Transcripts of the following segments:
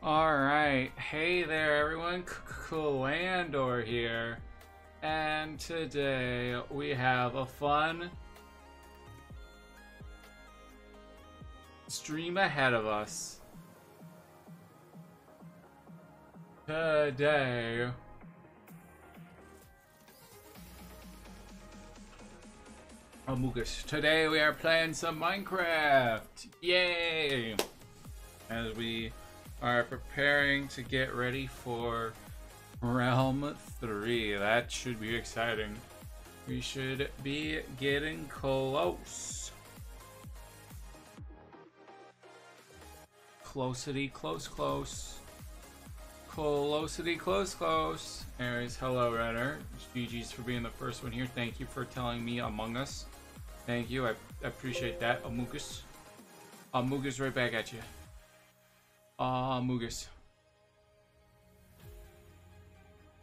Alright, hey there everyone, Landor here, and today we have a fun stream ahead of us. Today, today we are playing some Minecraft, yay! As we are preparing to get ready for Realm 3. That should be exciting. We should be getting close. Closity, close, close. Closity, close, close. Anyways, hello, Renner. GG's for being the first one here. Thank you for telling me Among Us. Thank you. I appreciate that. Amogus. Amogus right back at you. Mugus.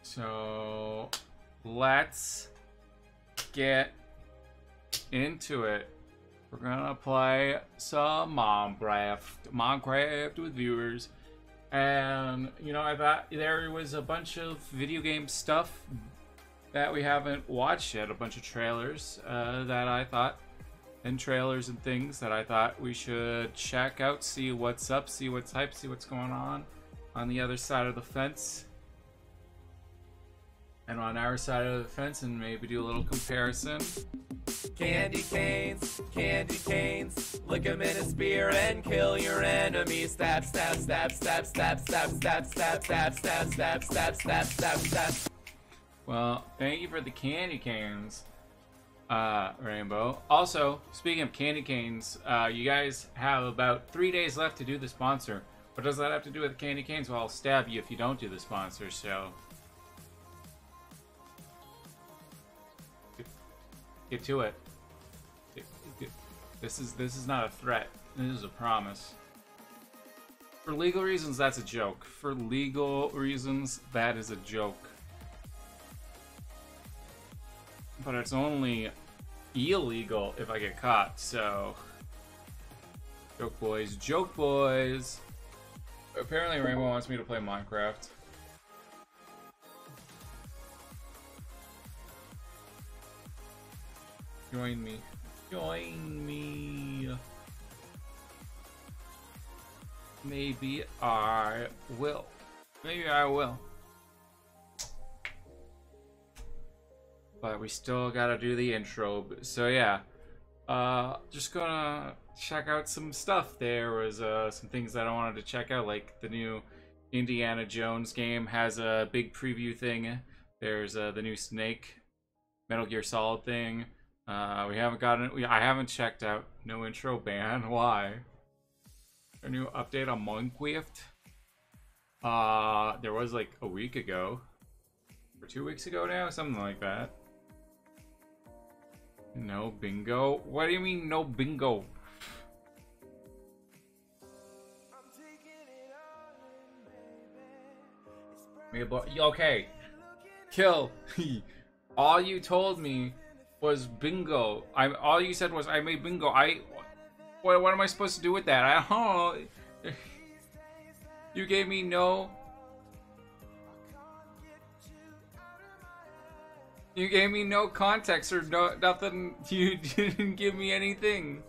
So let's get into it. We're gonna play some Minecraft with viewers. And you know, I thought there was a bunch of video game stuff that we haven't watched yet, a bunch of trailers that I thought, and trailers and things that I thought we should check out, see what's up, see what's hype, see what's going on the other side of the fence and on our side of the fence, and maybe do a little comparison. Candy canes, lick 'em in a spear and kill your enemies. Stab, stab, stab, stab, stab, stab, stab, stab, stab, stab, stab, stab, stab, stab, stab. Well, thank you for the candy canes, Rainbow. Also, speaking of candy canes, you guys have about 3 days left to do the sponsor. What does that have to do with the candy canes? Well, I'll stab you if you don't do the sponsor, so get to it. This is not a threat. This is a promise. For legal reasons, that's a joke. For legal reasons, that is a joke. But it's only illegal if I get caught, so joke boys, joke boys. Apparently Rainbow wants me to play Minecraft. Join me. Join me. Maybe I will. Maybe I will. But we still gotta do the intro. So yeah. Just gonna check out some stuff. There was some things that I wanted to check out, like the new Indiana Jones game has a big preview thing. There's the new Snake Metal Gear Solid thing. We haven't gotten it. I haven't checked out. No intro ban. Why? A new update on Minecraft. There was like a week ago, or 2 weeks ago now, something like that. No bingo. What do you mean no bingo? Okay. Kill. All you told me was bingo. All you said was I made bingo. What am I supposed to do with that? I don't know. You gave me no. You gave me no context or nothing. You didn't give me anything.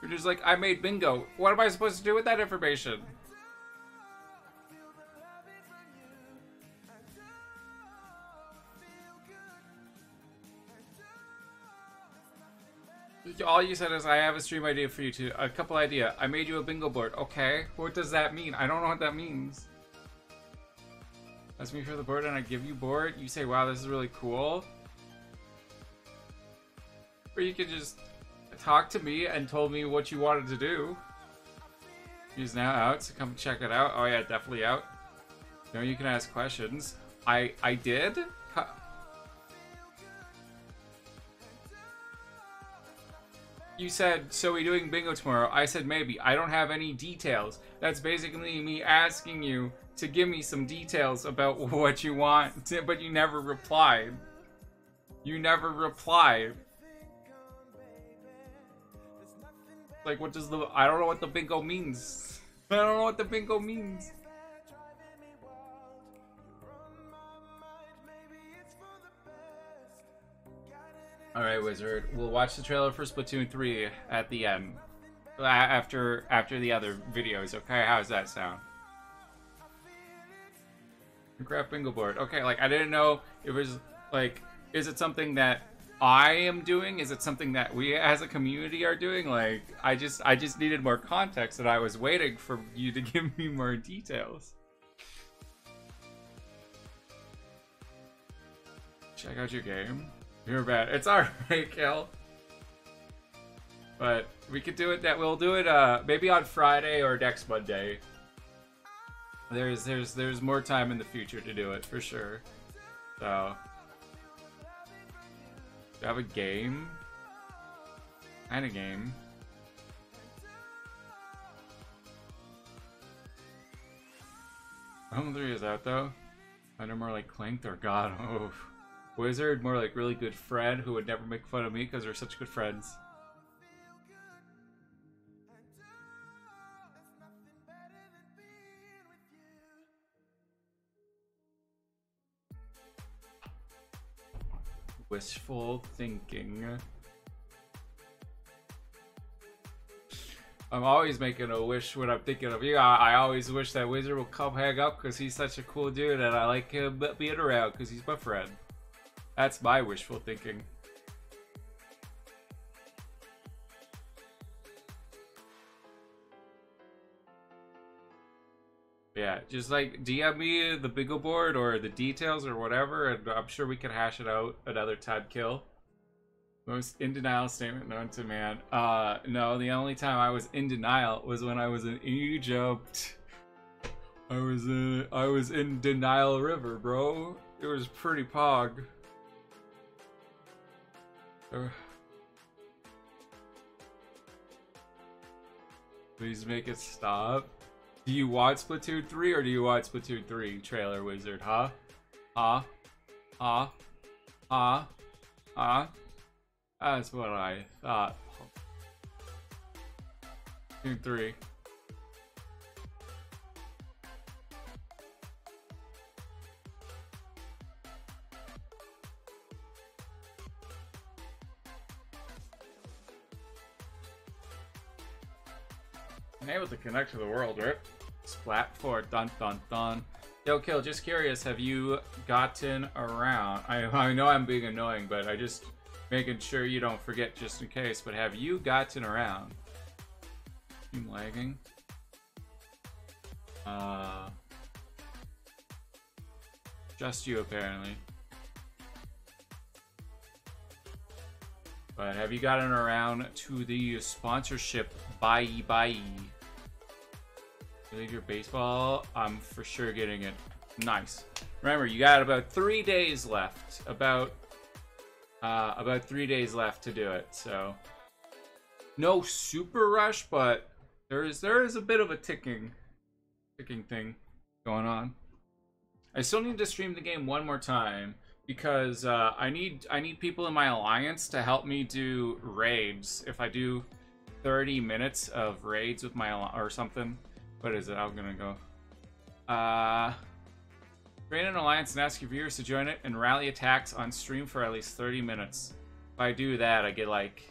You're just like, I made bingo. What am I supposed to do with that information? All you said is I have a stream idea for you too. A couple idea. I made you a bingo board. Okay. What does that mean? I don't know what that means. Ask me for the board and I give you board. You say, wow, this is really cool. Or you could just talk to me and told me what you wanted to do. He's now out, so come check it out. Oh yeah, definitely out. Now you can ask questions. I did? You said, so we doing bingo tomorrow? I said maybe. I don't have any details. That's basically me asking you to give me some details about what you want, but you never replied. You never replied. Like, what does the... I don't know what the bingo means. I don't know what the bingo means. Alright, Wizard. We'll watch the trailer for Splatoon 3 at the end. After the other videos, okay? How's that sound? Craft bingo board. Okay, like, I didn't know it was, like, is it something that I am doing? Is it something that we as a community are doing? Like, I just needed more context, and I was waiting for you to give me more details. Check out your game. You're bad. It's alright, Kel. But we could do it. We'll do it maybe on Friday or next Monday. There's more time in the future to do it for sure. So, do you have a game? And a game. Home 3 is out though. I know more like Clanked or God. Oh, Wizard more like really good friend who would never make fun of me because we're such good friends. Wishful thinking. I'm always making a wish when I'm thinking of you. I always wish that Wizard will come hang out because he's such a cool dude and I like him being around because he's my friend. That's my wishful thinking. Yeah, just like DM me the bingo board or the details or whatever, and I'm sure we can hash it out another time. Kill. Most in denial statement known to man. No, the only time I was in denial was when I was in Egypt. I was in Denial River, bro. It was pretty pog. Please make it stop. Do you want Splatoon 3 or do you want Splatoon 3 trailer, Wizard? Huh? Huh? Huh? Huh? Huh? That's what I thought. Splatoon 3. I'm able to connect to the world, right? Splat 4, dun dun dun. Yo, Kill, just curious, have you gotten around? I know I'm being annoying, but I just making sure you don't forget just in case, but have you gotten around? I'm lagging. Just you apparently. But have you gotten around to the sponsorship? Bye. Leave your baseball. I'm for sure getting it. Nice. Remember, you got about 3 days left. About 3 days left to do it. So no super rush, but there is a bit of a ticking thing going on. I still need to stream the game one more time because I need people in my alliance to help me do raids. If I do 30 minutes of raids with my or something. What is it? I'm gonna go. Create an alliance and ask your viewers to join it and rally attacks on stream for at least 30 minutes. If I do that, I get like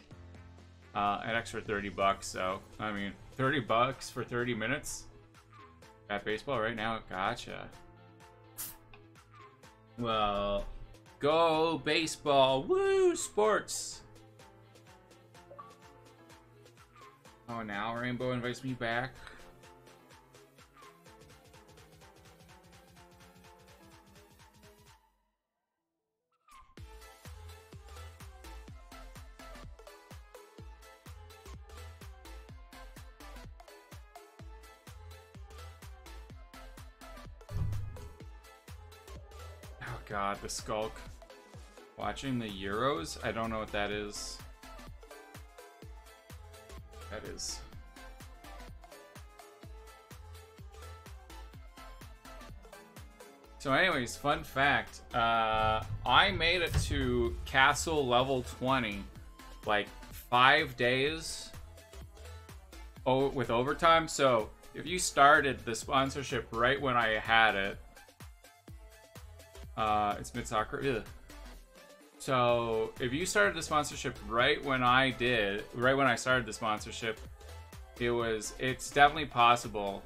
an extra $30. So I mean, $30 for 30 minutes. Got baseball right now. Gotcha. Well, go baseball! Woo! Sports. Oh, now Rainbow invites me back. Oh god, the Skulk. Watching the Euros? I don't know what that is. That is. So anyways, fun fact. I made it to castle level 20 like 5 days with overtime. So if you started the sponsorship right when I had it, it's mid soccer. Ugh. So if you started the sponsorship right when I started the sponsorship, it's definitely possible.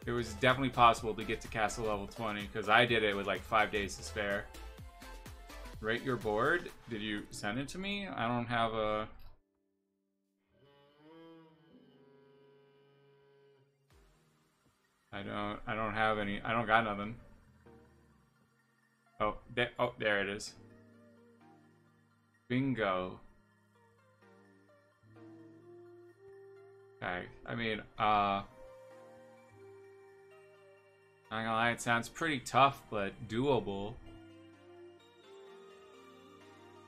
It was definitely possible to get to castle level 20 because I did it with like 5 days to spare. Rate your board? Did you send it to me? I don't have a... I don't have any. I don't got nothing. Oh, there it is. Bingo. Okay. I mean, not gonna lie, it sounds pretty tough, but doable.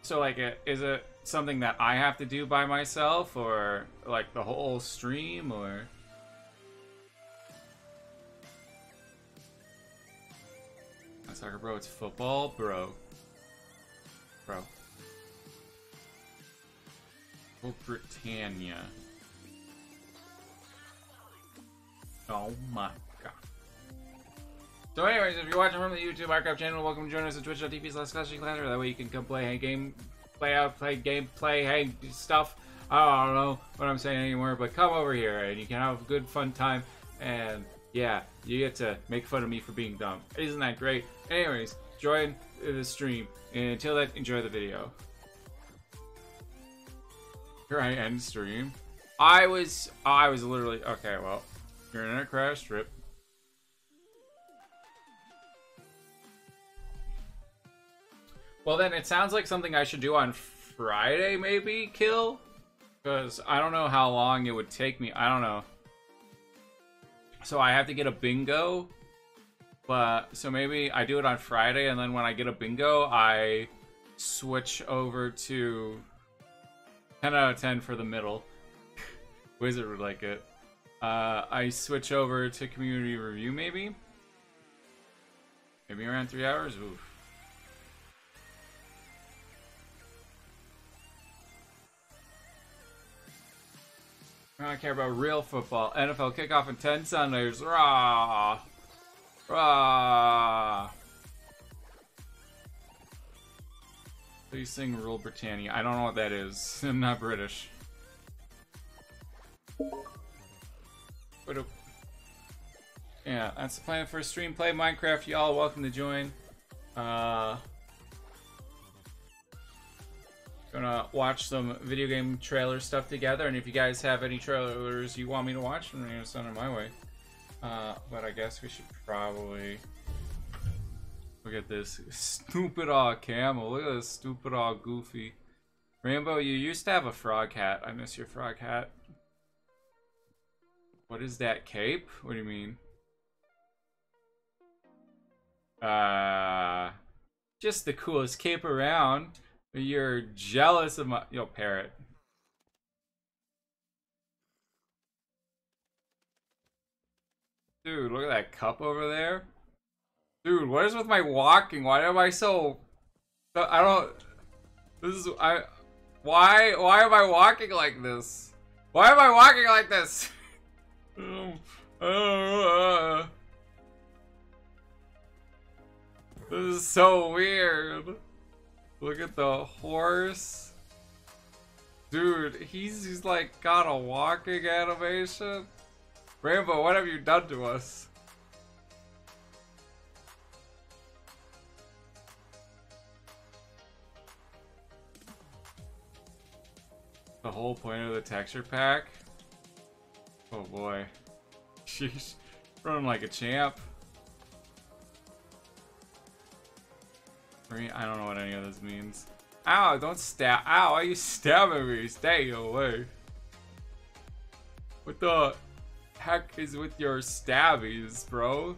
So, like, is it something that I have to do by myself, or like the whole stream, or? Not soccer, bro. It's football, bro. Bro. Oh, Britannia. Oh my god. So anyways, if you're watching from the YouTube Minecraft channel, welcome to join us at twitch.tv/clashingclasher. That way you can come play, hang game, play, hang stuff. I don't know what I'm saying anymore, but come over here and you can have a good fun time. And yeah, you get to make fun of me for being dumb. Isn't that great? Anyways, join the stream. And until then, enjoy the video. Here I end stream. I was literally, okay, well, your internet crashed, rip. Well, then it sounds like something I should do on Friday, maybe, kill? Because I don't know how long it would take me. I don't know. So I have to get a bingo. But, so maybe I do it on Friday, and then when I get a bingo, I switch over to 10 out of 10 for the middle. Wizard would like it. I switch over to community review, maybe? Maybe around 3 hours? Oof. I don't care about real football. NFL kickoff in 10 Sundays. Rah! Rah! Please sing Rule Britannia. I don't know what that is. I'm not British. Yeah, that's the plan for a stream. Play Minecraft. Y'all welcome to join. Gonna watch some video game trailer stuff together, and if you guys have any trailers you want me to watch, then send them my way. But I guess we should probably look at this stupid camel. Look at this stupid Goofy. Rainbow, you used to have a frog hat. I miss your frog hat. What is that cape? What do you mean? Just the coolest cape around. You're jealous of my... Yo, parrot. Dude, look at that cup over there. Dude, what is with my walking? Why am I so... I don't... This is... Why am I walking like this? Why am I walking like this? This is so weird. Look at the horse. Dude, he's like got a walking animation. Rainbow, what have you done to us? The whole point of the texture pack? Oh boy. Sheesh. Running like a champ. I don't know what any of this means. Ow, don't stab. Ow, why are you stabbing me? Stay away. What the heck is with your stabbies, bro?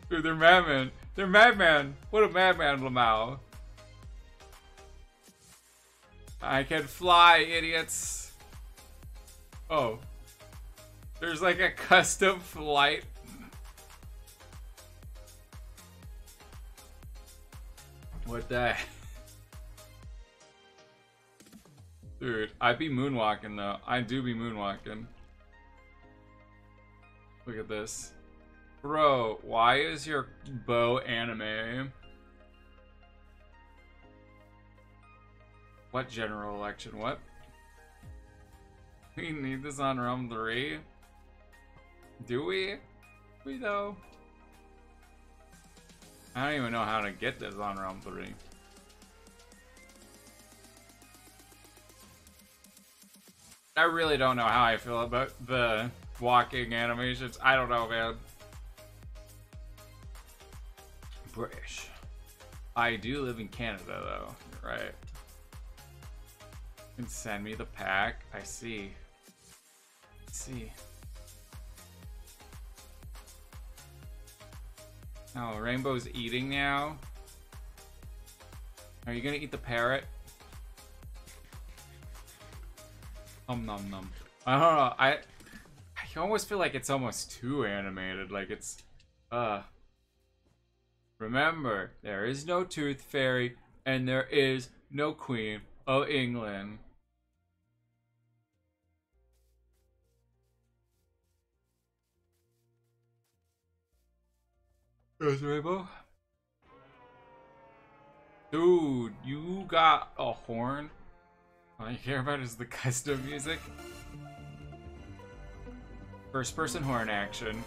Dude, they're madman. They're madman. What a madman, Lamau. I can fly, idiots. Oh. There's like a custom flight. What the? Dude, I be moonwalking though. I do be moonwalking. Look at this. Bro, why is your bow anime? What general election? What? We need this on Realm 3? Do we? We though? I don't even know how to get this on Realm 3. I really don't know how I feel about the walking animations. I don't know, man. British. I do live in Canada, though. You're right. You can send me the pack. I see. I see. Oh, Rainbow's eating now. Are you gonna eat the parrot? Nom nom. I don't know. I almost feel like it's almost too animated. Like it's, Remember, there is no Tooth Fairy, and there is no Queen of England. Yes, Rainbow? Dude, you got a horn? All you care about is the custom music? First person horn action.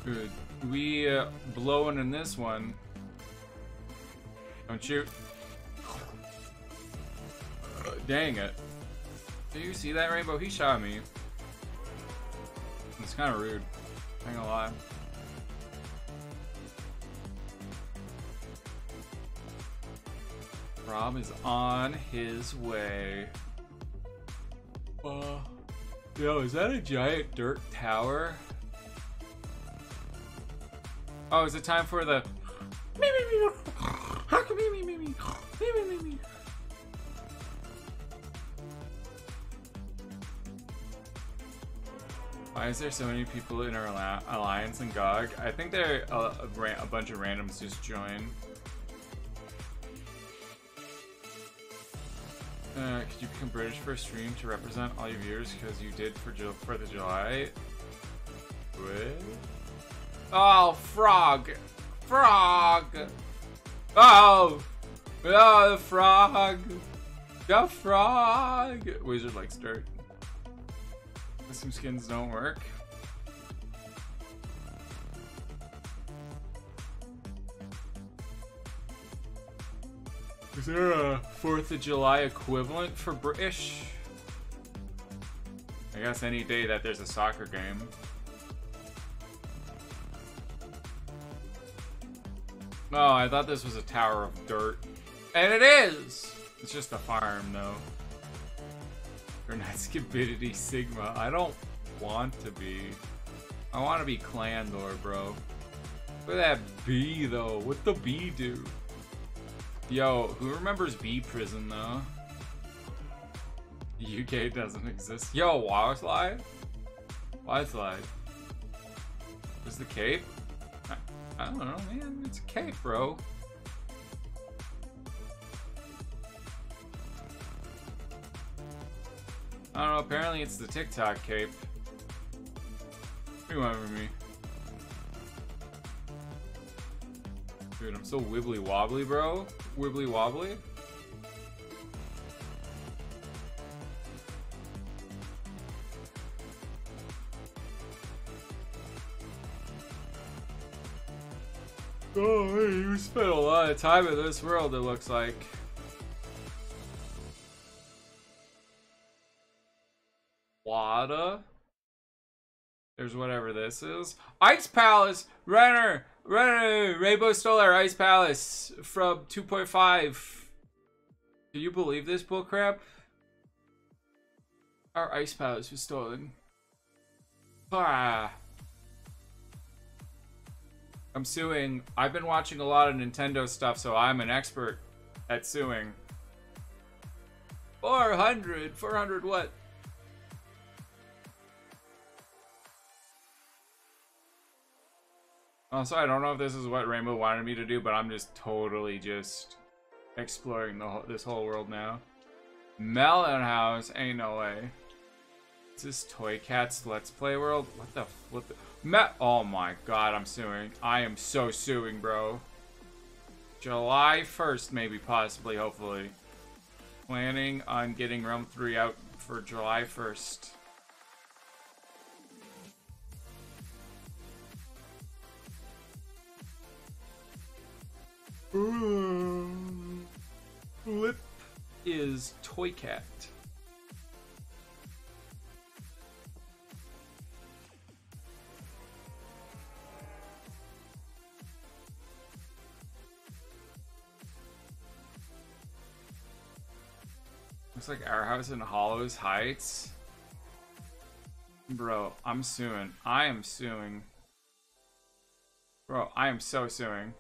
Good. We blowing in this one. Don't shoot. Dang it. Do you see that, Rainbow? He shot me. It's kind of rude. I ain't gonna lie. Rob is on his way. Yo, is that a giant dirt tower? Oh, is it time for the Why is there so many people in our alliance and GOG? I think there a bunch of randoms just joined. Could you become British for a stream to represent all your viewers because you did for 4th of July? What? Oh, frog! Frog! Oh! Oh, the frog! The frog! Wizard likes dirt. Custom skins don't work. Is there a 4th of July equivalent for British? I guess any day that there's a soccer game. Oh, I thought this was a tower of dirt. And it is! It's just a farm, though. You're not Skibidity Sigma. I don't want to be. I want to be Clandor, bro. Look at that bee, though. What'd the bee do? Yo, who remembers Bee Prison, though? The UK doesn't exist. Yo, Water Slide? Water Slide. Where's the cape? I don't know, man. It's a cape, bro. I don't know. Apparently, it's the TikTok cape. What do you want from me? Dude, I'm so wibbly wobbly, bro. Wibbly wobbly. Oh, hey, you spent a lot of time in this world, it looks like. Wada? There's whatever this is. Ice Palace! Renner! Renner! Rainbow stole our Ice Palace from 2.5. Do you believe this bullcrap? Our Ice Palace was stolen. Ah. I'm suing. I've been watching a lot of Nintendo stuff, so I'm an expert at suing. 400? 400 what? Also, I don't know if this is what Rainbow wanted me to do, but I'm just totally just exploring this whole world now. Melon House, ain't no way. Is this Toy Cat's Let's Play world? What the? Oh my god, I'm suing. I am so suing, bro. July 1st, maybe, possibly, hopefully. Planning on getting Realm 3 out for July 1st. Flip is Toy Cat. Looks like our house in Hollows Heights. Bro, I'm suing. I am suing. Bro, I am so suing.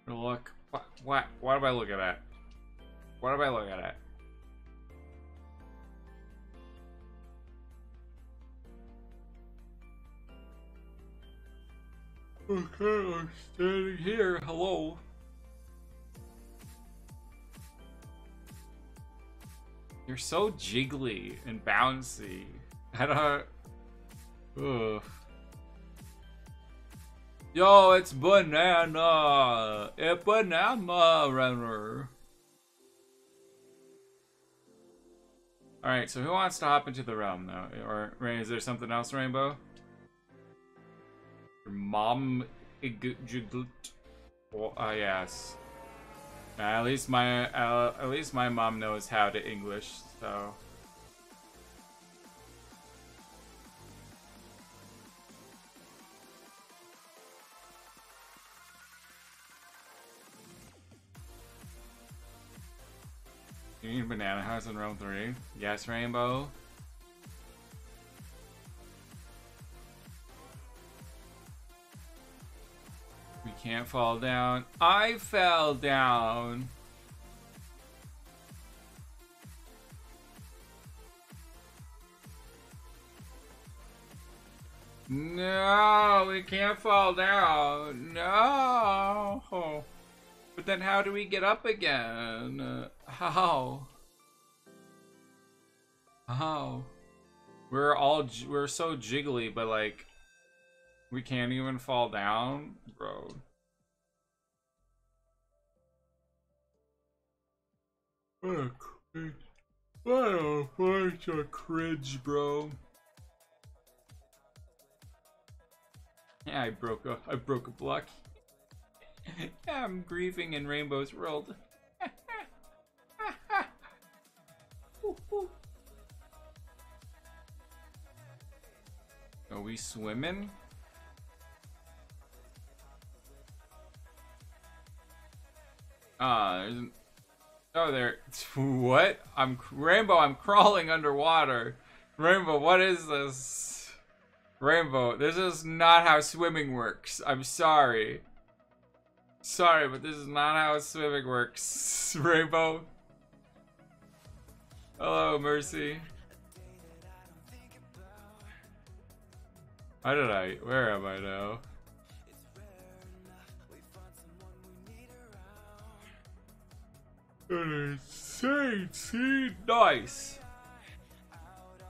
Look, what am I looking at? What am I looking at? Okay, I'm standing here. Hello. You're so jiggly and bouncy. I don't. Ugh. Yo, it's banana. It's banana runner. Alright, so who wants to hop into the realm though? Or is there something else, Rainbow? Your mom oh, yes. At least my mom knows how to English, so. You need a banana house in Realm 3? Yes, Rainbow. We can't fall down. I fell down. No, we can't fall down. No. But then how do we get up again? How? How? We're so jiggly, but like, we can't even fall down, bro. What a bunch of cringe, bro. Yeah, I broke a block. I'm grieving in Rainbow's world. Are we swimming? There's an... Oh, there. What? Rainbow, I'm crawling underwater. Rainbow, what is this? Rainbow, this is not how swimming works. I'm sorry. Sorry, but this is not how swimming works. Rainbow. Hello, Mercy. Where am I now? See, nice.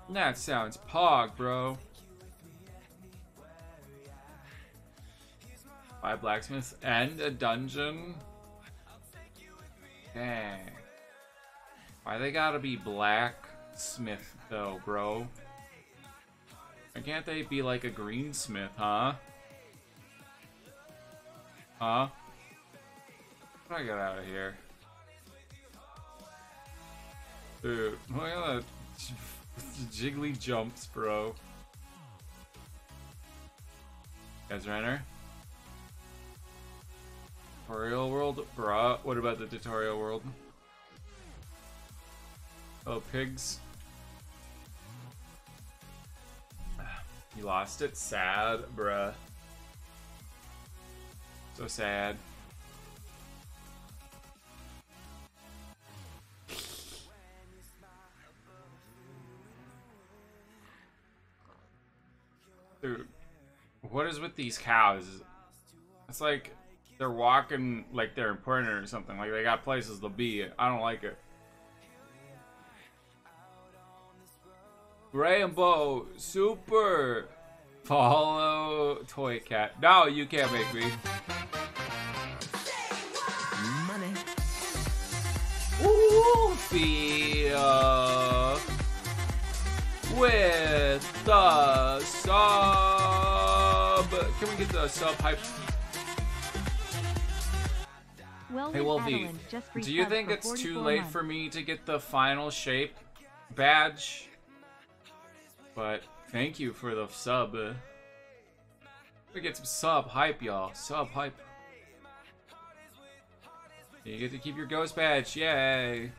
That sounds pog, bro. 5 blacksmiths and a dungeon. Dang. Why they gotta be blacksmith though, bro? Why can't they be like a greensmith, huh? Huh? How do I get out of here? Dude, look at that jiggly jumps, bro. Guys, Renner? Tutorial world? Bruh, what about the tutorial world? Oh, pigs. You lost it? Sad, bruh. So sad. Dude, what is with these cows? It's like they're walking like they're important or something. Like they got places to be. I don't like it. Rainbow Super. Follow Toy Cat. No, you can't make me. Money. Woofia with the sub. Can we get the sub hype? Hey, Wolfie, do you think it's too late for me to get the final shape badge? But thank you for the sub. We get some sub hype, y'all. Sub hype. You get to keep your ghost badge. Yay.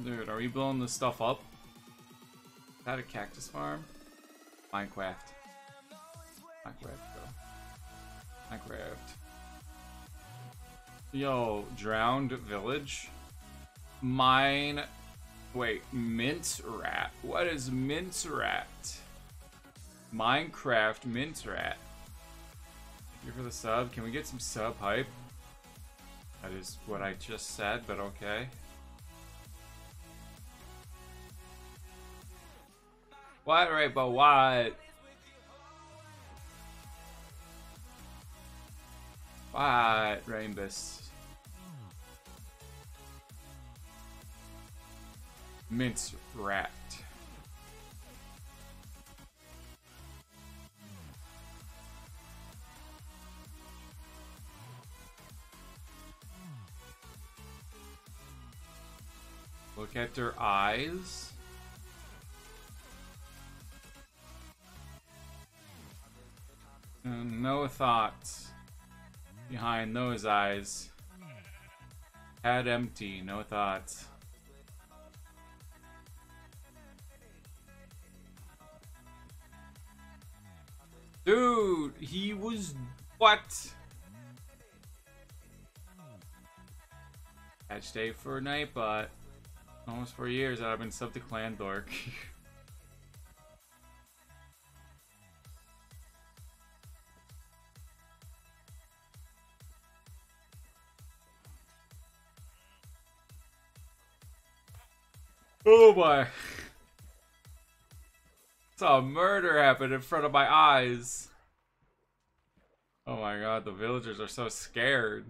Dude, are we blowing this stuff up? Is that a cactus farm? Minecraft. Minecraft, bro. Minecraft. Yo, drowned village? Mine. Wait, mint rat. What is mint rat? Minecraft mint rat. Thank you for the sub. Can we get some sub hype? That is what I just said, but okay. What, right, but what? What, Rainbus? Mint rat. Look at their eyes. And no thoughts behind those eyes. Head empty, no thoughts. Dude, he was what? Patch day for Nightbot. Almost 4 years that I've been subbed to Clan Dork. Oh boy. Saw a murder happen in front of my eyes. Oh my god, the villagers are so scared.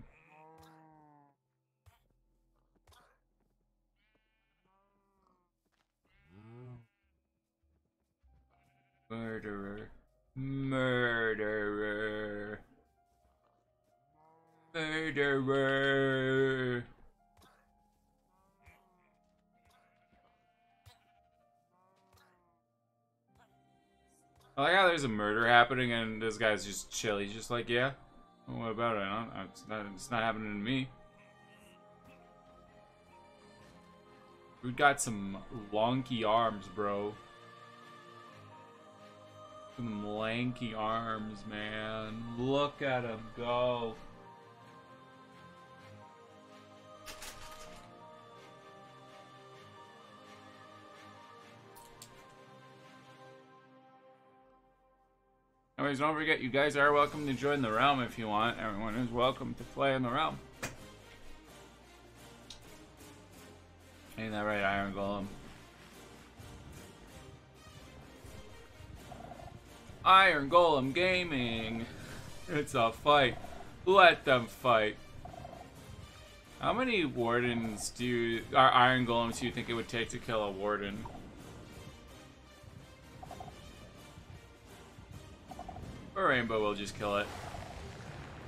Murderer. Murderer. Murderer. I like how there's a murder happening and this guy's just chill. He's just like, yeah, well, what about it? It's not happening to me. We've got some wonky arms, bro. Some lanky arms, man. Look at him go. Anyways, don't forget, you guys are welcome to join the realm if you want. Everyone is welcome to play in the realm. Ain't that right, Iron Golem? Iron Golem Gaming. It's a fight. Let them fight. How many wardens are Iron Golems do you think it would take to kill a warden? Or Rainbow will just kill it.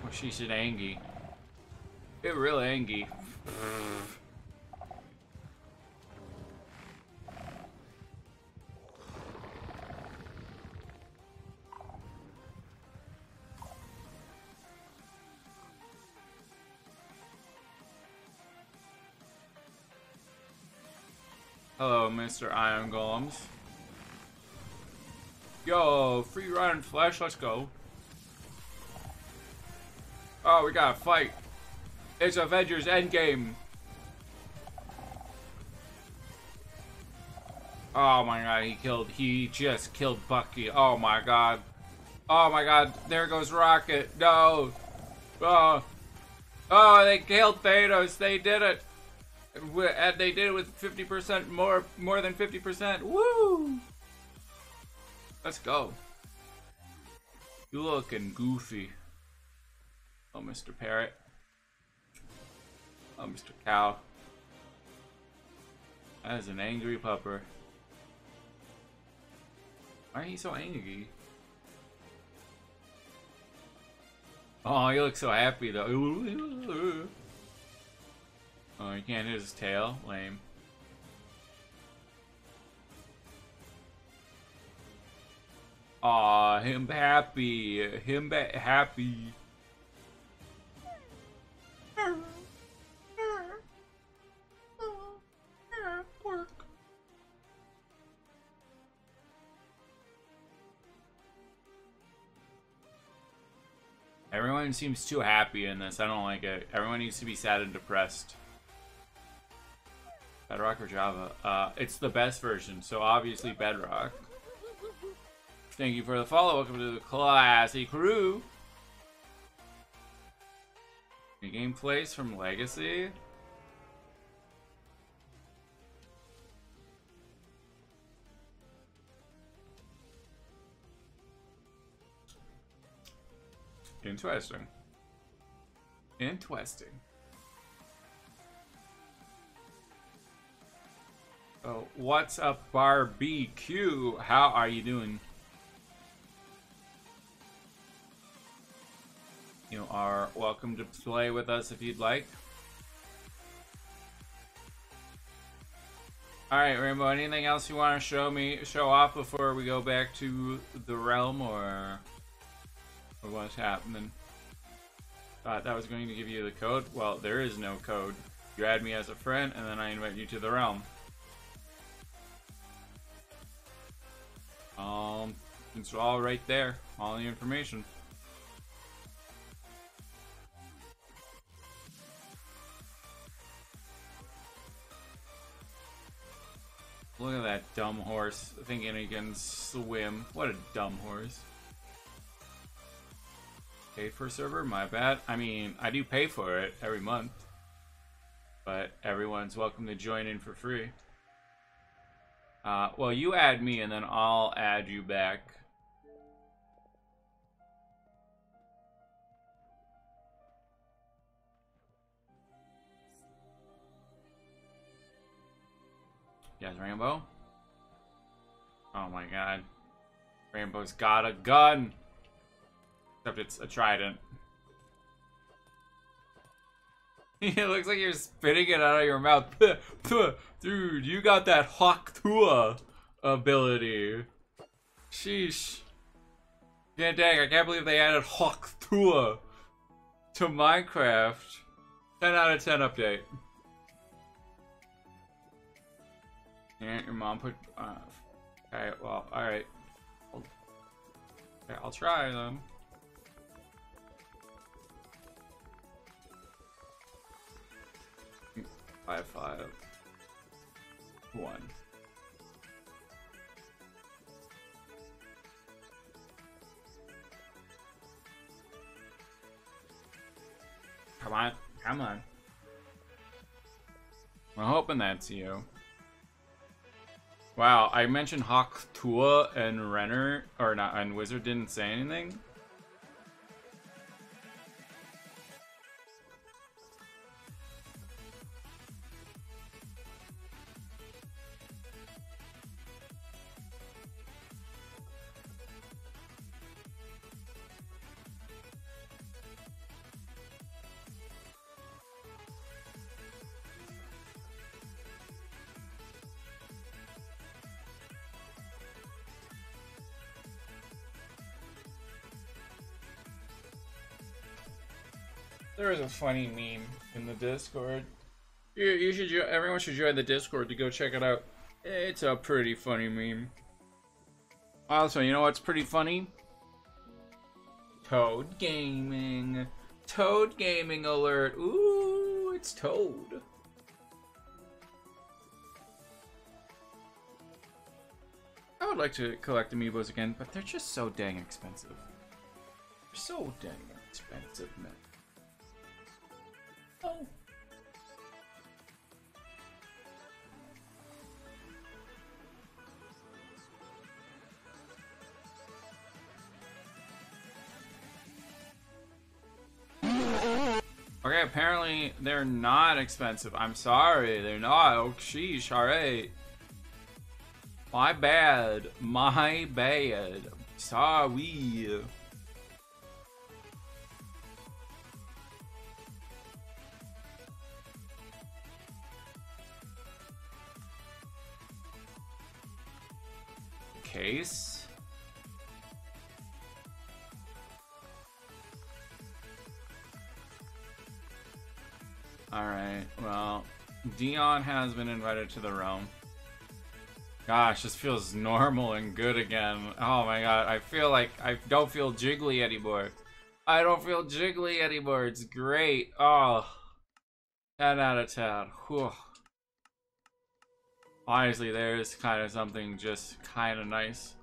Or she should Angie. Get real Angie. Hello, Mr. Iron Golems. Yo, free run flash, let's go. Oh, we gotta fight. It's Avengers Endgame. Oh my god, he just killed Bucky. Oh my god. Oh my god, there goes Rocket. No. Oh. Oh, they killed Thanos. They did it. And they did it with 50% more than 50%. Woo! Let's go. You looking goofy. Oh, Mr. Parrot. Oh, Mr. Cow. That is an angry pupper. Why are you so angry? Oh, he looks so happy though. Oh, you can't hit his tail? Lame. Aw, him happy. Happy. Pork. Everyone seems too happy in this. I don't like it. Everyone needs to be sad and depressed. Bedrock or Java? It's the best version, so obviously Bedrock. Thank you for the follow. Welcome to the classy crew. New game plays from Legacy. Interesting. Interesting. Oh, what's up, Barbecue? How are you doing? You are welcome to play with us if you'd like. Alright, Rainbow, anything else you want to show off before we go back to the realm, or what's happening? Thought that was going to give you the code. Well, there is no code. You add me as a friend, and then I invite you to the realm. It's all right there. All the information. Look at that dumb horse thinking he can swim. What a dumb horse. Pay for a server? My bad. I mean, I do pay for it every month. But everyone's welcome to join in for free. Well, you add me and then I'll add you back. Yes, Rainbow? Oh my god. Rainbow's got a gun! Except it's a trident. It looks like you're spitting it out of your mouth. Dude, you got that Hawk Tua ability. Sheesh. Yeah, dang, I can't believe they added Hawk Tua to Minecraft. 10 out of 10 update. Yeah, your mom put... okay, well, alright. Okay, I'll try then. Five, 1. Come on, come on. I'm hoping that's you. Wow, I mentioned Hawk Tua and Renner, or not, and Wizard didn't say anything. There is a funny meme in the Discord. You should. Everyone should join the Discord to go check it out. It's a pretty funny meme. Also, you know what's pretty funny? Toad Gaming. Toad Gaming alert. Ooh, it's Toad. I would like to collect amiibos again, but they're just so dang expensive. They're so dang expensive, man. Oh. Okay, apparently they're not expensive. I'm sorry, they're not. Oh, sheesh, alright. My bad. My bad. Sorry. Case. Alright, well, Dion has been invited to the realm. Gosh, this feels normal and good again. Oh my god, I feel like I don't feel jiggly anymore. I don't feel jiggly anymore. It's great. Oh, 10 out of 10. Whew. Honestly, there's kind of something just kind of nice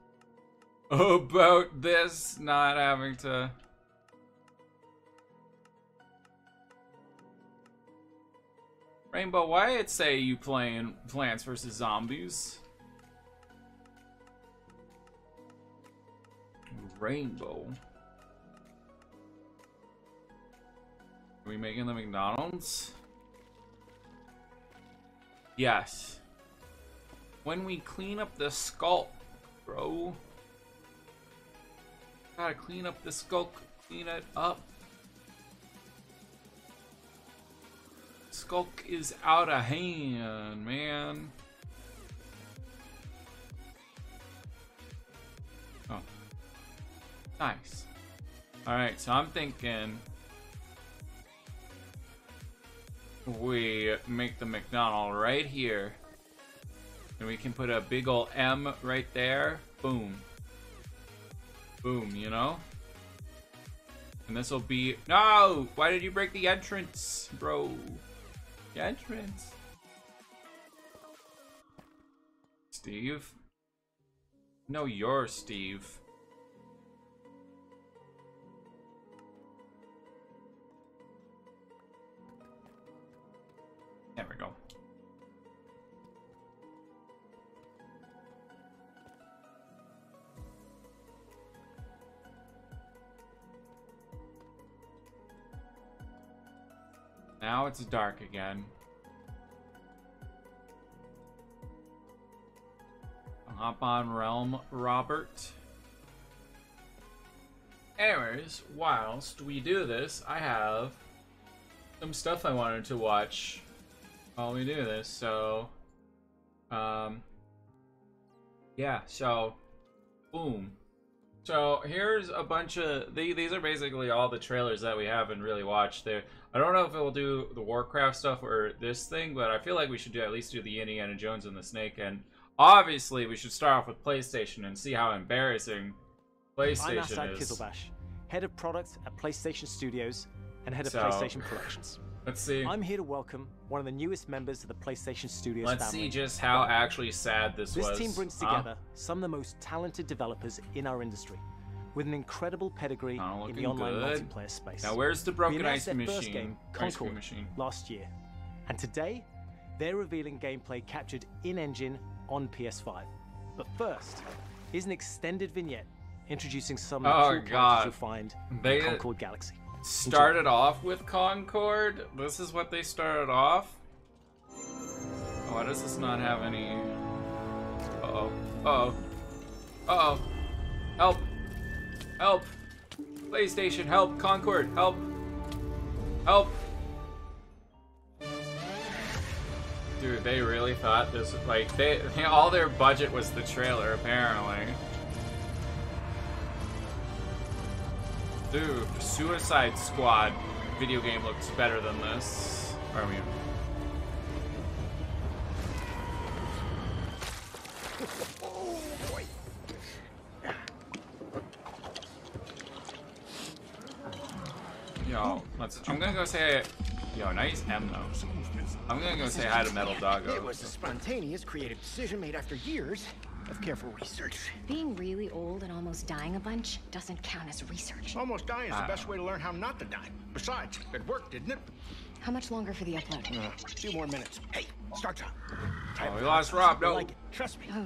about this, not having to... Rainbow, why it say you playing Plants vs. Zombies? Rainbow. Are we making the McDonald's? Yes. When we clean up the skulk, bro. Gotta clean up the skulk, clean it up. Skulk is out of hand, man. Oh. Nice. Alright, so I'm thinking we make the McDonald right here. And we can put a big ol' M right there. Boom. Boom, you know? And this will be... No! Why did you break the entrance, bro? The entrance. Steve? No, you're Steve. There we go. Now it's dark again. Hop on Realm, Robert. Anyways, whilst we do this, I have some stuff I wanted to watch while we do this. So, yeah, so, boom. So here's a bunch of these are basically all the trailers that we haven't really watched. There, I don't know if it will do the Warcraft stuff or this thing, but I feel like we should at least do the Indiana Jones and the Snake. And obviously, we should start off with PlayStation and see how embarrassing PlayStation I'm Asad is. Kizilbash, head of product at PlayStation Studios and head of PlayStation Productions. Let's see. I'm here to welcome one of the newest members of the PlayStation Studios Let's family. see just how actually sad this was. This team brings together some of the most talented developers in our industry, with an incredible pedigree in the online multiplayer space. Now, where's the broken we ice their machine? First game, Concord, last year, and today they're revealing gameplay captured in-engine on PS5. But first, here's an extended vignette introducing some of the cool characters you'll find in Concord Galaxy. Started off with Concord? This is what they started off? Why does this not have any... Uh-oh. Uh-oh. Uh-oh. Help. Help. PlayStation, help. Concord, help. Help. Dude, they really thought this, like, all their budget was the trailer, apparently. Dude, Suicide Squad video game looks better than this. Or I mean... Oh, boy. Yo, I'm gonna go say... Yo, nice M, though. I'm gonna go say hi to Metal Doggo. It was a spontaneous, creative decision made after years of careful research. Being really old and almost dying a bunch doesn't count as research. Almost dying is the best way to learn how not to die. Besides, it worked, didn't it? How much longer for the upload? A few more minutes. Hey, start time. Oh, we lost Rob. I No. like it. Trust me. No.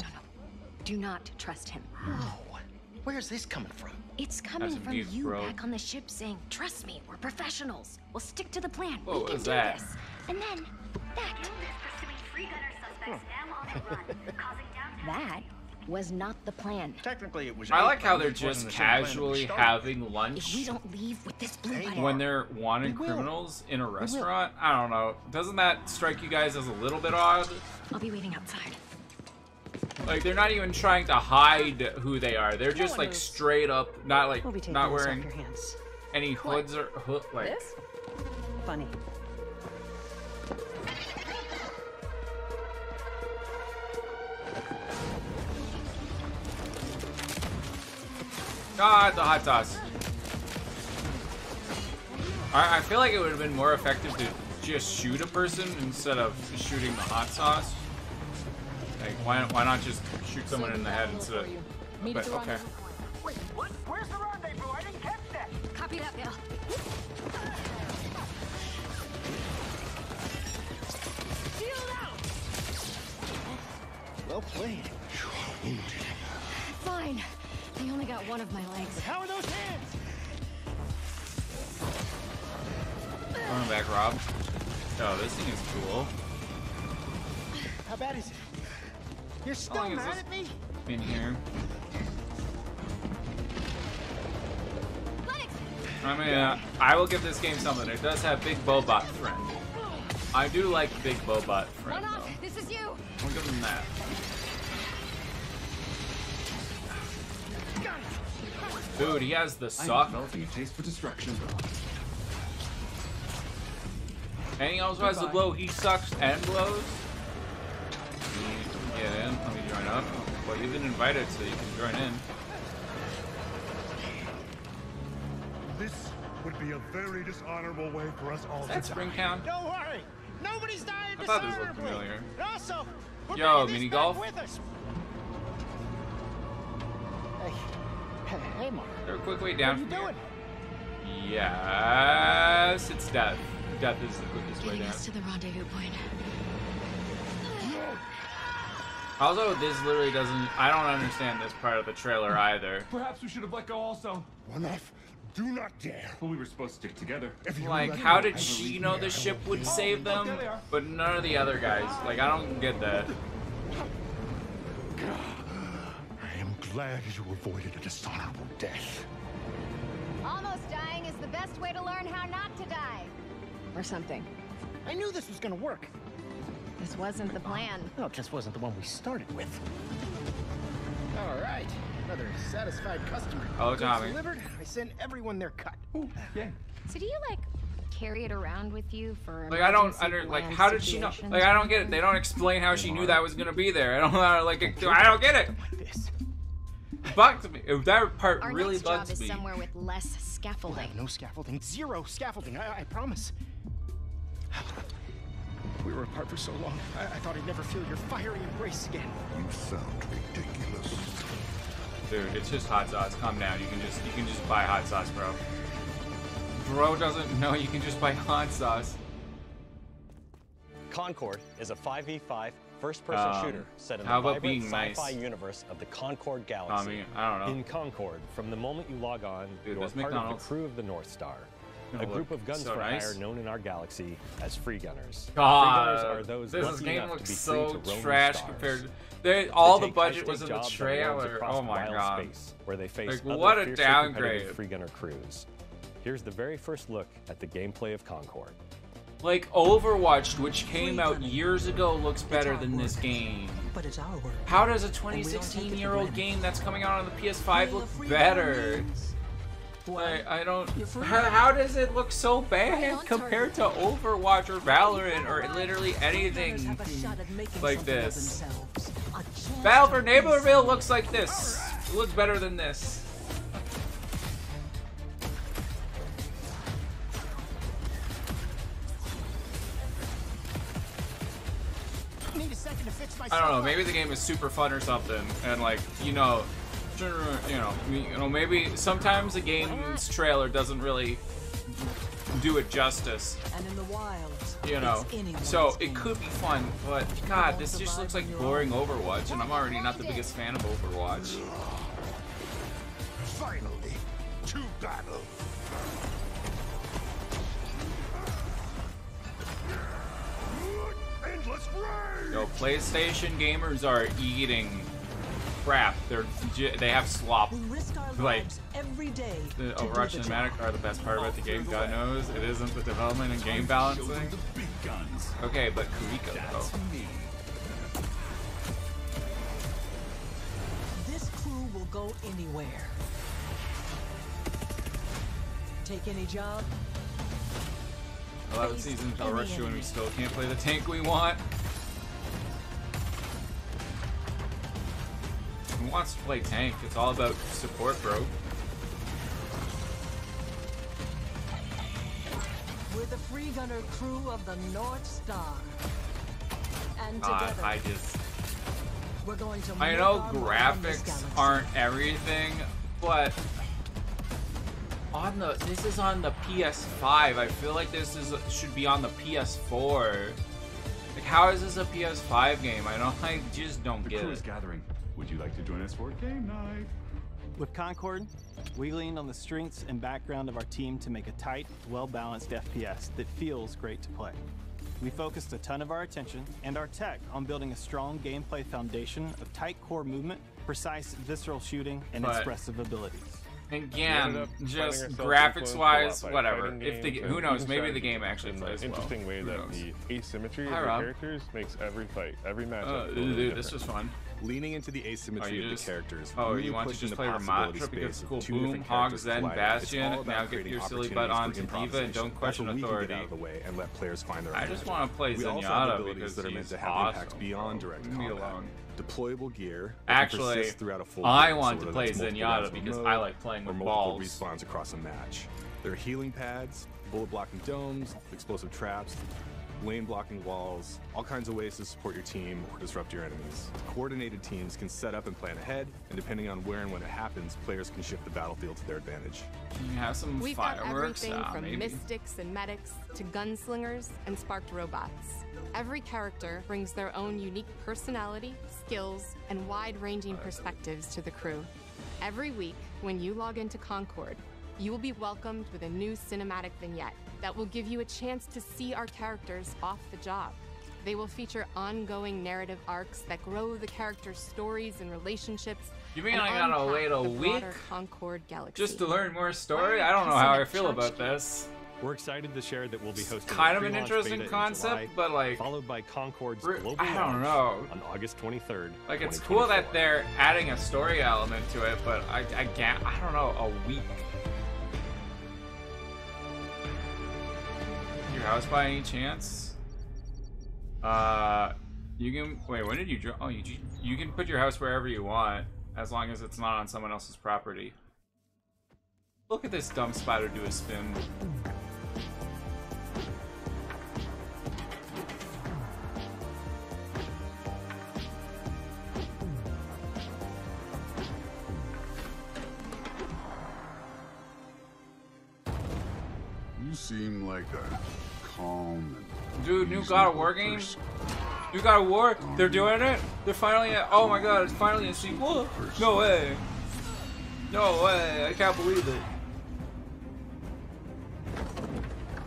Do not trust him. Whoa. Where's this coming from? It's coming That's a from beef, you bro. back on the ship saying, trust me, we're professionals. We'll stick to the plan. What We can was do that? this. And then, that. That was not the plan. Technically, it was. I like how eight, they're but it wasn't just the same plan when we casually started. having If lunch we don't leave with this blue button, when they're wanted We will. criminals in a restaurant. I don't know. Doesn't that strike you guys as a little bit odd? I'll be waiting outside. Like they're not even trying to hide who they are. They're just like straight up, not like We'll be taking not this off wearing your hands. any hoods or like. This? Funny. Ah, the hot sauce. I feel like it would have been more effective to just shoot a person instead of shooting the hot sauce. Like, why not just shoot someone in the head instead of... But, okay. Wait, what? Where's the rendezvous? I didn't catch that. Copy that, Bill. Shield out. Well played. Fine. I only got one of my legs. How are those hands? Going back, Rob. Oh, this thing is cool. How bad is it? You're How still long is mad this at me? in here? I mean, I will give this game something. It does have Big Bobot friend. I do like Big Bobot friend, One off. though. This is you. I'll give him that. Dude, he has the suck. Developing a taste for destruction. And he also has the blow. He sucks and blows. Get in. Let me join up. Well, you've been invited, so you can join in. This would be a very dishonorable way for us all Is that to die. Springtown? Don't worry. Nobody's dying I thought this looked dishonorably. familiar. And also, we're Yo, bringing this mini back golf? with us. Hey, Mark. Is there a quick way What down are you from doing? here? Yes, it's death. Death is the quickest way Getting down. us to the rendezvous point. Also, this literally doesn't... I don't understand this part of the trailer either. Perhaps we should have let go also. One off. Do not dare. But we were supposed to stick together. If you Like, let how go, did I she believe know me, the I ship will would win. save them, there they are. but none of the other guys? Like, I don't get that. I am glad you avoided a dishonorable death. Almost dying is the best way to learn how not to die. Or something. I knew this was gonna work. This wasn't the plan. No, it just wasn't the one we started with. All right, another satisfied customer. Oh, Goods Tommy. delivered. I send everyone their cut. Yay. So do you, like, carry it around with you for Like, I don't emergency under... Like, plan how did she know... situations? Like, I don't get it. They don't explain how she knew that was gonna be there. I don't know, like... I don't get it. Like this. Bugs me. That part Our really next job bugs is me. somewhere with less We'll scaffolding. have no scaffolding. Zero scaffolding. I promise. We were apart for so long. I thought I'd never feel your fiery embrace again. You sound ridiculous. Dude, it's just hot sauce. Calm down. You can just buy hot sauce, bro. Bro doesn't know you can just buy hot sauce. Concord is a 5v5 first-person shooter set in the how about vibrant being nice? sci-fi universe of the Concord Galaxy. Tommy, I don't know. In Concord, from the moment you log on, Dude, you're this part of McDonald's the crew of the North Star, gonna a group look of guns so for nice. hire known in our galaxy as free gunners. God, Free gunners are those this lucky game enough looks to be so free to roam trash the stars. compared. They All the take budget high-stakes was in the jobs on worlds trailer. across Oh my wild god. space, where they face Like, other what a fiercely downgrade. competitive free gunner crews. Here's the very first look at the gameplay of Concord. Like Overwatch, which came out years ago, looks better than this game. But it's our world. How does a And we don't take it for 2016-year-old granted. game that's coming out on the PS5 look better? Like, I don't. How does it look so bad compared to Overwatch or Valorant or literally anything like this? Battle for Neighborville looks like this. It looks better than this. Need a second to fix I myself. don't know, maybe the game is super fun or something, and like, maybe sometimes a game's trailer doesn't really do it justice. And in the wild, So it could be fun, but God, this just looks like boring Overwatch, and I'm already not the biggest fan of Overwatch. Finally, to battle. Endless rage. Yo, PlayStation gamers are eating crap. They have slop. Like, every day. the Overwatch cinematic are the best part about the game. God knows it isn't the development and game balancing. Okay, but Kuriko though. This crew will go anywhere. Take any job. 11 seasons I'll rush you and we still can't play the tank we want. Who wants to play tank? It's all about support, bro. We're the free gunner crew of the North Star. And together, we're going to I know graphics aren't everything, but this is on the PS5. I feel like this should be on the PS4. Like, how is this a PS5 game? I just don't get it. The crew is gathering. Would you like to join us for game night? With Concord, we lean on the strengths and background of our team to make a tight, well-balanced FPS that feels great to play. We focused a ton of our attention and our tech on building a strong gameplay foundation of tight core movement, precise visceral shooting, and expressive abilities. Again, just graphics-wise, whatever. Who knows? Maybe the game actually plays well. Interesting way that the asymmetry of the characters makes every fight, every matchup. Dude, this was fun. Leaning into the asymmetry of the characters. Oh, you want to just play Ramatra because it's cool. Boom, Hog, Zen, Bastion. Now get your silly butt onto Diva and don't question authority. And let players find their I just want to play Zenyatta because that are meant he's to have awesome. impact beyond direct combat. Deployable gear. Actually, throughout a full I game, want so to whether play it's multiple Zenyatta rounds because mode, I like playing with balls. Respawns across a match. There are healing pads, bullet blocking domes, explosive traps, lane blocking walls, all kinds of ways to support your team or disrupt your enemies. Coordinated teams can set up and plan ahead, and depending on where and when it happens, players can shift the battlefield to their advantage. You have some We've fireworks. got everything from maybe. mystics and medics to gunslingers and sparked robots. Every character brings their own unique personality, skills, and wide-ranging perspectives to the crew. Every week, when you log into Concord, you will be welcomed with a new cinematic vignette that will give you a chance to see our characters off the job. They will feature ongoing narrative arcs that grow the characters' stories and relationships. You mean I gotta wait a week Concord galaxy. just to learn more story? I don't know how I feel about this. We're excited to share that we'll be hosting kind a of an pre-launch interesting beta in concept, July, but like followed by Concord's global I don't launch know. on August 23rd. Like, it's cool that they're adding a story element to it, but I don't know, a week. Your house by any chance? You can wait. When did you draw? Oh, you can put your house wherever you want, as long as it's not on someone else's property. Look at this dumb spider do a spin. You seem like a calm and dude, new God of War game? New God of War? They're doing it? They're finally oh my god, it's finally a sequel? No way. No way, I can't believe it.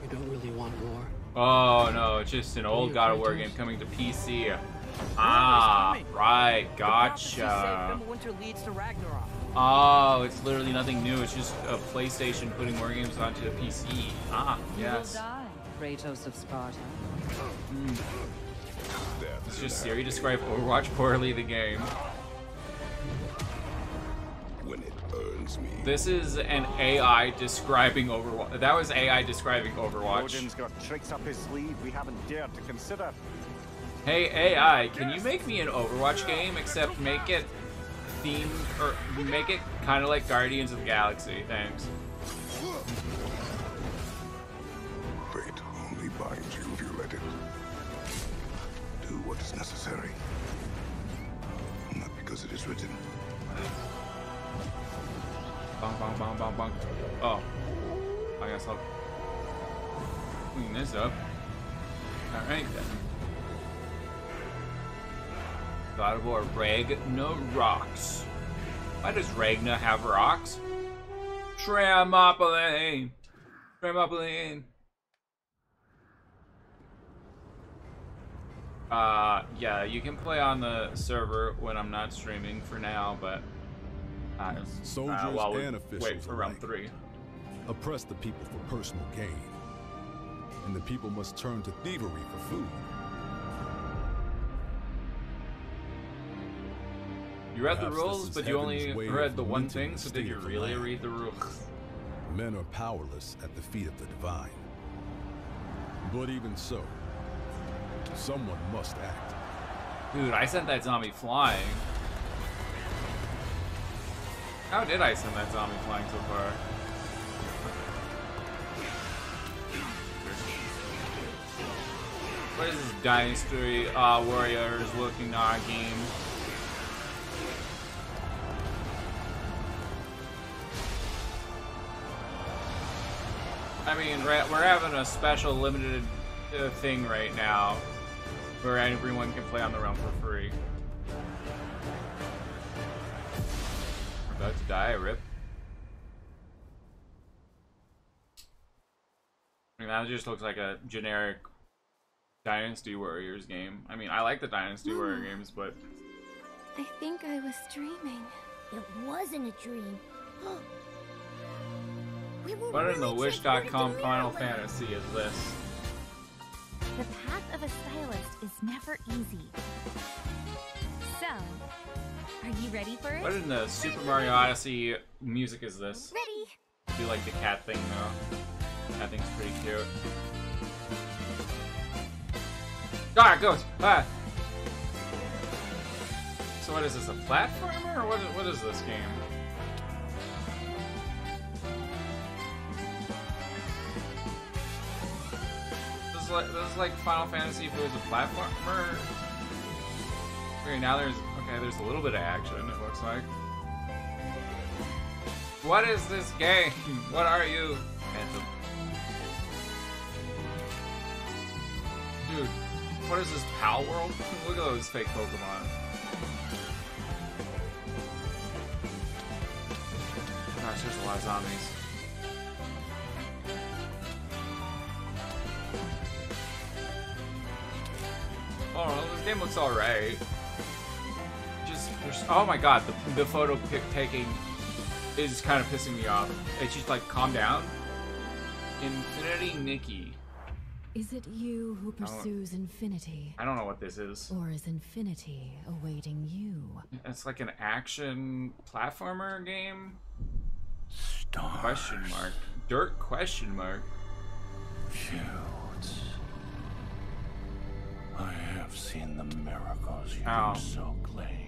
You don't really want war. Oh no, it's just an old God of War game coming to PC. Ah, right, gotcha. Winter leads to Ragnarok. Oh, it's literally nothing new. It's just a PlayStation putting more games onto the PC. Ah, yes. You will die, Kratos of Sparta. It's just Siri described Overwatch poorly, the game. when it burns me. This is an AI describing Overwatch. That was AI describing Overwatch. Odin's got tricks up his sleeve we haven't dared to consider. Hey AI, can you make me an Overwatch game, except make it themed, or make it kind of like Guardians of the Galaxy? Thanks. Fate only binds you if you let it. Do what is necessary. Not because it is written. Bong, bong, bong, bong, bong. Oh. I guess I'll clean this up. Alright then. God of War Ragna rocks. Why does Ragna have rocks? Trampoline. Trampoline. Yeah, you can play on the server when I'm not streaming for now, but soldiers while we and officials wait for round alike 3. Oppress the people for personal gain, and the people must turn to thievery for food. You read the Perhaps rules, this is but you only heaven's way read of the one limiting thing, the so state did you of the really land. read the rules? Men are powerless at the feet of the divine. But even so, someone must act. Dude, I sent that zombie flying. How did I send that zombie flying so far? What is this Dynasty Warriors looking game? I mean, we're having a special limited thing right now where everyone can play on the realm for free. We're about to die, rip. I mean, that just looks like a generic Dynasty Warriors game. I mean, I like the Dynasty Warrior games, but... I think I was dreaming. It wasn't a dream. What in the Wish.com Final Fantasy is this? The path of a stylist is never easy. So, are you ready for it? What in the Super Mario Odyssey music is this? Ready. I do like the cat thing though. That thing's pretty cute. Ah, it goes! Ah! So what is this, a platformer? Or what is this game? This is like Final Fantasy if it was a platformer. Okay, now there's a little bit of action, it looks like. What is this game? What are you? Phantom. Dude, what is this, Pal World? Look at those fake Pokemon. Gosh, there's a lot of zombies. Oh, this game looks alright. Oh my god, the photo pic taking is kind of pissing me off. It's just like, calm down. Infinity Nikki. Is it you who pursues infinity? I don't know what this is. Or is infinity awaiting you? It's like an action platformer game? Stars. Question mark. Dirt question mark. Shields. I have seen the miracles you can so claim.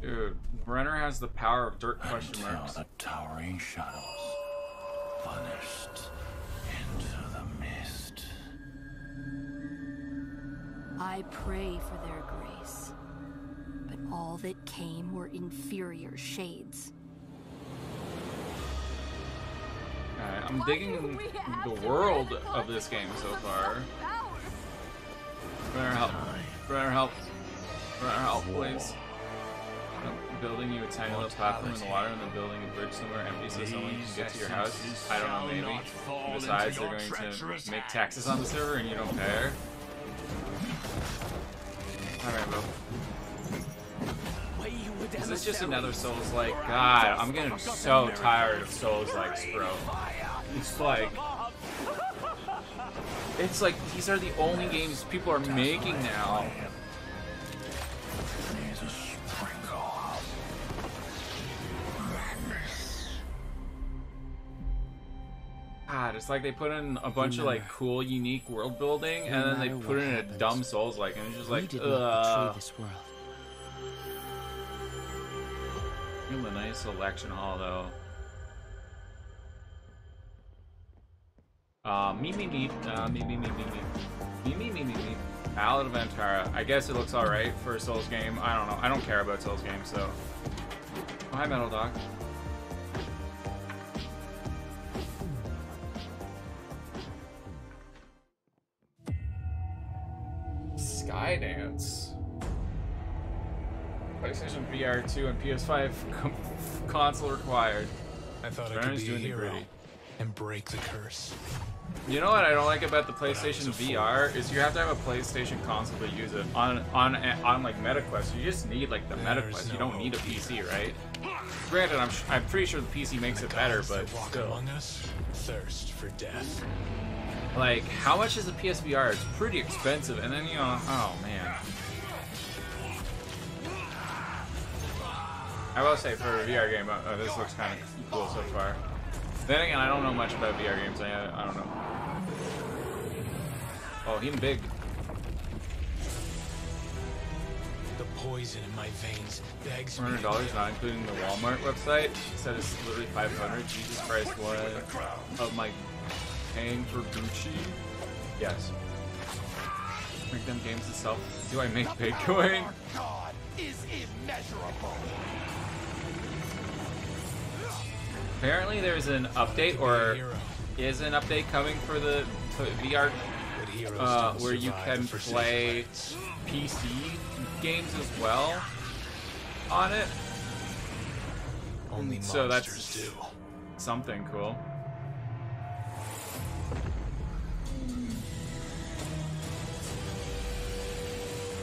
Dude, Brenner has the power of dirt question marks. The towering shadows vanished into the mist. I pray for their grace, but all that came were inferior shades. Alright, I'm digging the world of this game so far. Brenner, help. Brenner, help. Brenner, help, please. I'm building you a tiny little platform in the water and then building a bridge somewhere empty so someone can get to your house. I don't know, maybe. Besides, they're going to make taxes on the server and you don't care. Alright, bro. Is this just another Souls-like? God, I'm getting so tired of Souls-likes, bro. It's like these are the only games people are making now. God, it's like they put in a bunch of like cool, unique world building, and then they put it in a dumb Souls-like, and it's just like, ugh. Give them a nice selection hall, though. Me. Ballad of Antara. I guess it looks alright for a Souls game. I don't know. I don't care about Souls games, so. Oh, hi, Metal Dog. Skydance. PlayStation VR 2 and PS5 console required. I thought I could be a hero and break the curse. You know what I don't like about the PlayStation VR is you have to have a PlayStation console to use it on like MetaQuest. You just need like the MetaQuest. You don't need a PC, right? Granted, I'm pretty sure the PC makes it better, but still. Among us, thirst for death. Like, how much is a PSVR? It's pretty expensive, and then you know, oh man. I will say for a VR game, this looks kind of cool so far. Then again, I don't know much about VR games. I don't know. Oh, he's big. The poison in my veins begs me. $400, not including the Walmart website. It said it's literally $500. Jesus Christ, what of my paying for Gucci? Yes. Make them games itself. Do I make Bitcoin? God is immeasurable. Apparently there's an update, or is an update coming for the VR where you can play PC games as well on it. So that's something cool.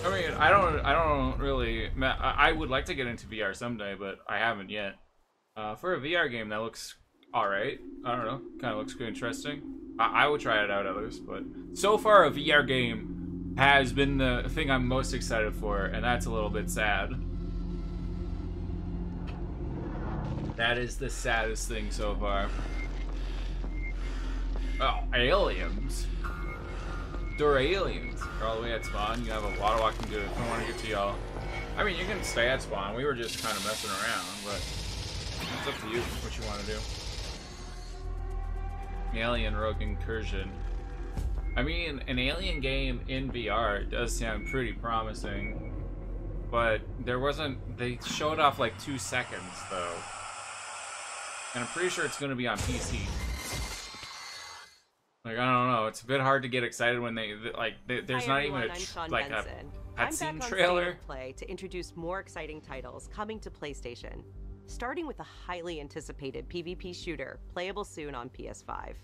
I mean, I don't really. I would like to get into VR someday, but I haven't yet. For a VR game, that looks alright. I don't know. Kind of looks good, interesting. I would try it out at least, but so far a VR game has been the thing I'm most excited for, and that's a little bit sad. That is the saddest thing so far. Oh, aliens. They're aliens. They're all the way at spawn. You have a lot of walking to do if I want to get to y'all. I mean, you can stay at spawn. We were just kind of messing around, but it's up to you what you want to do. Alien Rogue Incursion. I mean, an alien game in VR does sound pretty promising, but there wasn't. They showed off like 2 seconds though, and I'm pretty sure it's going to be on PC. Like, I don't know. It's a bit hard to get excited when there's not even a cutscene trailer. Play to introduce more exciting titles coming to PlayStation, starting with a highly anticipated PvP shooter, playable soon on PS5.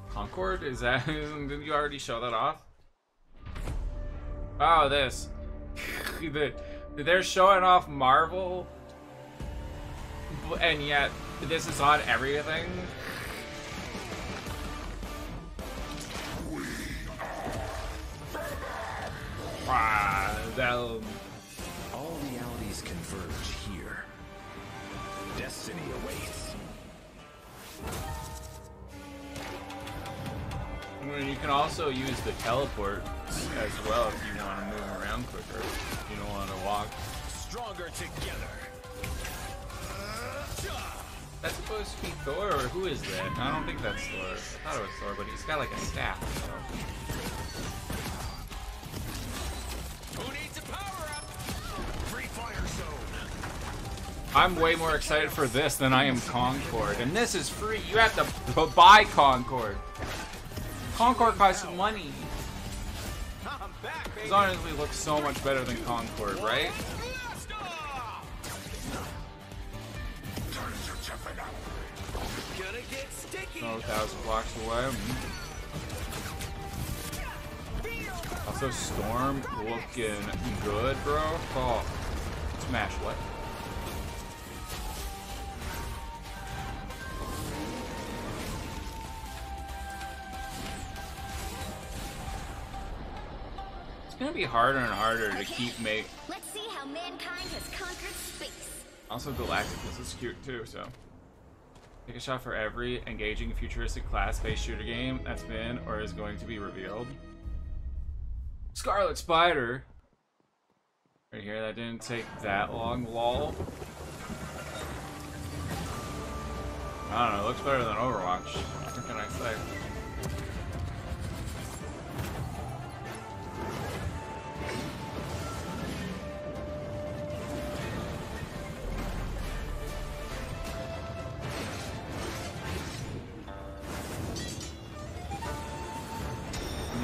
Concord? Is that? Didn't you already show that off? Oh, this. They're showing off Marvel, and yet this is on everything. All realities converge here. Destiny awaits. You can also use the teleport as well if you want to move around quicker. If you don't want to walk. Stronger together. That's supposed to be Thor, or who is that? I don't think that's Thor. I thought it was Thor, but he's got like a staff. So. Who needs a power-up? Free fire zone. I'm way more excited for this than I am Concord, and this is free. You have to buy Concord. Concord costs money. This honestly looks so much better than Concord, right? Oh, 1,000 blocks away. Also, Storm looking good, bro. Oh, smash what? It's gonna be harder and harder to keep Let's see how mankind has conquered space. Also, Galacticus is cute too, so. Take a shot for every engaging futuristic class-based shooter game that's been or is going to be revealed. Scarlet Spider! Right here, that didn't take that long, lol. I don't know, it looks better than Overwatch. What can I say?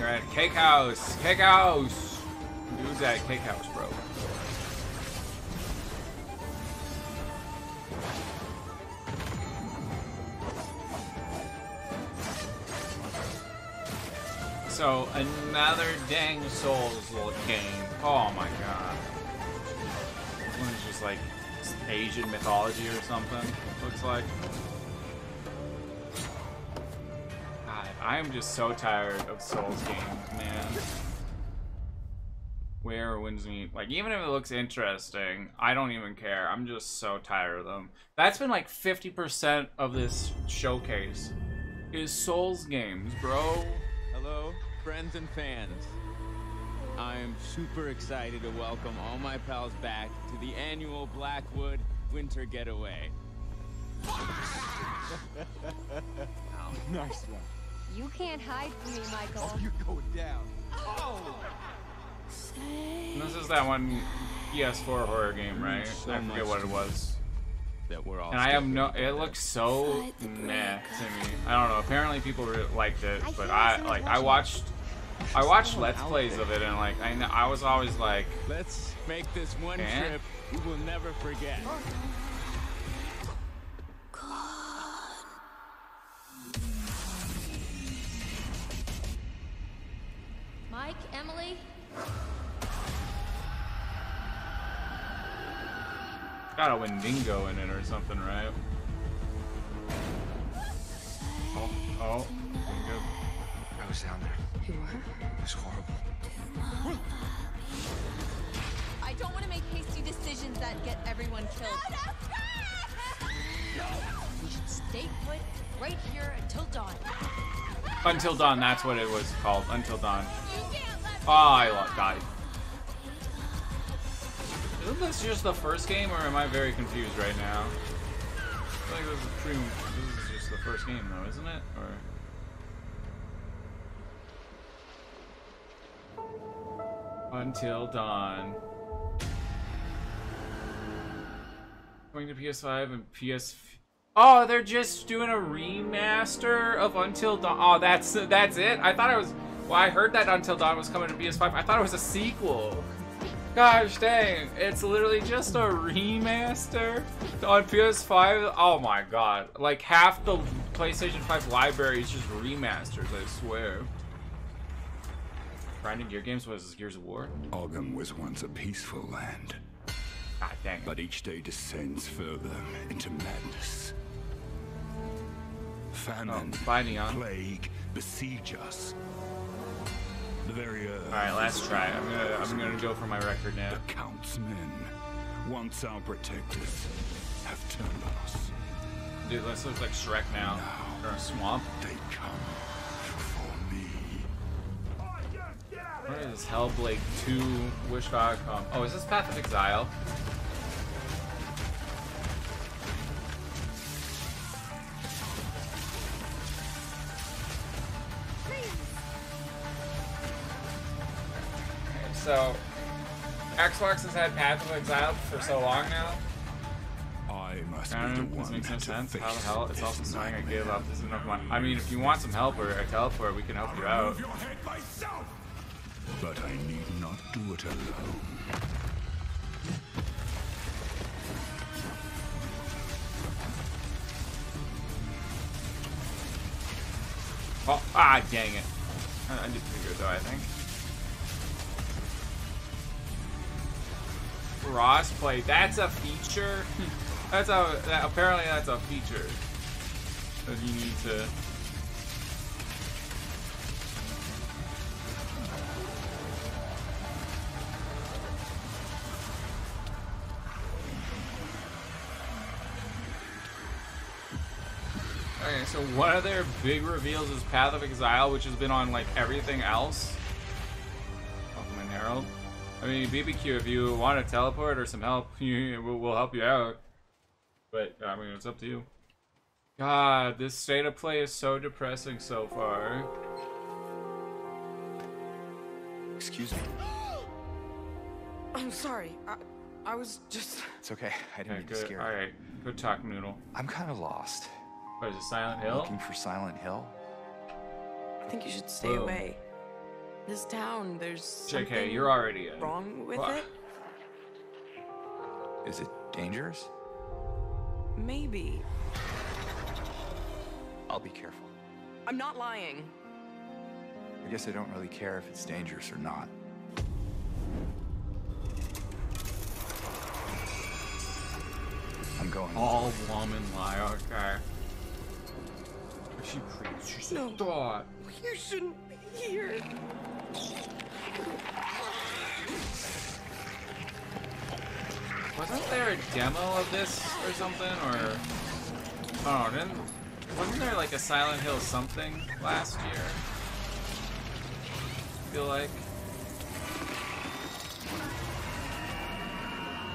we're at Cake House. Cake House. Dude's at Cake House, bro. So another dang Souls game. Oh my god. This one's just like Asian mythology or something, looks like. God, I am just so tired of Souls games, man. Where wins me? Like, even if it looks interesting, I don't even care. I'm just so tired of them. That's been like 50% of this showcase is Souls games, bro. Hello, friends and fans. I am super excited to welcome all my pals back to the annual Blackwood Winter Getaway. Oh, nice one. You can't hide from me, Michael. Oh, you're going down. Oh! This is that one PS4 horror game, right? I forget what it was. That we're all and I have no. It looks so meh to me. I don't know. Apparently people really liked it, but I watched Let's Plays of it, and like I was always like, let's make this one trip we will never forget. Mike, Emily. Got a Wendigo in it or something, right? Oh, Wendigo. I was down there. You were? It was horrible. I don't want to make hasty decisions that get everyone killed. We should stay put right here until dawn. Until Dawn, that's what it was called. Until Dawn. Oh, I died. Isn't this just the first game, or am I very confused right now? I feel like this is just the first game, though, isn't it? Or Until Dawn. Going to PS5 and PS. Oh, they're just doing a remaster of Until Dawn. Oh, that's it. I thought it was. Well, I heard that Until Dawn was coming to PS5. I thought it was a sequel. Gosh dang, it's literally just a remaster on PS5. Oh my god. Like half the PlayStation 5 library is just remasters, I swear. Grinding Gear Games was Gears of War? Ogum was once a peaceful land. God dang it. But each day descends further into madness. Famine, plague, besiege us. The very earth. Alright, last try. I'm gonna go for my record now. The Count's men, once our protectors, have turned on us. Dude, this looks like Shrek now. Or a swamp. They come for me. What is Hellblade 2 Wish.com? Oh, is this Path of Exile? So, Xbox has had Path of Exile for so long now. I must be the one. This makes no sense. How the hell? It's also snowing. I gave up. This is enough money. I mean, if you want some help or a teleport, we can help you out. But I need not do it alone. Oh, dang it. I did pretty good though, I think. Crossplay, that's a feature? Apparently that's a feature that you need to. Okay, so one of their big reveals is Path of Exile, which has been on like everything else. Pokemon Herald. I mean, BBQ, if you want to teleport or some help, we'll help you out. But, I mean, it's up to you. God, this state of play is so depressing so far. Excuse me. I'm sorry. I was just... It's okay. I didn't mean to scare you. Alright, good talk, Noodle. I'm kind of lost. What is it, Silent Hill? Looking for Silent Hill? I think you should stay away. This town, there's JK, you're already in. wrong with What? it? Is it dangerous? Maybe. I'll be careful. I'm not lying. I guess I don't really care if it's dangerous or not. I'm going. All woman lie, okay. She preached. She said, "Thought." You shouldn't be here. Wasn't there a demo of this or something, or oh, wasn't there like a Silent Hill something last year? I feel like.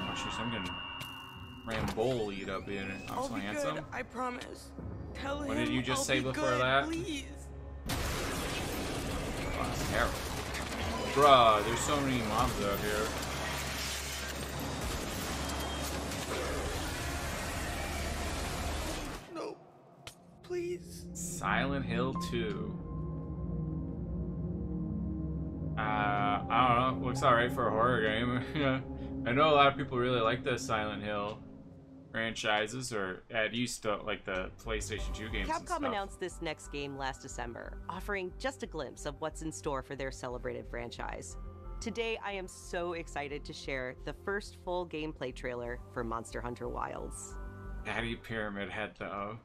Oh, she's I'm getting Rambolied up in it. I'm I'll so be handsome. good, I promise. Tell him. What did you just I'll say be before good, that? Please. Oh, that's terrible. Bruh, there's so many mobs out here. No. Please. Silent Hill 2. I don't know. Looks alright for a horror game. I know a lot of people really like the Silent Hill franchises, or at least like the PlayStation 2 games. Capcom announced this next game last December, offering just a glimpse of what's in store for their celebrated franchise. Today, I am so excited to share the first full gameplay trailer for Monster Hunter Wilds. Daddy Pyramid Head, though.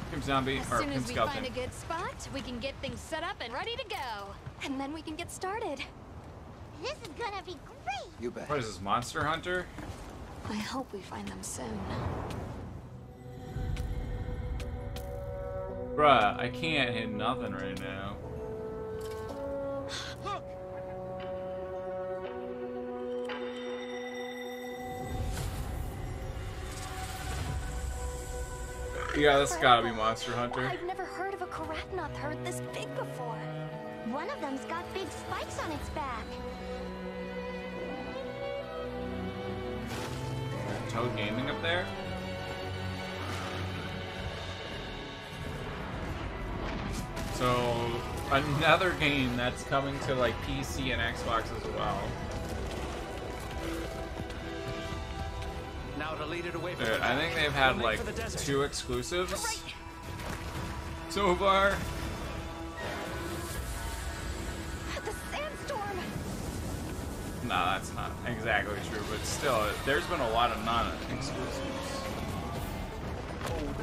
Kim Zombie, As or soon Kim as we Skeleton. find a good spot, we can get things set up and ready to go. And then we can get started. This is gonna be great. You bet. What is this, Monster Hunter? I hope we find them soon. Bruh, I can't hit nothing right now. Yeah, that's gotta be Monster Hunter. I've never heard of a Karatnoth herd this big before. One of them's got big spikes on its back. Toad Gaming up there? So, another game that's coming to like PC and Xbox as well. Now to lead it away from Dude, I think they've had like 2 exclusives so far. The sandstorm. No, that's not exactly true, but still, there's been a lot of non-exclusives. Toad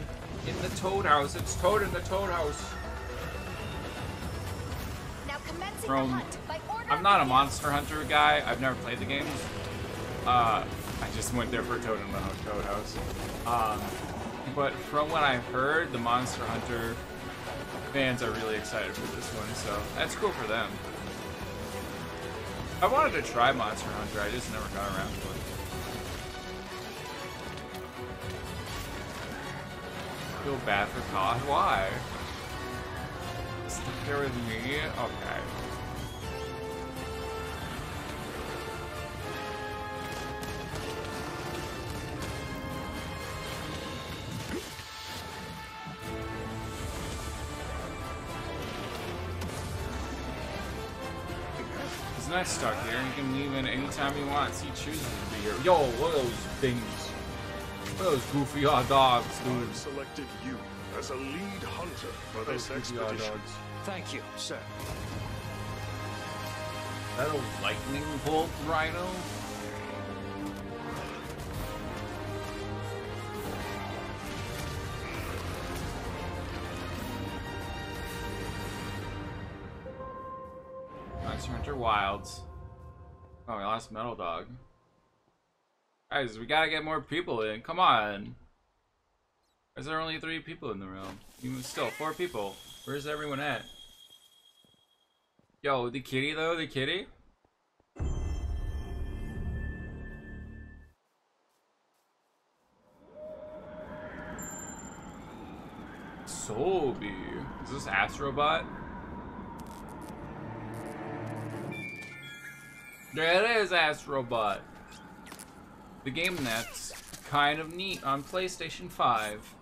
in the Toad House. It's Toad in the Toad House. Now commencing From, the hunt by order. I'm not a Monster Hunter guy. I've never played the games. I just went there for Toad in the Toad House. But from what I've heard, the Monster Hunter fans are really excited for this one, so that's cool for them. I wanted to try Monster Hunter, I just never got around to it. Feel bad for Todd? Why? Stuck there with me? Okay. He's not stuck here. He can leave in anytime he wants. He chooses to be here. Yo, what are those things? What are those goofy odd dogs, dude? I've selected you as a lead hunter for this Those goofy odd expedition. dogs. Thank you, sir. Is that a lightning bolt rhino? Monster Hunter Wilds. Oh, we lost Metal Dog. Guys, we gotta get more people in. Come on. Why is there only 3 people in the room? Even still, 4 people. Where's everyone at? Yo, the kitty though? The kitty? Sobi. Is this Astrobot? There it is, Astrobot. The game nets. kind of neat on PlayStation 5.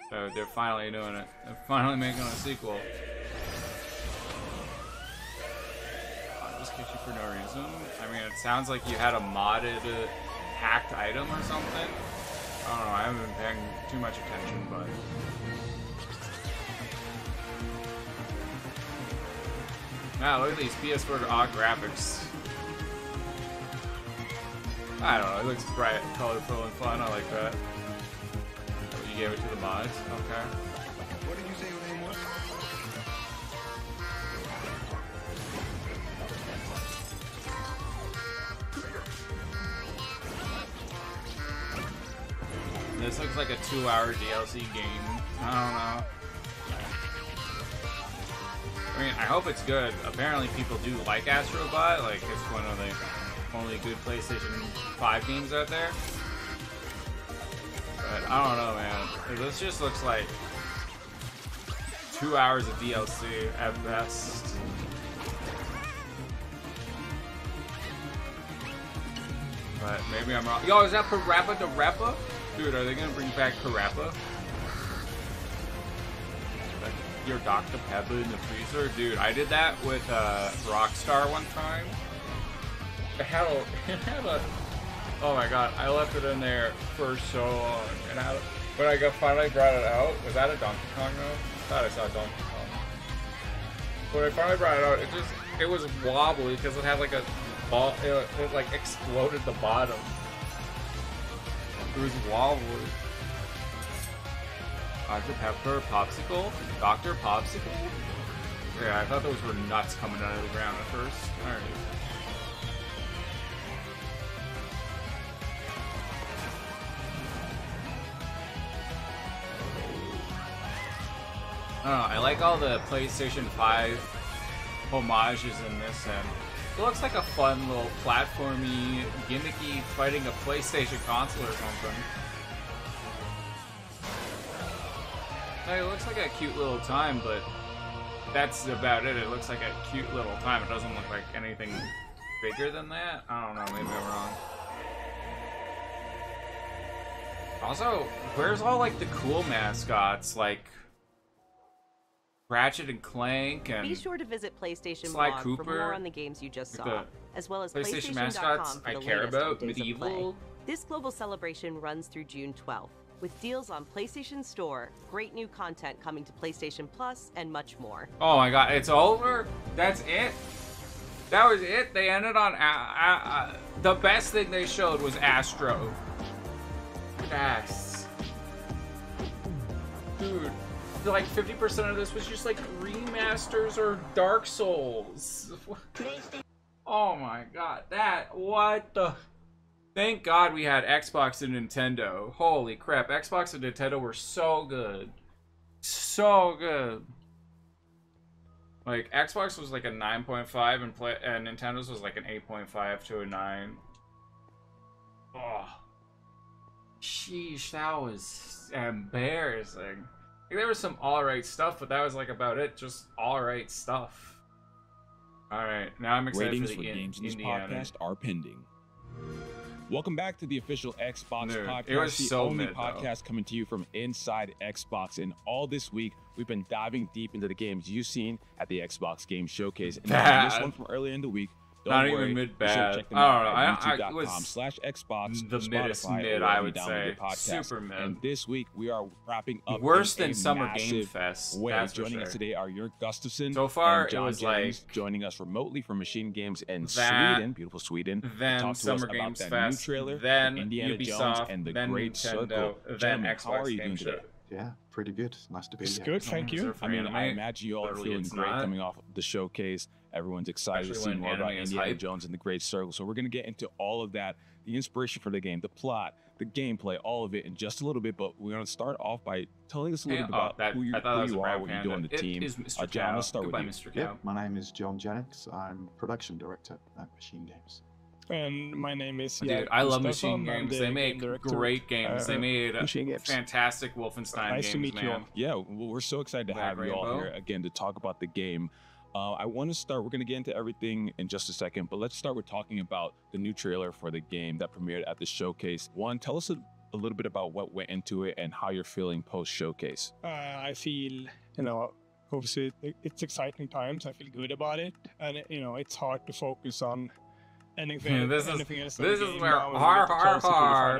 So they're finally doing it. They're finally making a sequel. I'll just get you for no reason. I mean, it sounds like you had a modded hacked item or something. I don't know, I haven't been paying too much attention, but... Wow, look at these PS4 odd graphics. I don't know, it looks bright, colorful, and fun. I like that. Oh, you gave it to the mods? Okay. What did you say your name was? This looks like a 2-hour DLC game. I don't know. I mean, I hope it's good. Apparently people do like Astrobot. Like, it's one of the only good PlayStation 5 games out there. But I don't know, man. This just looks like 2 hours of DLC at best. But maybe I'm wrong. Yo, is that Parappa the Rappa? Dude, are they gonna bring back Parappa? Like your Dr. Pepper in the freezer? Dude, I did that with Rockstar one time. It had a oh my god, I left it in there for so long. And when I finally brought it out, was that a Donkey Kong though? I thought I saw Donkey Kong. When I finally brought it out, it was wobbly because it had like a ball, it like exploded the bottom. It was wobbly. Dr. Pepper Popsicle? Dr. Popsicle? Yeah, I thought those were nuts coming out of the ground at first. Alright. I don't know, I like all the PlayStation 5 homages in this, and it looks like a fun little platformy, gimmicky fighting a PlayStation console or something. It looks like a cute little time, but that's about it. It looks like a cute little time. It doesn't look like anything bigger than that. I don't know, maybe I'm wrong. Also, where's all like the cool mascots, like Ratchet and Clank and be sure to visit PlayStation Sly Blog Cooper, for more on the games you just like saw, as well as PlayStation PlayStation.com mascots for I the care latest on about, Days of Medieval. Play. This global celebration runs through June 12th, with deals on PlayStation Store, great new content coming to PlayStation Plus, and much more. Oh my god, it's over? That's it? That was it? They ended on the best thing they showed was Astro. Yes. Dude, like 50% of this was just like remasters or Dark Souls. Oh my god, what the... Thank God we had Xbox and Nintendo. Holy crap, Xbox and Nintendo were so good. So good. Like, Xbox was like a 9.5 and Nintendo's was like an 8.5 to a 9. Oh. Sheesh, that was embarrassing. Like, there was some alright stuff, but that was like about it. Just alright stuff. Alright, now I'm excited Ratings for the games in this Indiana. podcast are pending. Welcome back to the official Xbox Dude, podcast, it was the so only mid, podcast coming to you from inside Xbox. And all this week, we've been diving deep into the games you've seen at the Xbox Game Showcase. And now this one from earlier in the week, don't Not worry, even mid be sure to bad. check them I out don't know. at I was youtube.com/Xbox, the middest Spotify, mid, or I wherever would you download say. your podcast. Super mid. And this week, we are wrapping up Worse in than a Summer Game massive Fest, way. that's for Joining us sure. today are Jörg Gustafsson So far, and John it was James, like joining us remotely from Machine Games in that, Sweden, beautiful Sweden. then Talk to Summer us Games about that Fest, new trailer, then Indiana Ubisoft, Jones, and the then Great Nintendo, Circle. then Gentlemen, Xbox how are you Game doing Show. today? Yeah, pretty good. Nice to be It's here. good, thank you. I mean, I imagine you all are Clearly feeling it's great not. coming off the showcase. Everyone's excited to Especially see when more about anime is Indiana hype. Jones and the Great Circle. So we're going to get into all of that, the inspiration for the game, the plot, the gameplay, all of it in just a little bit. But we're going to start off by telling us a little bit about who you are, what you do on the team. John, let's start with you. Mr. Yeah, my name is John Jennings. I'm production director at Machine Games. And my name is Dude, I love Machine Games. They make great games. They made fantastic Wolfenstein Nice games, to meet man. you all. Yeah, well, we're so excited to have you all here again to talk about the game. I want to start, we're going to get into everything in just a second, but let's start with talking about the new trailer for the game that premiered at the showcase. One, tell us a little bit about what went into it and how you're feeling post-showcase. I feel, obviously it's exciting times. I feel good about it. And, it's hard to focus on anything else. This is where har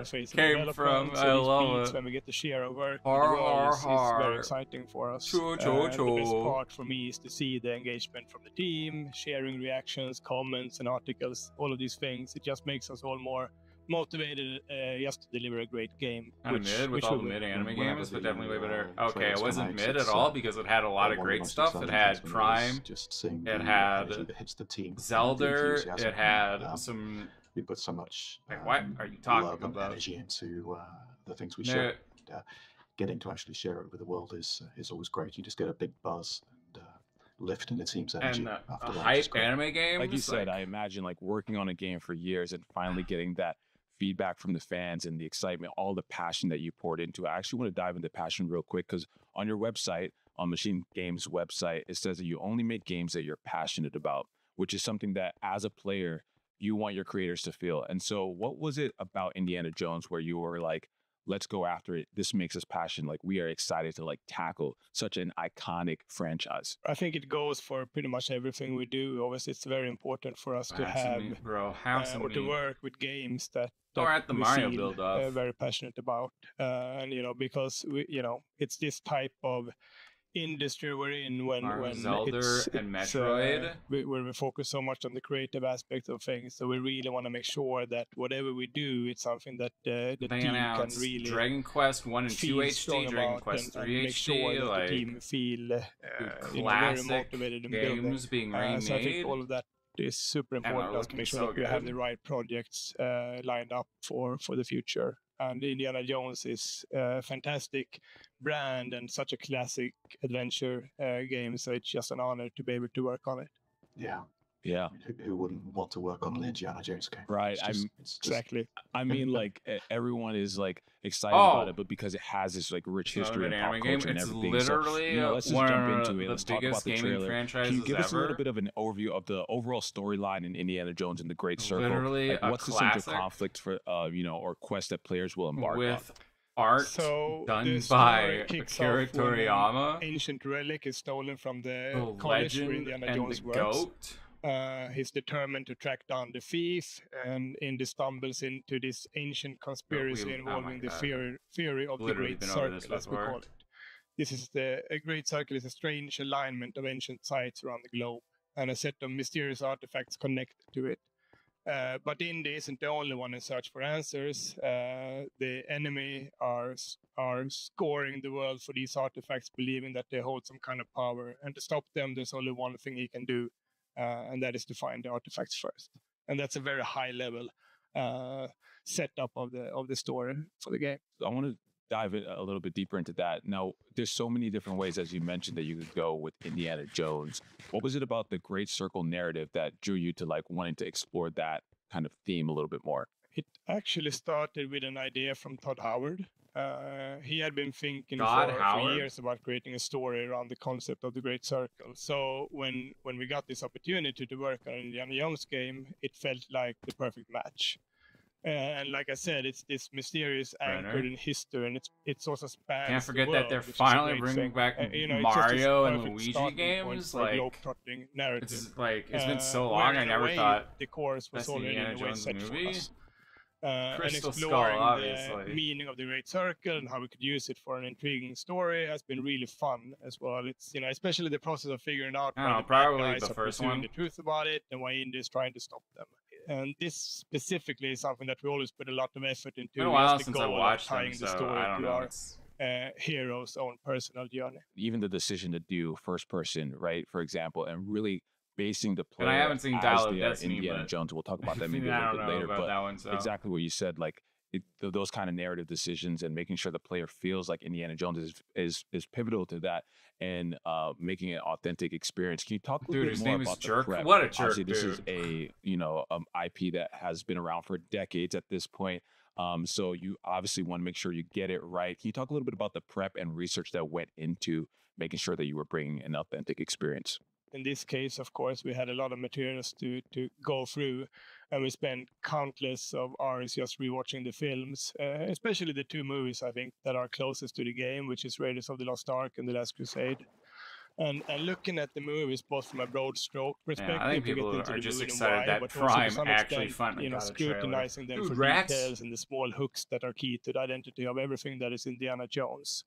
came from. I love it. When we get to share our work, it's very exciting for us. The best part for me is to see the engagement from the team, sharing reactions, comments, and articles. All of these things. It just makes us all more motivated just to deliver a great game. Mid with all the mid anime games, but definitely way better. Okay, it wasn't mid at all because it had a lot of great stuff. It had Prime, it had Zelda, it had some. We put so much. What are you talking about? Energy into the things we share. Getting to actually share it with the world is always great. You just get a big buzz. Lift in the team's energy. And a hype anime game. Like you said, I imagine like working on a game for years and finally getting that feedback from the fans and the excitement, all the passion that you poured into it. I actually want to dive into passion real quick because on your website, on Machine Games website, it says that you only make games that you're passionate about, which is something that as a player, you want your creators to feel. And so what was it about Indiana Jones where you were like, let's go after it. This makes us passionate. Like we are excited to like tackle such an iconic franchise. I think it goes for pretty much everything we do. Obviously, it's very important for us to have or to work with games that at the Mario build-up, very passionate about, and because we, it's this type of industry we're in when Zelda and Metroid, where we focus so much on the creative aspects of things. So we really want to make sure that whatever we do, it's something that the team can really Dragon Quest 1 and 2 HD, Dragon Quest 3 make sure that the team feel classic very motivated and games being remade. So I think all of that is super important to make sure that we have the right projects lined up for the future. And Indiana Jones is a fantastic brand and such a classic adventure game. So it's just an honor to be able to work on it. Yeah. Yeah. Who wouldn't want to work on an Indiana Jones game? Right. Exactly. I mean, like everyone is like excited about it, but because it has this like rich history and pop culture and everything. Literally so, let's just jump into it. The let's talk about the trailer. Can you give us a little bit of an overview of the overall storyline in Indiana Jones and the Great Circle? Literally, like, what's the central conflict for or quest that players will embark on? Art done by Akira Toriyama. Ancient relic is stolen from the college where Indiana Jones works. Goat. He's determined to track down the thief, and Indy stumbles into this ancient conspiracy involving the theory of the Great Circle, as we call it. This is a Great Circle is a strange alignment of ancient sites around the globe, and a set of mysterious artifacts connected to it. But Indy isn't the only one in search for answers. The enemy are scoring the world for these artifacts, believing that they hold some kind of power. And to stop them, there's only one thing he can do, and that is to find the artifacts first. And that's a very high level setup of the story for the game. I want to dive a little bit deeper into that. Now, there's so many different ways, as you mentioned, that you could go with Indiana Jones. What was it about the Great Circle narrative that drew you to like wanting to explore that kind of theme a little bit more? It actually started with an idea from Todd Howard. He had been thinking for years about creating a story around the concept of the Great Circle. So when we got this opportunity to work on Indiana Jones game, it felt like the perfect match. And like I said, it's this mysterious anchored in history, and it's also spans. Can't forget the world, that they're finally bringing back Mario and Luigi games. Like it's been so long. I never thought the course was already in a way set for us. And Crystal exploring Skull, obviously. the meaning of the Great Circle and how we could use it for an intriguing story has been really fun as well. It's especially the process of figuring out why the probably guys the are first pursuing one. the truth about it and why Indy is trying to stop them. And this specifically is something that we always put a lot of effort into. It's been a while since I watched them, so I don't know. Our hero's own personal journey. Even the decision to do first person, right, for example, and really basing the player I haven't seen as they are Indiana Jones. We'll talk about that maybe a little bit later. But that one, so. Exactly what you said, like those kind of narrative decisions and making sure the player feels like Indiana Jones is pivotal to that, and making it an authentic experience. Can you talk a little bit more about the prep? What a jerk! Obviously, this is a IP that has been around for decades at this point. So you obviously want to make sure you get it right. Can you talk a little bit about the prep and research that went into making sure that you were bringing an authentic experience? in this case, of course, we had a lot of materials to go through, and we spent countless of hours just rewatching the films, especially the 2 movies I think that are closest to the game, which is Raiders of the Lost Ark and The Last Crusade. And looking at the movies both from a broad stroke perspective, I think people are just excited that Prime actually finally got a trailer. Scrutinizing them for details and the small hooks that are key to the identity of everything that is Indiana Jones.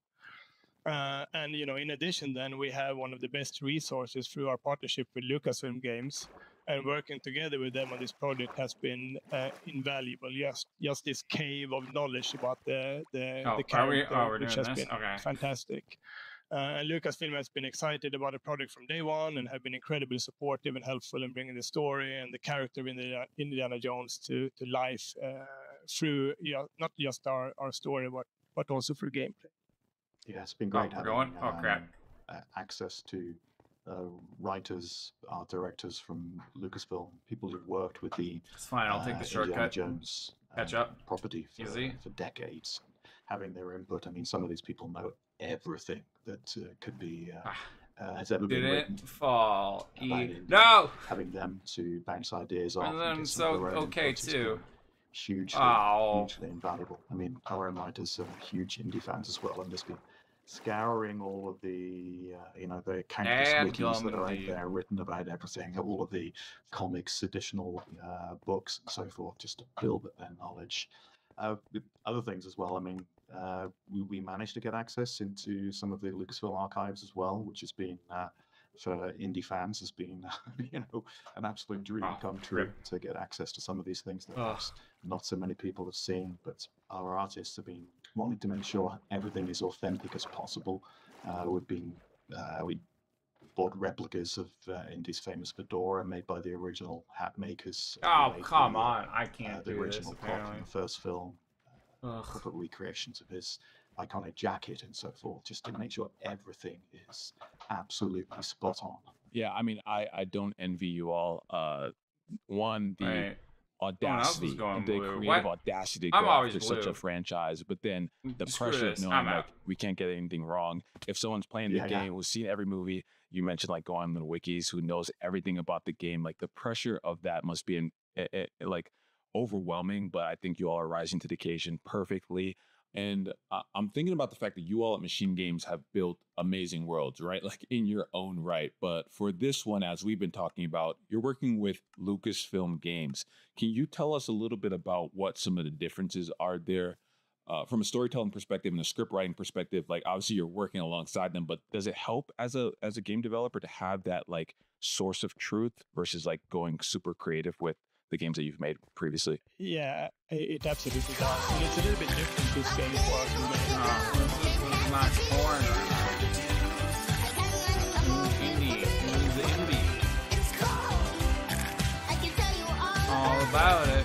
And in addition, then we have one of the best resources through our partnership with Lucasfilm Games, and working together with them on this project has been invaluable. Just this cave of knowledge about the character, which has been fantastic. And Lucasfilm has been excited about the project from day one and have been incredibly supportive and helpful in bringing the story and the character of Indiana Jones to life through not just our story, but also through gameplay. Yeah, it's been great having access to writers, art directors from Lucasfilm, people who've worked with the I'll take the shortcut. Indiana Jones property for decades. Having their input. I mean, some of these people know everything that could be has ever been written. Fall. No! Having them to bounce ideas off. And then too. Hugely invaluable. I mean, our own writers are huge indie fans as well, and just been scouring all of the the countless wikis that are out there written about everything, all of the comics, additional books, and so forth, just to build their knowledge. Other things as well. I mean, we managed to get access into some of the Lucasfilm archives as well, which has been for indie fans has been an absolute dream come true to get access to some of these things that not so many people have seen. But our artists have been wanting to make sure everything is authentic as possible. We bought replicas of Indy's famous fedora made by the original hat makers. Come on! I can't the do original this. prop from the first film. Corporate recreations of his iconic jacket and so forth, just to make sure everything is absolutely spot on. Yeah, I mean, I don't envy you all. Audacity, the creative audacity to go after such a franchise, but then the pressure of knowing like we can't get anything wrong. If someone's playing the game, who's seen every movie, you mentioned like going on the wikis, who knows everything about the game, like the pressure of that must be like overwhelming. But I think you all are rising to the occasion perfectly. And I'm thinking about the fact that you all at Machine Games have built amazing worlds, right? Like in your own right. But for this one, as we've been talking about, you're working with Lucasfilm Games. Can you tell us a little bit about what some of the differences are there from a storytelling perspective and a script writing perspective? Like obviously you're working alongside them, but does it help as a game developer to have that like source of truth versus like going super creative with the games that you've made previously? Yeah, it absolutely does. And it's a little bit different this game for us. This is not porn. Indie. All about it.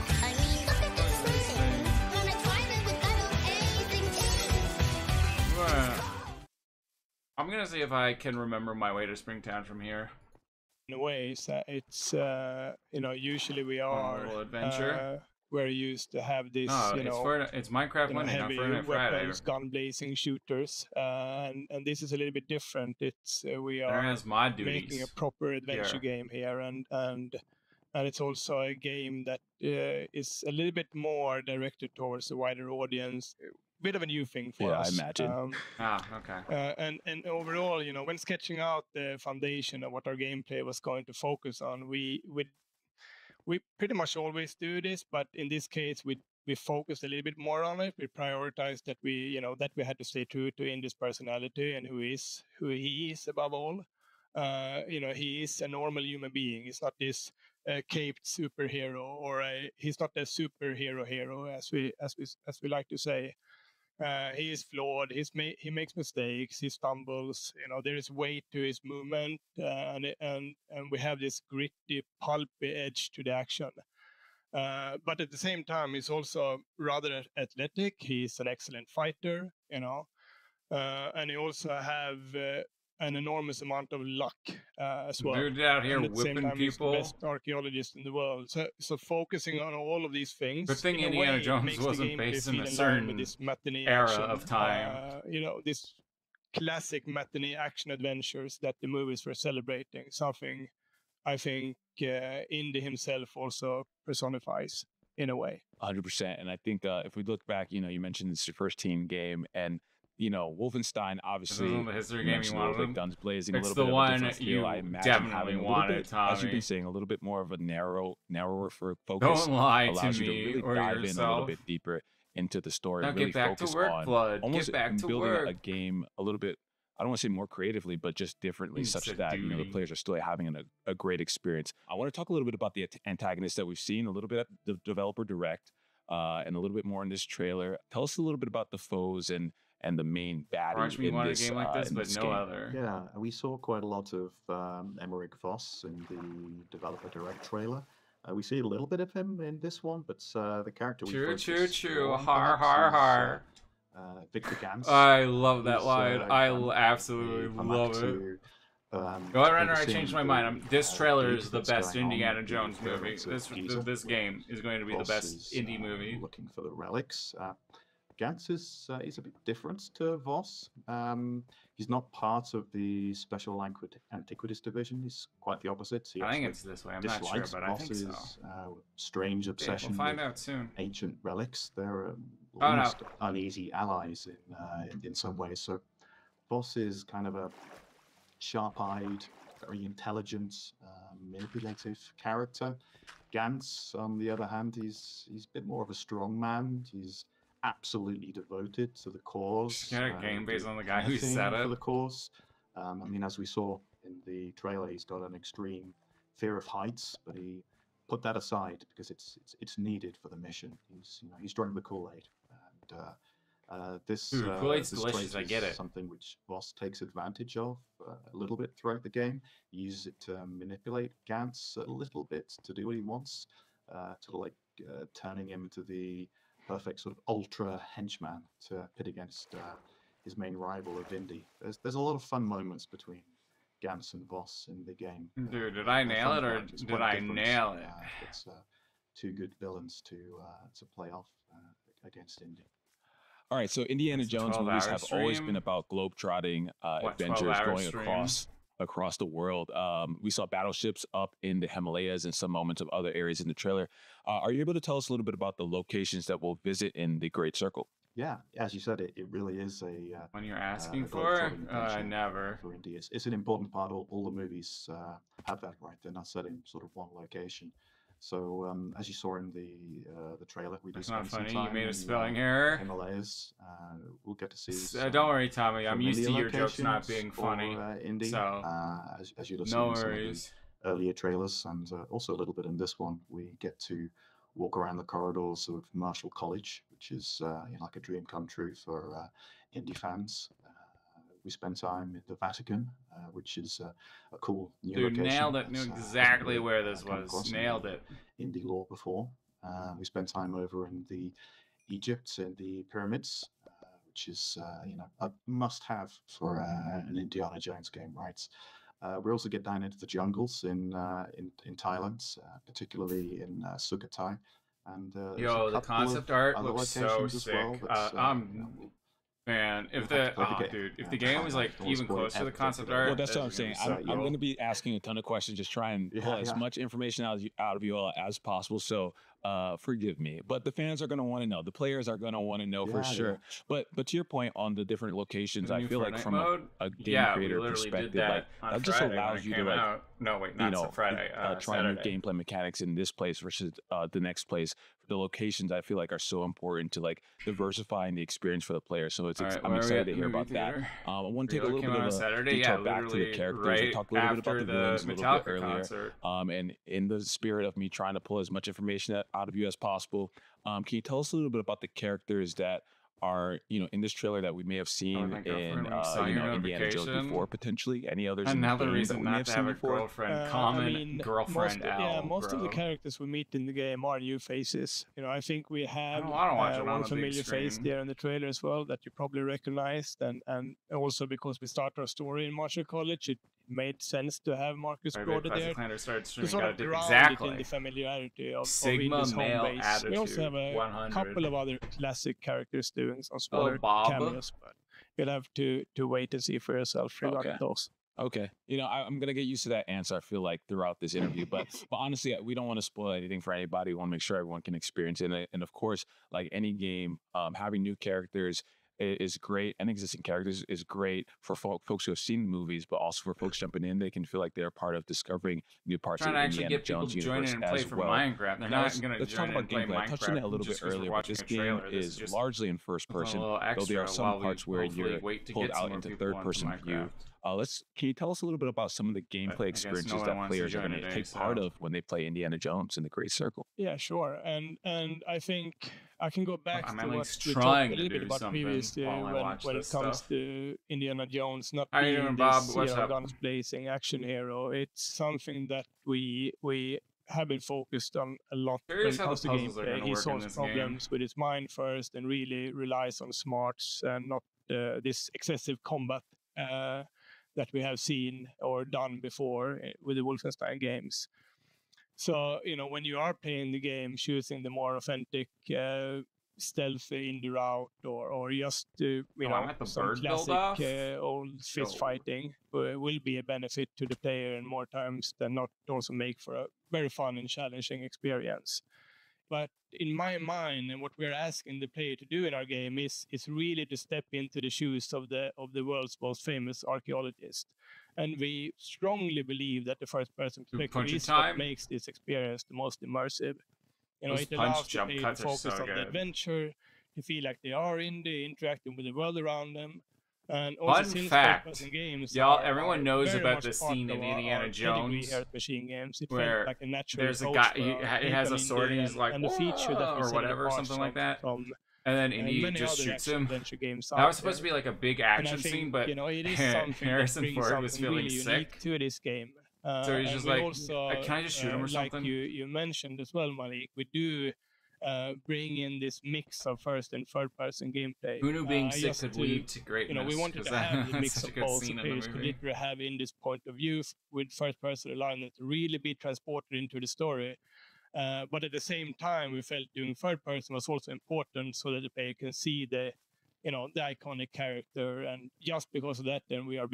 I'm gonna see if I can remember my way to Springtown from here. In a way, it's usually we are a little adventure. We're used to have this, it's Minecraft Monday, not Friday. Weapons, gun blazing shooters, and this is a little bit different. It's we are making a proper adventure game here, and it's also a game that is a little bit more directed towards a wider audience. Bit of a new thing for us. Yeah, I imagine. Okay. And overall, when sketching out the foundation of what our gameplay was going to focus on, we pretty much always do this, but in this case, we focused a little bit more on it. We prioritized that we had to stay true to Indy's personality and who he is above all. He is a normal human being. He's not this caped superhero, or he's not a superhero hero, as we like to say. He is flawed. He makes mistakes. He stumbles. There is weight to his movement, and we have this gritty, pulpy edge to the action. But at the same time, he's also rather athletic. He's an excellent fighter, and he also have an enormous amount of luck as well. Dude out here whipping people. He's the best archaeologist in the world. So focusing on all of these things. Good thing Indiana Jones wasn't based in a certain era of time. This classic matinee action adventures that the movies were celebrating. Something I think Indy himself also personifies in a way. 100%. And I think if we look back, you mentioned it's your first team game, and Wolfenstein, obviously, the history game you wanted, like guns blazing, it's a little the bit one of a different feel. I imagine definitely having a little wanted, bit, Tommy. as you've been saying, a little bit more of a narrower for focus. Don't lie allows to you me to really or dive yourself. in a little bit deeper into the story. Now really get back focus to work, on Blood. almost Get back to building work. a game a little bit. I don't want to say more creatively, but just differently, such that the players are still having a great experience. I want to talk a little bit about the antagonists that we've seen, a little bit at the developer direct, and a little bit more in this trailer. Tell us a little bit about the foes and the main baddie in this, a game like this, but no game. other. Yeah, we saw quite a lot of Emmerich Voss in the developer direct trailer. We see a little bit of him in this one, but the character we har. Victor Gans. I love that line. I absolutely love it. Go ahead, Renner. I changed my mind. This trailer is the best Indiana Jones movie. This game is going to be the best indie movie. Looking for the relics. Gans is a bit different to Voss. He's not part of the Special Antiquities Division. He's quite the opposite. I think it's this way. I'm not sure, but I think so. Strange obsession. We'll find out soon. Ancient relics. They're almost uneasy allies in some ways. So Voss is kind of a sharp-eyed, very intelligent, manipulative character. Gans, on the other hand, he's a bit more of a strong man. He's absolutely devoted to the cause. Just get a game based on the guy who said it. For the cause. I mean, as we saw in the trailer, he's got an extreme fear of heights, but he put that aside because it's needed for the mission. He's drunk the Kool-Aid, and this Kool-Aid's delicious. I get it. Something which Voss takes advantage of a little bit throughout the game. He uses it to manipulate Gans a little bit to do what he wants, turning him into the perfect sort of ultra henchman to pit against his main rival of Indy. There's a lot of fun moments between Gans and Voss in the game. Dude, did I nail it or did I nail it? It's two good villains to play off against Indy. All right, so Indiana Jones movies have always been about globe-trotting adventures going across the world. We saw battleships up in the Himalayas and some moments of other areas in the trailer. Are you able to tell us a little bit about the locations that we'll visit in the Great Circle? Yeah, as you said, it really is a... when you're asking for? Never. For India. It's an important part. All the movies have that, right? They're not set in sort of one location. So, as you saw in the trailer, we do spend some time. You made a spelling error. Himalayas. We'll get to see. Don't worry, Tommy. I'm used to your jokes not being funny. Indy, so, as you'd have seen in some of the earlier trailers, and also a little bit in this one, we get to walk around the corridors of Marshall College, which is like a dream come true for Indy fans. We spent time in the Vatican, which is a cool new location. Nailed it. Knew exactly where this was. Nailed it. Indie lore before. We spent time over in the Egypt and the pyramids, which is a must-have for an Indiana Jones game, right? We also get down into the jungles in Thailand, particularly in Sukhothai. And the concept art looks so sick. Man, if the game was like even close to the concept art, well, that's what I'm saying. I'm going to be asking a ton of questions, just try and pull as much information out of you all as possible. So forgive me, but the fans are going to want to know. The players are going to want to know for sure. But to your point on the different locations, I feel like from a game creator perspective, that just allows you to Friday, try new gameplay mechanics in this place versus the next place. The locations I feel like are so important to like diversifying the experience for the player. So I'm excited to hear about that. I want to take a little bit of a detour back to the characters and talk a little bit about the villains a little bit earlier. And in the spirit of me trying to pull as much information out of you as possible, can you tell us a little bit about the characters that are in this trailer that we may have seen in Indiana Jones before, potentially any others? Another reason not to have a girlfriend, girlfriend. Most of the characters we meet in the game are new faces. I think we have one familiar face there in the trailer as well that you probably recognized, and also because we start our story in Marshall College, it made sense to have Marcus Brody there to sort of ground it in the familiarity of Indy's home base. We also have a couple of other classic characters doing some smaller cameos, but you'll have to wait and see for yourself regarding those. Okay. I'm going to get used to that answer, I feel like, throughout this interview. But honestly, we don't want to spoil anything for anybody. We want to make sure everyone can experience it. And of course, like any game, having new characters is great, and existing characters is great for folks who have seen the movies, but also for folks jumping in, they can feel like they're part of discovering new parts of the Indiana Jones universe as well. Minecraft. They're not going to join in and play Minecraft. I touched on it a little bit earlier, but this game is largely in first person, though there are some parts where you're pulled out into third-person view. Can you tell us a little bit about some of the gameplay experiences that players are going to take part of when they play Indiana Jones in the Great Circle? Yeah, sure. And I think I can go back to what we talked a little bit about previously when it comes to Indiana Jones not being this guns blazing action hero. It's something that we have been focused on a lot when it comes to gameplay. He solves problems with his mind first and really relies on smarts and not this excessive combat that we have seen or done before with the Wolfenstein games. So, when you are playing the game, choosing the more authentic, stealthy indie route or just, some classic old fist fighting will be a benefit to the player and more times than not also make for a very fun and challenging experience. But in my mind, and what we're asking the player to do in our game is really to step into the shoes of the world's most famous archaeologist. And we strongly believe that the first-person perspective is what makes this experience the most immersive. It allows the player to focus on the adventure, to feel like they are interacting with the world around them. And also, fun fact, games everyone knows about the scene in Indiana Jones machine games. It where like a there's a guy, he has a sword and he's like, and the feature that or whatever, something like that. And then Indy just shoots him. That was supposed to be like a big action scene, but it is Harrison Ford was feeling really sick to this game. So he's just like, can I just shoot him or something? Like you mentioned as well, Malik, we do bring in this mix of first and third person gameplay. Who knew being sick could lead to greatness? We wanted to have the mix of both. Players could literally have in this point of view with first person alignment to really be transported into the story. But at the same time, we felt doing third person was also important so that the player can see the iconic character. And just because of that, then we are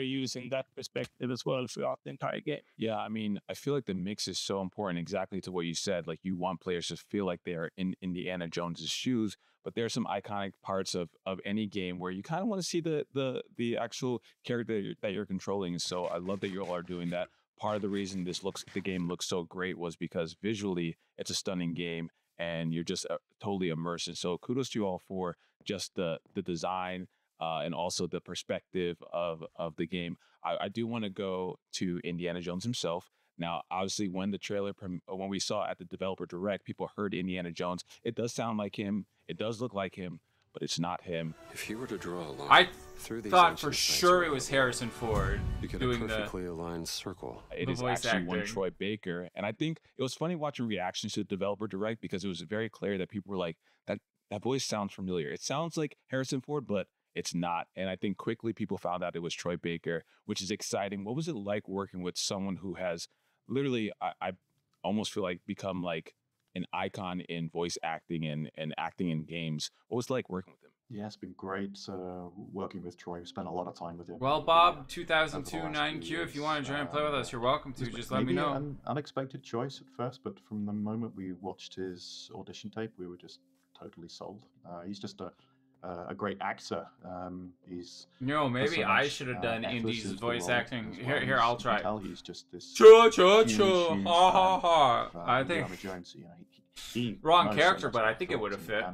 using that perspective as well throughout the entire game. Yeah, I mean, I feel like the mix is so important, exactly to what you said. Like, you want players to feel like they are in Indiana Jones's shoes, but there are some iconic parts of any game where you kind of want to see the actual character that you're controlling. So I love that you all are doing that. Part of the reason the game looks so great was because visually it's a stunning game and you're just totally immersed. And so kudos to you all for just the design and also the perspective of the game. I do want to go to Indiana Jones himself. Now, obviously, when we saw at the developer direct, people heard Indiana Jones. It does sound like him. It does look like him, but it's not him. If you were to draw a line, I thought for sure it was Harrison Ford doing a perfectly aligned circle. It is actually one Troy Baker, and I think it was funny watching reactions to the developer direct because it was very clear that people were like, "That voice sounds familiar. It sounds like Harrison Ford, but it's not." And I think quickly people found out it was Troy Baker, which is exciting. What was it like working with someone who has literally, I almost feel like, become like an icon in voice acting and acting in games? What was it like working with him? Yeah, it's been great working with Troy. We spent a lot of time with him. Well, Bob, 2002 9Q, if you want to join and play with us, you're welcome to. Just let me know. An unexpected choice at first, but from the moment we watched his audition tape, we were just totally sold. He's just a great actor. Maybe I should have done Indy's voice acting. Here, I'll try. He's just this. Ha ha ha! I think Jones, wrong character, but I think it would have fit.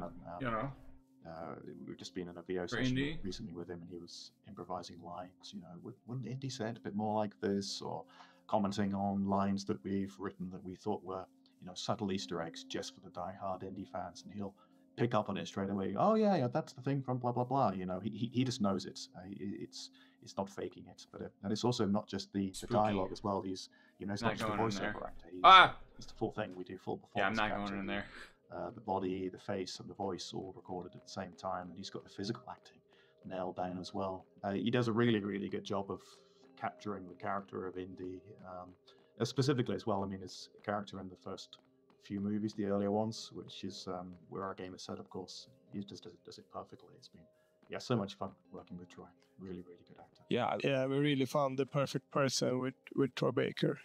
We've just been in a VO session recently with him, and he was improvising lines. Wouldn't Indy say it a bit more like this, or commenting on lines that we've written that we thought were, subtle Easter eggs just for the die-hard Indy fans, and he'll pick up on it straight away. Oh yeah, that's the thing from blah blah blah. He just knows it. It's not faking it, but and it's also not just the dialogue as well. He's it's not just a voiceover actor. It's the full thing. We do full performance. Yeah, I'm not going in there. The body, the face, and the voice all recorded at the same time, and he's got the physical acting nailed down as well. He does a really, really good job of capturing the character of Indy, specifically as well. I mean, his character in the first few movies, the earlier ones, which is where our game is set, of course. He just does it perfectly. It's been yeah, so much fun working with Troy. Really, really good actor. Yeah, we really found the perfect person with Troy Baker.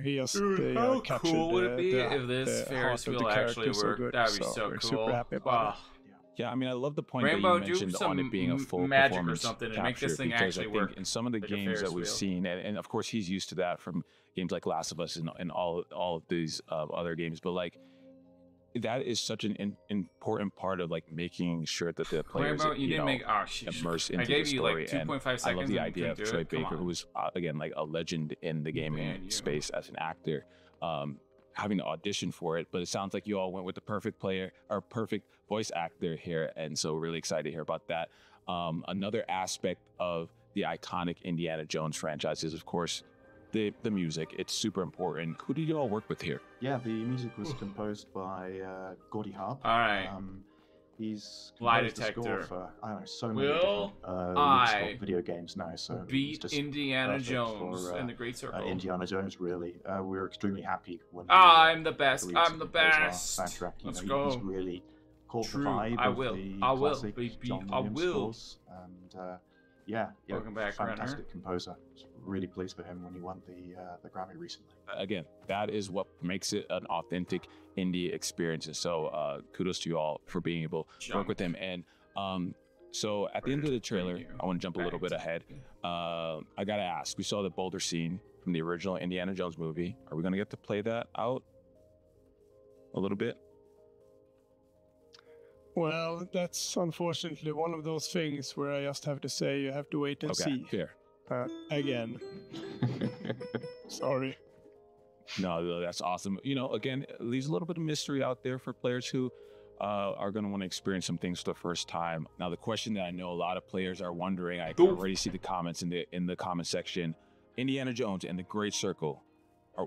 He just Dude, how captured cool would it be the if this Ferris heart of the wheel actually character so worked? good. That'd be So so we're cool. super happy about it. Yeah, I mean, I love the point Rainbow, that you mentioned on it being a full magic or performance something and capture, make this thing because actually I think work in some of the like a games that Ferris we've wheel. seen, and of course he's used to that from games like Last of Us and all of these other games, but like that is such an important part of like making sure that the players immersed into the story. Like 2.5 seconds. I love the idea of Troy Baker, who was again like a legend in the gaming space as an actor. Having to audition for it, but it sounds like you all went with the perfect player or perfect voice actor here, and so really excited to hear about that. Another aspect of the iconic Indiana Jones franchise is, of course, the music. It's super important. Who did you all work with here? Yeah, the music was composed by Gordy Harp. All right. He's Lie composed the detector. score for, I don't know, so many Will different I video games now. So beat Indiana Jones and the Great Circle? Indiana Jones, really. We were extremely happy when I'm the best. I'm the best. best. Soundtrack. Let's go. He's go. really caught True. the vibe I of will. the I will, classic baby. John I Williams will. scores. And yeah, Welcome back, fantastic Renner. composer. Really pleased for him when he won the Grammy recently. Again, that is what makes it an authentic indie experience. And so kudos to you all for being able to work with him. And so at the end of the trailer, I want to jump a little bit ahead. I got to ask, we saw the boulder scene from the original Indiana Jones movie. Are we going to get to play that out a little bit? Well, that's unfortunately one of those things where I just have to say you have to wait and see. Fair. Again. Sorry. No, that's awesome. You know, again, it leaves a little bit of mystery out there for players who are going to want to experience some things for the first time. Now, the question that I know a lot of players are wondering, I can already see the comments in the comment section. Indiana Jones and the Great Circle.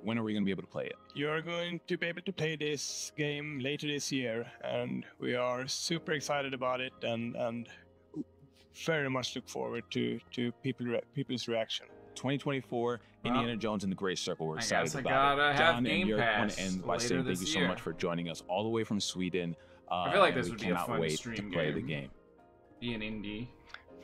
When are we going to be able to play it? You're going to be able to play this game later this year, and we are super excited about it, and very much look forward to people's reaction. 2024, Indiana Jones and the Great Circle. We're excited about gotta it. have John Game and Jörg, I want Pass to end by later saying thank this you so year. much for joining us all the way from Sweden. I feel like this we would be a cannot fun wait stream to play the game. game. Be an indie.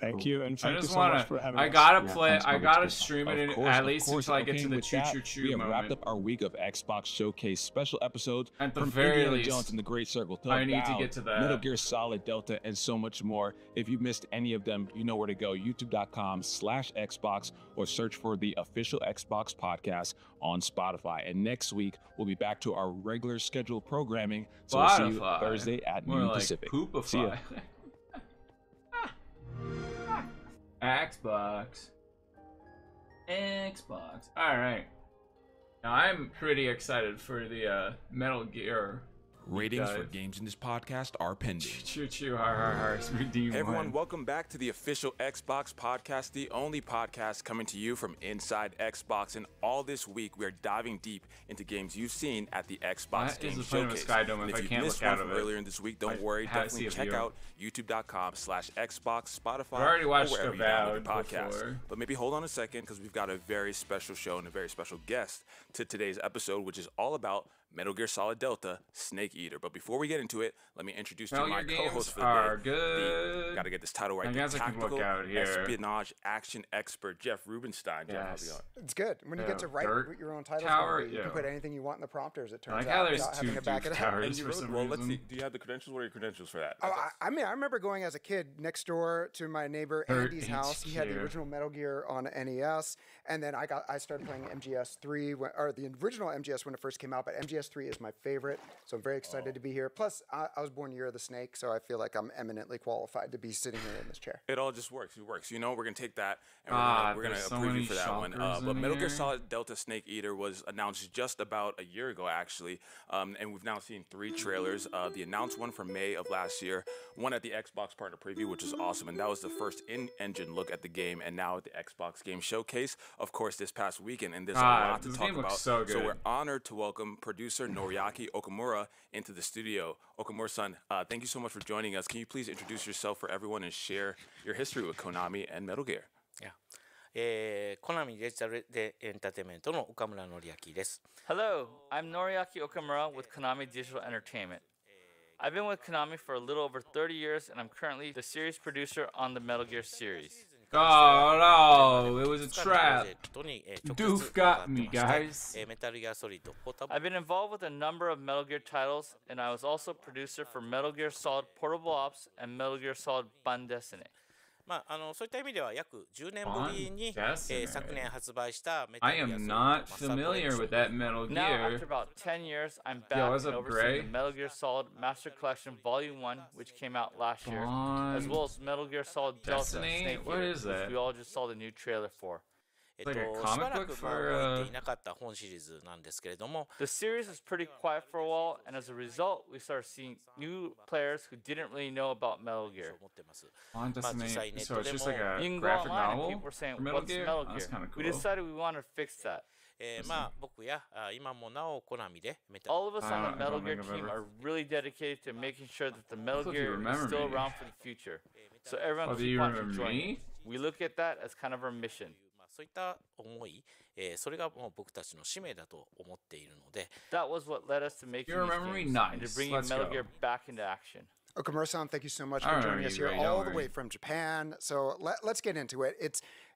Thank you, and thank you so wanna, much for having I us. gotta play. I gotta stream it Of course, at least until I get to the with choo that, choo choo we have moment. wrapped up our week of Xbox Showcase special episodes At the from very Indiana least, Jones and the Great Circle. I need to get to that. Metal Gear Solid Delta and so much more. If you missed any of them, you know where to go. YouTube.com/Xbox or search for the official Xbox podcast on Spotify. And next week we'll be back to our regular scheduled programming. So we'll see you Thursday at noon Pacific. Poopify. See ya. Xbox. All right. Now I'm pretty excited for the Metal Gear. Ratings for games in this podcast are pending. Choo choo, har har har. Hey everyone, welcome back to the official Xbox podcast, the only podcast coming to you from inside Xbox. And all this week, we are diving deep into games you've seen at the Xbox Game Showcase. And if you missed one from earlier in this week, don't worry, definitely check out youtube.com/Xbox, Spotify, I already watched or wherever you Avowed download your podcast. before. But maybe hold on a second, because we've got a very special show and a very special guest to today's episode, which is all about Metal Gear Solid Delta Snake Eater. But before we get into it, let me introduce to you my co-host for the day. Gotta get this title right. The tactical espionage action expert, Jeff Rubenstein. Jeff, how's it going? It's good. When you get to write what your own title, you can put anything you want in the prompters. It turns like out how there's without two having to back it up. towers for some reason. Let's see. Do you have the credentials? What are your credentials for that? Oh, I mean, I remember going as a kid next door to my neighbor Andy's house. He had the original Metal Gear on NES, and then I started playing MGS3 or the original MGS when it first came out. But MGS3 is my favorite, so I'm very excited to be here. Plus, I was born Year of the Snake, so I feel like I'm eminently qualified to be sitting here in this chair. It all just works. It works. You know, we're gonna take that and we're gonna approve you for that one. But Metal Gear Solid Delta Snake Eater was announced just about a year ago, actually, and we've now seen 3 trailers. The announced one from May of last year, one at the Xbox Partner Preview, which is awesome, and that was the first in-engine look at the game, and now at the Xbox Game Showcase, of course, this past weekend. And there's a lot to talk about. So we're honored to welcome producer Noriaki Okamura into the studio. Okamura-san, thank you so much for joining us. Can you please introduce yourself for everyone and share your history with Konami and Metal Gear? Konami Digital Entertainment の岡村典明です。 Hello, I'm Noriaki Okamura with Konami Digital Entertainment. I've been with Konami for a little over 30 years, and I'm currently the series producer on the Metal Gear series. Oh no, it was a trap. Doof got me, guys. I've been involved with a number of Metal Gear titles, and I was also producer for Metal Gear Solid Portable Ops and Metal Gear Solid Bandesine. そういった意味では約10年ぶりに、昨年発売した I am not familiar with that Metal Now, Gear. after about 10 years, I'm back and overseeing the Metal Gear Solid Master Collection Volume 1, which came out last year, as well as Metal Gear Solid Delta Snake What Eater, is that? which we all just saw the new trailer for. It's like a comic book for The series was pretty quiet for a while, and as a result, we started seeing new players who didn't really know about Metal Gear. So it's just like a You can go graphic online and novel people were saying, for Metal what's Gear? Metal Oh, that's Gear? kinda We cool. decided we wanted to fix that. 僕や今もなおコナミで All of us on the I Metal don't Gear think I've team ever- are really dedicated to making sure that the Metal Hope you Gear is remember still me. around for the future. So everyone Oh, do keep you on remember enjoying me? it. We look at that as kind of our mission. そういった思い、それがもう僕たちの使命だと思っているので That was what led us to making You these remember me? games and to Nice. bringing Let's Metal go. Gear back into action. Okamura-san, thank you so much I for remember joining us you, here Ray, don't all the worry. way from Japan. So let's get into it.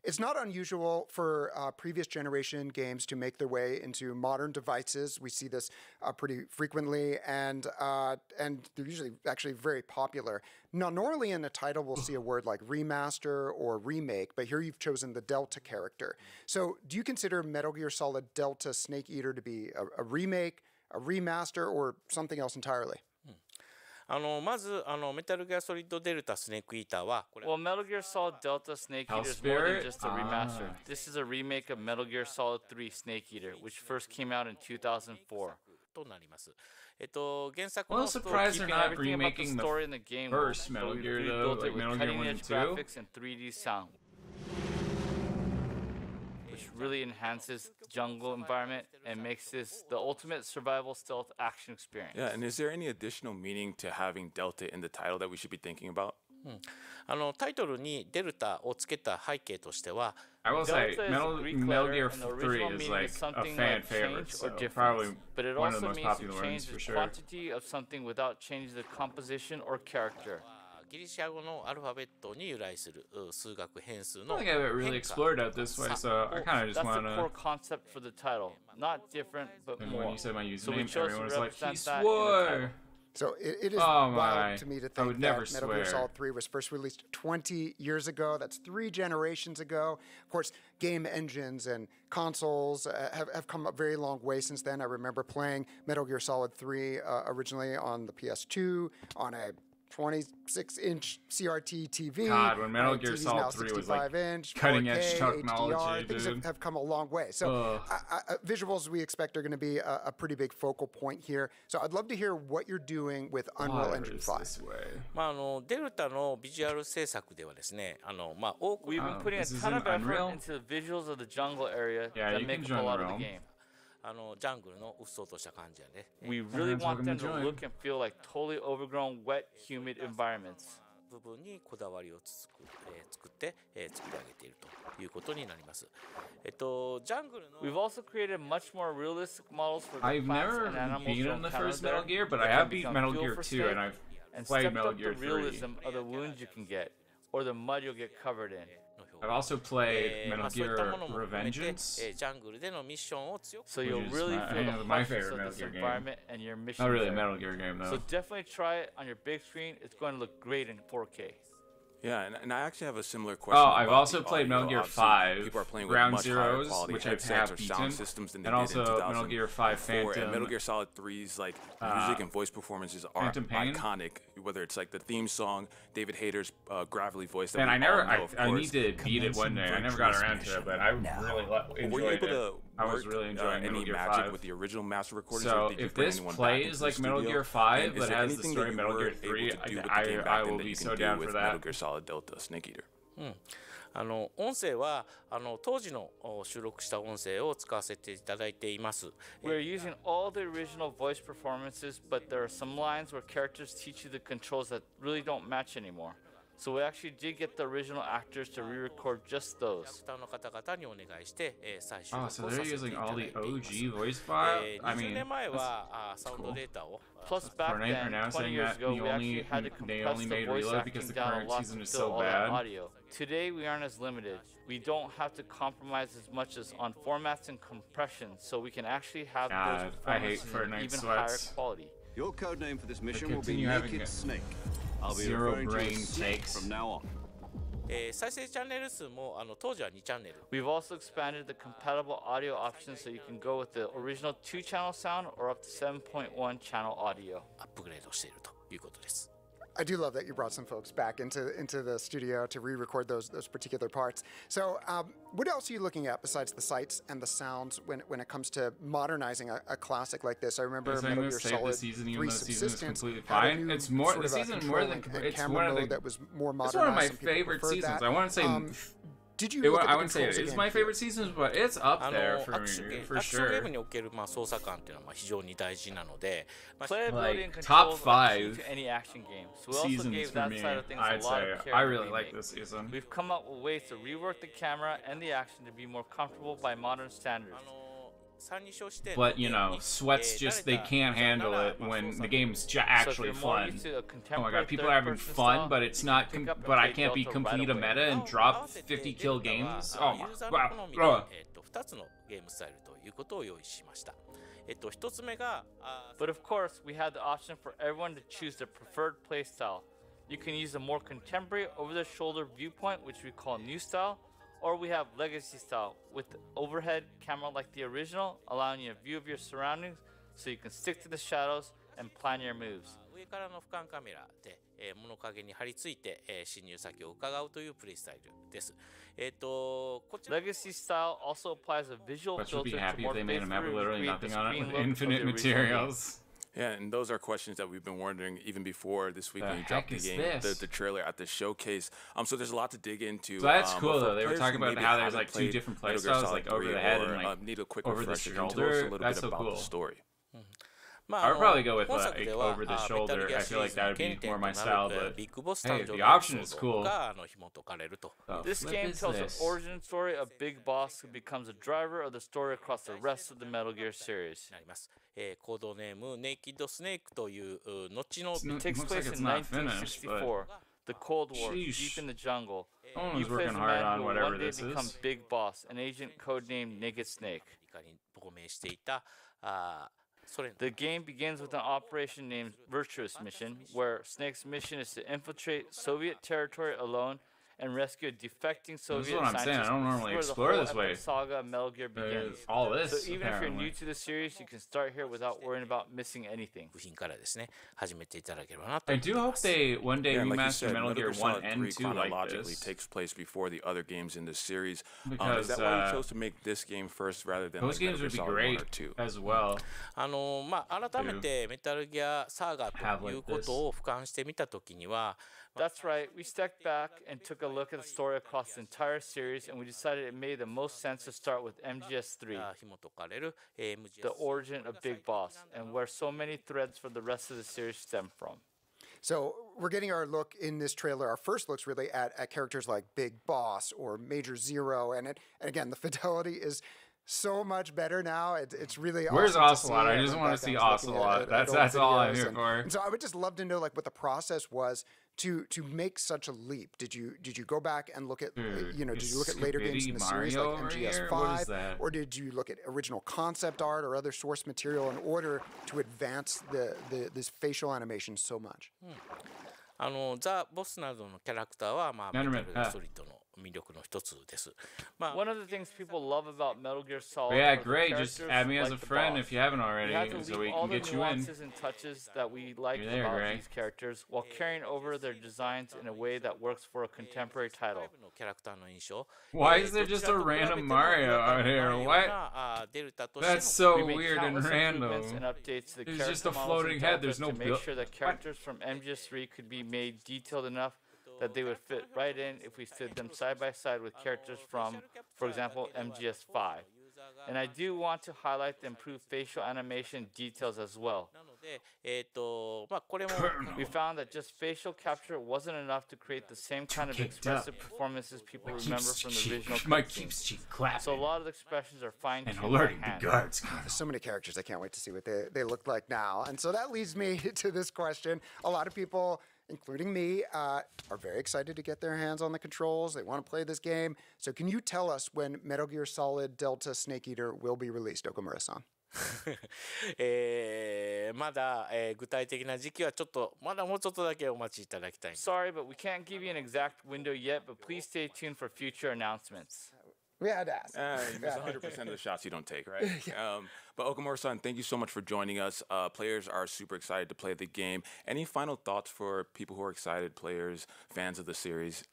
It's not unusual for previous generation games to make their way into modern devices. We see this pretty frequently, and they're usually actually very popular. Now, normally in a title, we'll see a word like remaster or remake, but here you've chosen the Delta character. So do you consider Metal Gear Solid Delta Snake Eater to be a remake, a remaster, or something else entirely? まずメタルギアソリッドデルタスネークイーターはこれ Well, Metal Gear Solid Delta Snake Eater is more than just a remaster. This is a remake of Metal Gear Solid 3 Snake Eater, which first came out in 2004. となります。原作 Well, の I'm ストーリー surprised they're Keeping not everything about the remaking the story in the game first world, Metal but we Gear, though, rebuilt like it with Metal Gear 1 cutting-edge and 2. graphics and 3D sound, which really enhances the jungle environment and makes this the ultimate survival stealth action experience. Yeah, and is there any additional meaning to having Delta in the title that we should be thinking about? タイトルにデルタをつけた背景としては I will say, Delta is a Metal Greek Gear letter, and the 3 original is meaning like is a something fan like favorite, change so or difference. probably But it one of the also most means to popular ones change for the sure. quantity of something without changing the composition or character. ギリシャ語のアルファベットに由来する数学変数 I の don't think I haven't really 変化 explored out this way, so I kind of just That's the want core to. concept for the title. Not different, but And more. when you said my So we username, chose to everyone was like, represent he that in the title. swore! So it is Oh my. wild to me to I think would that never Metal Gear swear. Solid 3 was first released 20 years ago. That's 3 generations ago. Of course, game engines and consoles have come a very long way since then. I remember playing Metal Gear Solid 3 originally on the PS2, on a 26-inch CRT TV. God, when Metal Gear TV's Solid now 3 was like 65-inch, cutting-edge 4K, technology, HDR. Things dude. have come a long way. So visuals we expect are going to be a pretty big focal point here. So I'd love to hear what you're doing with Unreal Engine 5. デルタのビジュアル制作ではですね、多く We've been putting a this is ton in of effort Unreal? into the visuals of the jungle area Yeah, that you make can up a join lot the of the realm. game. ジャングルのうっそうとした感じやね。 We really Everyone's want welcome them to to join. look and feel like totally overgrown, wet, humid environments. 部分にこだわりを作って作り上げているということになります。ジャングルの We've also created much more realistic models for the I've plants never and animals beaten you'll the encounter first there Metal Gear, but that I can have beat become Metal fuel Gear for 2 steak and I've and played stepped Metal up Gear the 3. realism of the wounds you can get or the mud you'll get covered in. I've also played Metal そういっ Gear たものも含めて Revengeance. ジャングルでのミッションを強く So you'll Which is really my- feel the my harshness favorite of Metal this Gear game. environment and your mission. Not really a there. Metal Gear game, though. So definitely try it on your big screen. It's going to look great in 4K. Yeah, and I actually have a similar question. Oh, I've about also the played audio. Metal Gear Obviously, 5, people are playing with Ground much higher Zeroes, quality which I headsets have or beaten, sound systems than they and did also in 2000. Metal Gear 5 Phantom. And Metal Gear Solid 3's like music and voice performances are Phantom Pain? iconic. Whether it's like the theme song, David Hayter's gravelly voice. That Man, we all know, of I course. need to beat it one day. I never got around to it, but I really Were you enjoyed able it. to I was work, really enjoying Metal any Gear magic 5. with the original master recordings? So or did you if bring this anyone back plays into the like Metal studio? Gear 5, And is but there has the anything story that of you Metal were Gear able 3, to do with the I game back then will that be you can so do down with for that. Metal Gear Solid Delta Snake Eater? 音声は当時の収録した音声を使わせていただいています。 We're using all the original voice performances, but there are some lines where characters teach you the controls that really don't match anymore. So we actually did get the original actors to re-record just those. Oh, so they're using all the OG voice file? I mean, cool. Plus back then, 20 years ago, we actually had to compress the voice acting down a lot to fill all that audio. Today, we aren't as limited. We don't have to compromise as much as on formats and compression, so we can actually have those performances in even higher quality. Your code name for this mission will be Naked Snake. I'll be referring to you as Snake from now on. We've also expanded the compatible audio options so you can go with the original 2-channel sound or up to 7.1 channel audio. I do love that you brought some folks back into the studio to re-record those particular parts. So what else are you looking at besides the sights and the sounds when it comes to modernizing a classic like this? I remember Metal Gear Solid 3 Subsistence had a new it's more sort the of season more than and camera mode that was more modernized. It's one of my favorite seasons. I want to say. Did you look at the I wouldn't say it's my favorite seasons, but it's up there for me, for sure. Like top 5 any action game. So we also gave that side of things I'd a lot say. of care. I really like this season. We've come up with ways to rework the camera and the action to be more comfortable by modern standards. But you know, sweats just they can't handle it when the game's actually fun. Oh my god, people are having fun, but it's not. But I can't be complete a meta and drop 50 kill games. Oh my wow. But of course, we had the option for everyone to choose their preferred playstyle. You can use a more contemporary over-the-shoulder viewpoint, which we call New Style, or we have Legacy Style with overhead camera like the original, allowing you a view of your surroundings so you can stick to the shadows and plan your moves. Legacy Style also applies a visual filter to more faithfully recreate the screen look infinite materials. Yeah, and those are questions that we've been wondering even before this week when you dropped the game, the trailer at the showcase. So there's a lot to dig into. So that's cool though. They were talking about how there's like 2 different playstyles, like over the head and like need a quick over the refresher. shoulder. That's so cool. The story. I would probably go with like over the shoulder. I feel like that would be more my style, but hey, the option is cool. This game tells an origin story of Big Boss who becomes a driver of the story across the rest of the Metal Gear series. It takes place in 1964, the Cold War, deep in the jungle. You play as a man who will one day become Big Boss, an agent codenamed Naked Snake. The game begins with an operation named Virtuous Mission, where Snake's mission is to infiltrate Soviet territory alone and rescue a defecting Soviet scientist. That's what I'm saying. I don't normally explore this way. The saga of Metal Gear begins. All this. So even if you're new to the series, you can start here without worrying about missing anything. I do hope they one day remaster Metal Gear 1 and 2 chronologically like this. Takes place before the other games in this series. Because is that why you chose to make this game first rather than those games would be great as well. 改めてメタルギアサーガということを俯瞰してみたときには That's right, we stepped back and took a look at the story across the entire series, and we decided it made the most sense to start with MGS3, the origin of Big Boss, and where so many threads for the rest of the series stem from. So we're getting our look in this trailer, our first looks really at characters like Big Boss or Major Zero, and again, the fidelity is so much better now. It's really Where's awesome Ocelot? I just want to see Ocelot. That's all I'm here for. And so I would just love to know like what the process was to make such a leap. Did you go back and look at did you look at later games in the series like MGS5, or did you look at original concept art or other source material in order to advance this facial animation so much? ザ・ボスなどのキャラクターはメタルギアソリッドの魅力の一つです。One of the things people love about Metal Gear Solid yeah, great. Just add me as a friend if you haven't already, so we can get you in. All the nuances and touches that we like about these characters, while carrying over their designs in a way that works for a contemporary title. Why is there just a random Mario out here? What? That's so weird and random. There's just a floating head. There's no to make sure that characters from MGS3 could be made detailed enough that they would fit right in if we stood them side by side with characters from, for example, MGS5. And I do want to highlight the improved facial animation details as well. we found that just facial capture wasn't enough to create the same kind of expressive performances people remember from the original cutscenes. So a lot of the expressions are fine-tuned by hand. There's so many characters. I can't wait to see what they look like now. And so that leads me to this question. A lot of people, including me, are very excited to get their hands on the controls. They want to play this game. So can you tell us when Metal Gear Solid Delta Snake Eater will be released, Okamura-san? まだ、具体的な時期はちょっとまだもうちょっとだけお待ちいただきたい。Sorry, but we can't give you an exact window yet, but please stay tuned for future announcements. We had to ask. You miss 100% of the shots you don't take, right? But Okamura-san, thank you so much for joining us. Players are super excited to play the game. Any final thoughts for people who are excited, players, fans of the series?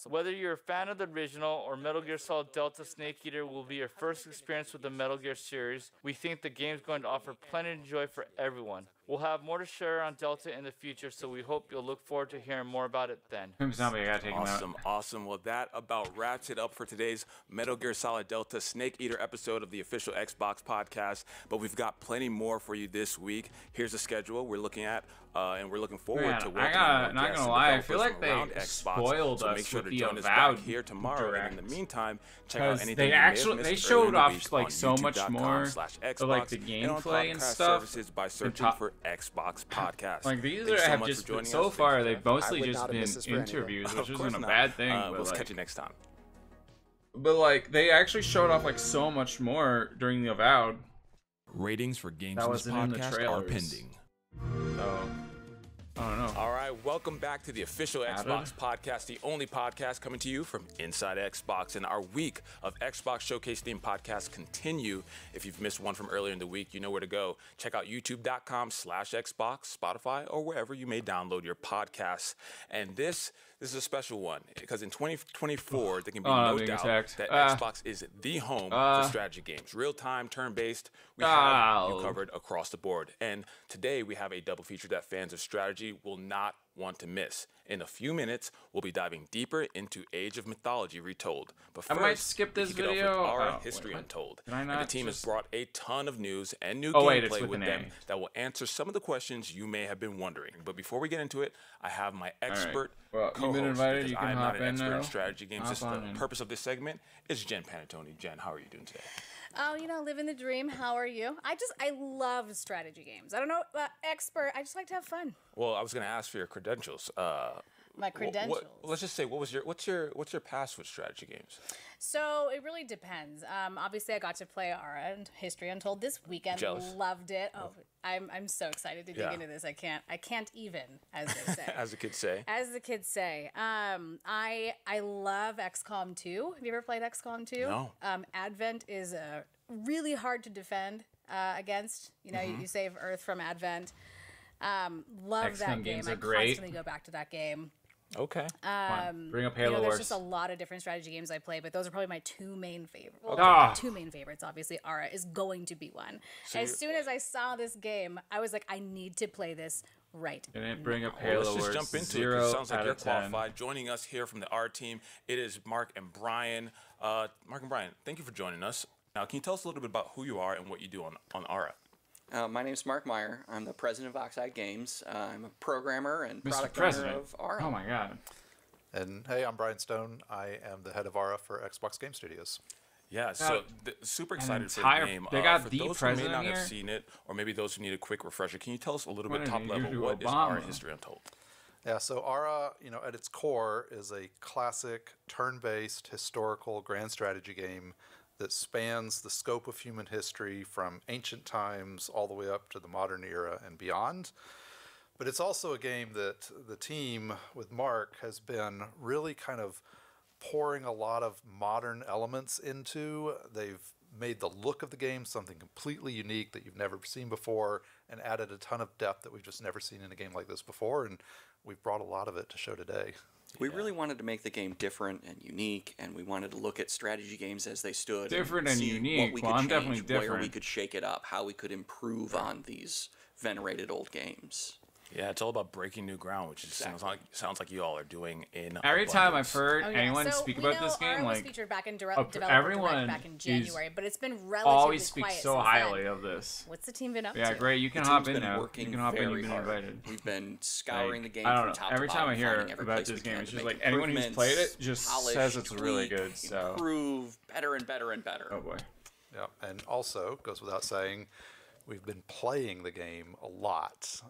Whether you're a fan of the original or Metal Gear Solid Delta Snake Eater will be your first experience with the Metal Gear series, we think the game's going to offer plenty of joy for everyone. We'll have more to share on Delta in the future, so we hope you'll look forward to hearing more about it then. Awesome. Well, that about wraps it up for today's Metal Gear Solid Delta Snake Eater episode of the official Xbox podcast. But we've got plenty more for you this week. Here's the schedule we're looking at, and we're looking forward to welcoming not gonna lie, I feel like they spoiled us with the Avowed here tomorrow. And in the meantime, check out anything they showed off like so much more of like the gameplay and stuff by searching for Xbox Podcast. Like these have just been, so far they've mostly just been interviews, which isn't a bad thing. We'll catch you next time. But like they actually showed off like so much more during the Avowed. Ratings for games in this podcast are pending. So I don't know. All right, welcome back to the official Xbox podcast, the only podcast coming to you from inside Xbox. And our week of Xbox Showcase themed podcasts continue. If you've missed one from earlier in the week, you know where to go. Check out youtube.com/Xbox, Spotify, or wherever you may download your podcasts. And this is a special one because in 2024, there can be no doubt that Xbox is the home for strategy games. Real-time, turn-based, we have you covered across the board. And today we have a double feature that fans of strategy will not want to miss. In a few minutes, we'll be diving deeper into Age of Mythology Retold. But first, I might skip this video. Our History Untold. And the team has brought a ton of news and new gameplay with them that will answer some of the questions you may have been wondering. But before we get into it, I have my expert co-host, because I'm not an expert in strategy games. Just the purpose of this segment is Jen Panettone. Jen, how are you doing today? Oh, you know, living the dream. How are you? I love strategy games. I don't know, expert. I just like to have fun. Well, I was going to ask for your credentials. My credentials. Let's just say, what's your past with strategy games? So it really depends. Obviously, I got to play Ara and History Untold this weekend. Jealous. Loved it. Oh, I'm so excited to dig into this. I can't even, as they say. As the kids say. As the kids say. I love XCOM 2. Have you ever played XCOM 2? No. Advent is really hard to defend against. You know, you save Earth from Advent. Love that game. I constantly go back to that game. Okay. Bring up Halo Wars. There's just a lot of different strategy games I play, but those are probably my two main favorites. Well, my two main favorites, obviously. Ara is going to be one. So as soon as I saw this game, I was like, I need to play this right now. Bring up Halo Wars. Let's just jump into it. It sounds like you're qualified. Joining us here from the R team, it is Mark and Brian. Mark and Brian, thank you for joining us. Now, can you tell us a little bit about who you are and what you do on Ara? My name is Mark Meyer. I'm the president of Oxide Games. I'm a programmer and product owner of Ara. Oh my god. And hey, I'm Brian Stone. I am the head of Ara for Xbox Game Studios. Yeah, so super excited for the game. They got for the those president who may not here? have seen it, or maybe those who need a quick refresher, can you tell us a little bit top level, what is Obama? Ara History Untold? Yeah, so Ara, at its core is a classic turn-based historical grand strategy game that spans the scope of human history from ancient times all the way up to the modern era and beyond. But it's also a game that the team with Mark has been really kind of pouring a lot of modern elements into. They've made the look of the game something completely unique that you've never seen before and added a ton of depth that we've just never seen in a game like this before, and we've brought a lot of it to show today. We really wanted to make the game different and unique, and we wanted to look at strategy games as they stood. Different and and see unique. What we could I'm change, definitely different. where we could shake it up, how we could improve on these venerated old games. Yeah, it's all about breaking new ground, which sounds like you all are doing in every abundance. time I've heard anyone speak about this game, like featured back in development everyone back in January, but it's been relatively always speaks quiet so since highly then. of this. What's the team been up to? Yeah, great. You can hop in now. You can hop in. You've been hard. invited. We've been scouring the game I from don't know. top Every to time bottom, I hear finding every about place this we game, can it's to just make like anyone who's played it just polish, says it's really tweak, good. So improve better and better and better. Oh boy. Yeah, and also goes without saying, we've been playing the game a lot.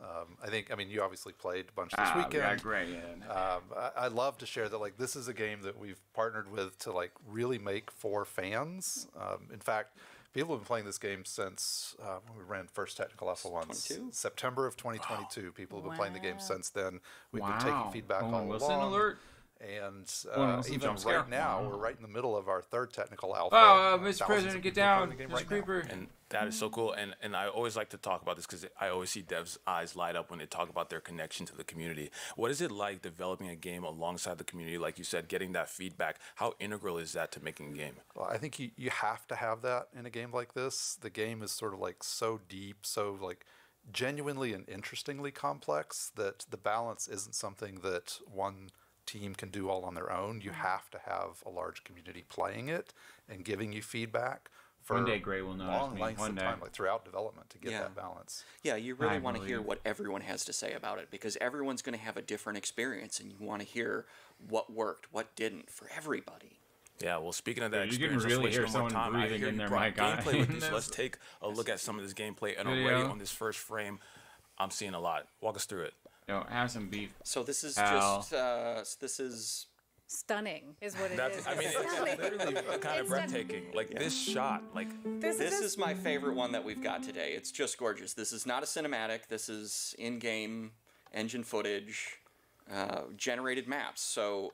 I mean, you obviously played a bunch this weekend. Yeah, great. Yeah. I love to share that, like, this is a game that we've partnered with to, like, really make for fans. In fact, people have been playing this game since when we ran first technical alpha once. September of 2022. People have been playing the game since then. We've been taking feedback all along. Alert. And even right now, we're right in the middle of our third technical alpha. Oh, Mr. President, get down. Mr. Creeper. And that is so cool. And I always like to talk about this because I always see devs' eyes light up when they talk about their connection to the community. What is it like developing a game alongside the community? Like you said, getting that feedback. How integral is that to making a game? Well, I think you have to have that in a game like this. The game is sort of like so deep, so like genuinely and interestingly complex that the balance isn't something that one team can do all on their own. You have to have a large community playing it and giving you feedback for one day Gray will notice long me. lengths One of day. time, like throughout development, to get that balance. Yeah, you really want to hear what everyone has to say about it, because everyone's going to have a different experience, and you want to hear what worked, what didn't, for everybody. Yeah, well, speaking of that you can experience, really let's hear waste no more someone time. I breathing hear in you their brought mic on. gameplay with this. Let's take a look at some of this gameplay, and already on this first frame, I'm seeing a lot. Walk us through it. No, have some beef. So this is just this is stunning, is what it is. I mean, it's literally kind of breathtaking. Like this shot, like this is my favorite one that we've got today. It's just gorgeous. This is not a cinematic. This is in-game engine footage, generated maps. So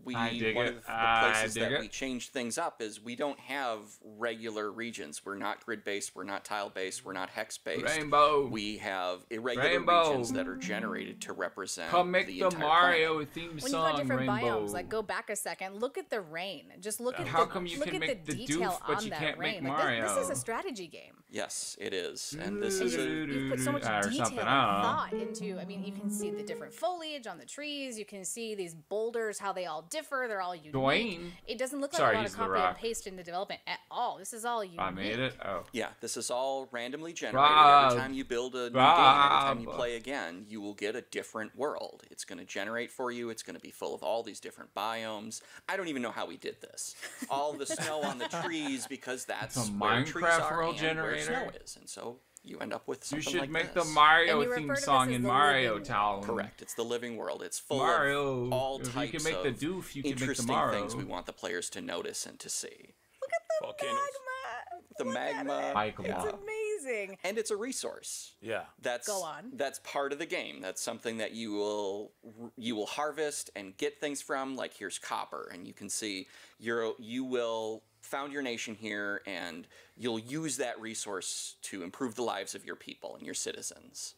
one of the places that we changed things up is we don't have regular regions. We're not grid-based. We're not tile-based. We're not hex-based. Rainbow. We have irregular regions that are generated to represent Come make the the entire Mario planet. theme When song, you've got different Rainbow. biomes, like go back a second, look at the rain. Just look at How come you can make the detail doof, but on you that can't make rain. Like, Mario? this is a strategy game. Yes, it is, and this is You've put so much or detail something, and I don't know. thought into. I mean, you can see the different foliage on the trees. You can see these boulders, how they all differ. They're all unique. Dwayne? It doesn't look like Sorry, a lot he's of the copy and Rock. paste into development at all. This is all unique. I made it. Oh. Yeah, this is all randomly generated. Rob. Every time you build a new game, every time you play again, you will get a different world. It's going to generate for you. It's going to be full of all these different biomes. I don't even know how we did this. All the snow on the trees, because that's It's a where trees Minecraft are world and generator? where snow is. And so you end up with You something should like make this. the Mario theme song in Mario Town. Correct. It's the living world. It's full Mario. of all If types you can make the of doof, you can make the interesting Mario. things we want the players to notice and to see. Volcanoes. The magma. It's amazing. And it's a resource. Yeah. That's Go on. That's part of the game. That's something that you will harvest and get things from. Like here's copper, and you can see you will found your nation here, and you'll use that resource to improve the lives of your people and your citizens.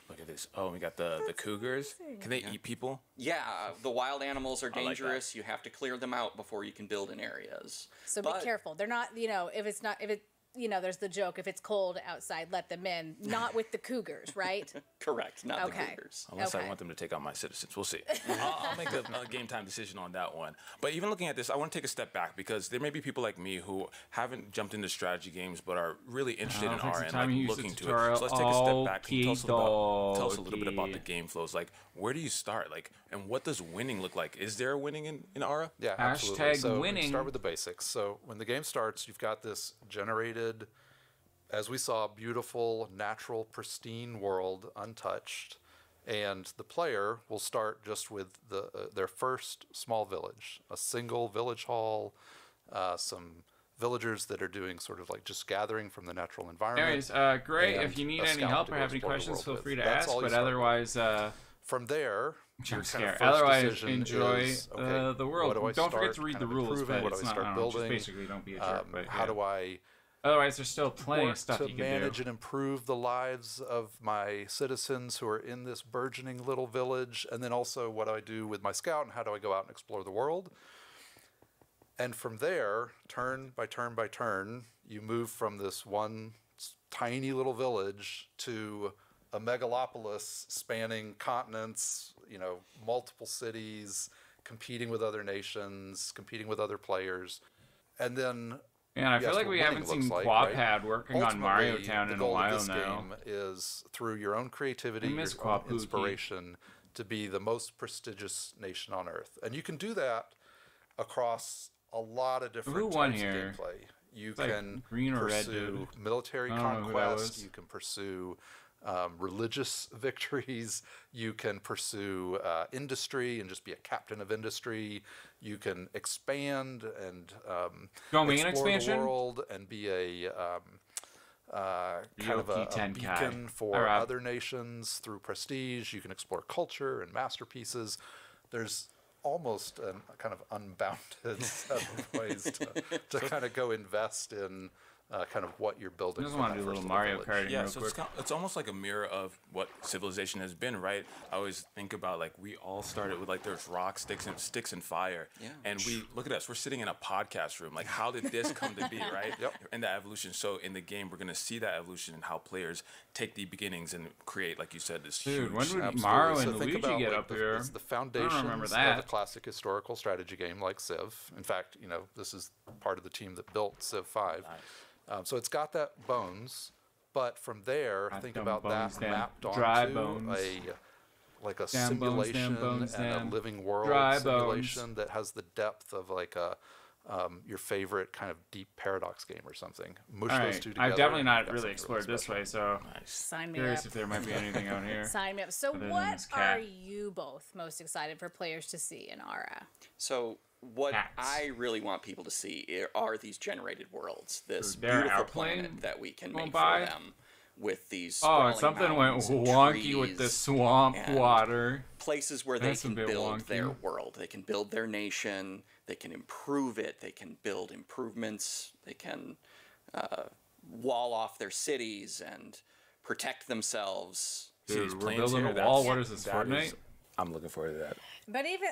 Look at this. Oh, we got the cougars. Can they eat people? Yeah, the wild animals are I like dangerous. that. You have to clear them out before you can build in areas. So be careful. They're not, there's the joke, if it's cold outside, let them in. Not with the cougars, right? Correct, not Okay. the cougars. Unless I want them to take out my citizens. We'll see. I'll make a game time decision on that one. But even looking at this, I want to take a step back because there may be people like me who haven't jumped into strategy games but are really interested in R and like looking to it. So let's take a step back. Can you tell us a little bit about the game flows? Like, where do you start? Like, and what does winning look like? Is there a winning in Aura? Yeah, absolutely. So we start with the basics. So when the game starts, you've got this generated, as we saw, beautiful, natural, pristine world, untouched. And the player will start just with their first small village, a single village hall, some villagers that are doing sort of like just gathering from the natural environment. Anyways, great. If you need any help or have any questions, feel free to ask. But otherwise, from there, I'm scared. Otherwise, enjoy the world. Don't forget to read the rules. But what do I start building? Just basically, don't be a jerk. But how do I? Otherwise, there's still plenty of stuff to you can manage do. and improve the lives of my citizens who are in this burgeoning little village, and then also what do I do with my scout, and how do I go out and explore the world? And from there, turn by turn by turn, you move from this one tiny little village to a megalopolis spanning continents, multiple cities, competing with other nations, competing with other players. And then I feel like we haven't seen Quapad working on Mario Town in a while now. The goal of this game is through your own creativity, your own inspiration, to be the most prestigious nation on Earth. And you can do that across a lot of different types of gameplay. You can pursue military conquest, you can pursue religious victories, you can pursue industry and just be a captain of industry, you can expand and explore the world and be a kind of a beacon for other nations through prestige. You can explore culture and masterpieces. There's almost a kind of unbounded set of ways to kind of go invest in kind of what you're building. I just want to do a little Mario Kart. Yeah, so it's almost like a mirror of what civilization has been, right? I always think about like we all started with like there's rocks, sticks and fire, and we look at us. We're sitting in a podcast room. Like, how did this come to be, right? And that evolution. So in the game, we're gonna see that evolution and how players take the beginnings and create, like you said, this huge. When would Mario and Luigi get up here? It's the foundations of a classic historical strategy game like Civ. In fact, this is part of the team that built Civ 5. Nice. So it's got that bones, but from there, think about that mapped onto a simulation and a living world simulation that has the depth of like your favorite kind of deep paradox game or something. Mush those two together. I've definitely not really explored this way, so sign me curious up. if there might be anything out here. Sign me up. So what are you both most excited for players to see in Ara? So what I really want people to see are these generated worlds, this beautiful planet that we can make for them with these something went wonky with the swamp water. Places where they can build their world. They can build their nation. They can improve it. They can build improvements. They can wall off their cities and protect themselves. Dude, we're building a wall. What is this, Fortnite? I'm looking forward to that. But even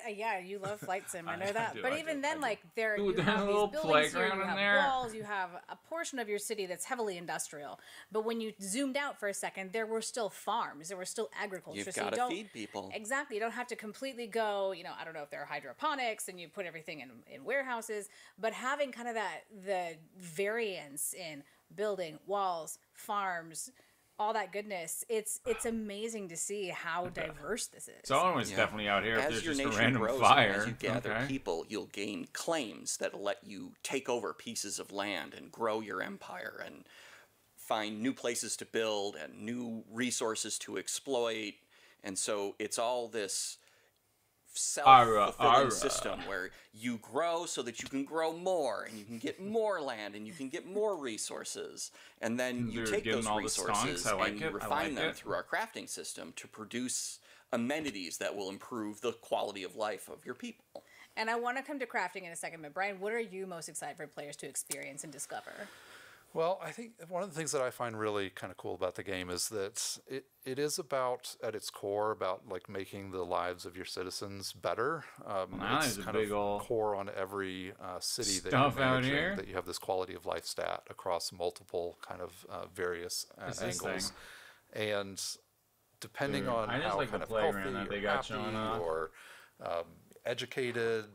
you love flight sim, I know that. But even then, like you have these buildings here, you have walls, you have a portion of your city that's heavily industrial. But when you zoomed out for a second, there were still farms, there were still agriculture. You've got to feed people. Exactly, you don't have to completely go. I don't know if there are hydroponics and you put everything in warehouses, but having kind of the variance in building walls, farms, all that goodness, it's amazing to see how diverse this is. Someone was definitely out here. As your nation grows, as you gather people, you'll gain claims that'll let you take over pieces of land and grow your empire and find new places to build and new resources to exploit. And so it's all this self-fulfilling system where you grow so that you can grow more and you can get more land and you can get more resources, and then you take those resources and you refine them through our crafting system to produce amenities that will improve the quality of life of your people. And I want to come to crafting in a second, but Brian, what are you most excited for players to experience and discover? Well, I think one of the things that I find really kind of cool about the game is that it is about, at its core, about like making the lives of your citizens better. It's kind of core on every city that you're managing, that you have this quality of life stat across multiple kind of various angles. And depending on how kind of healthy or happy or educated,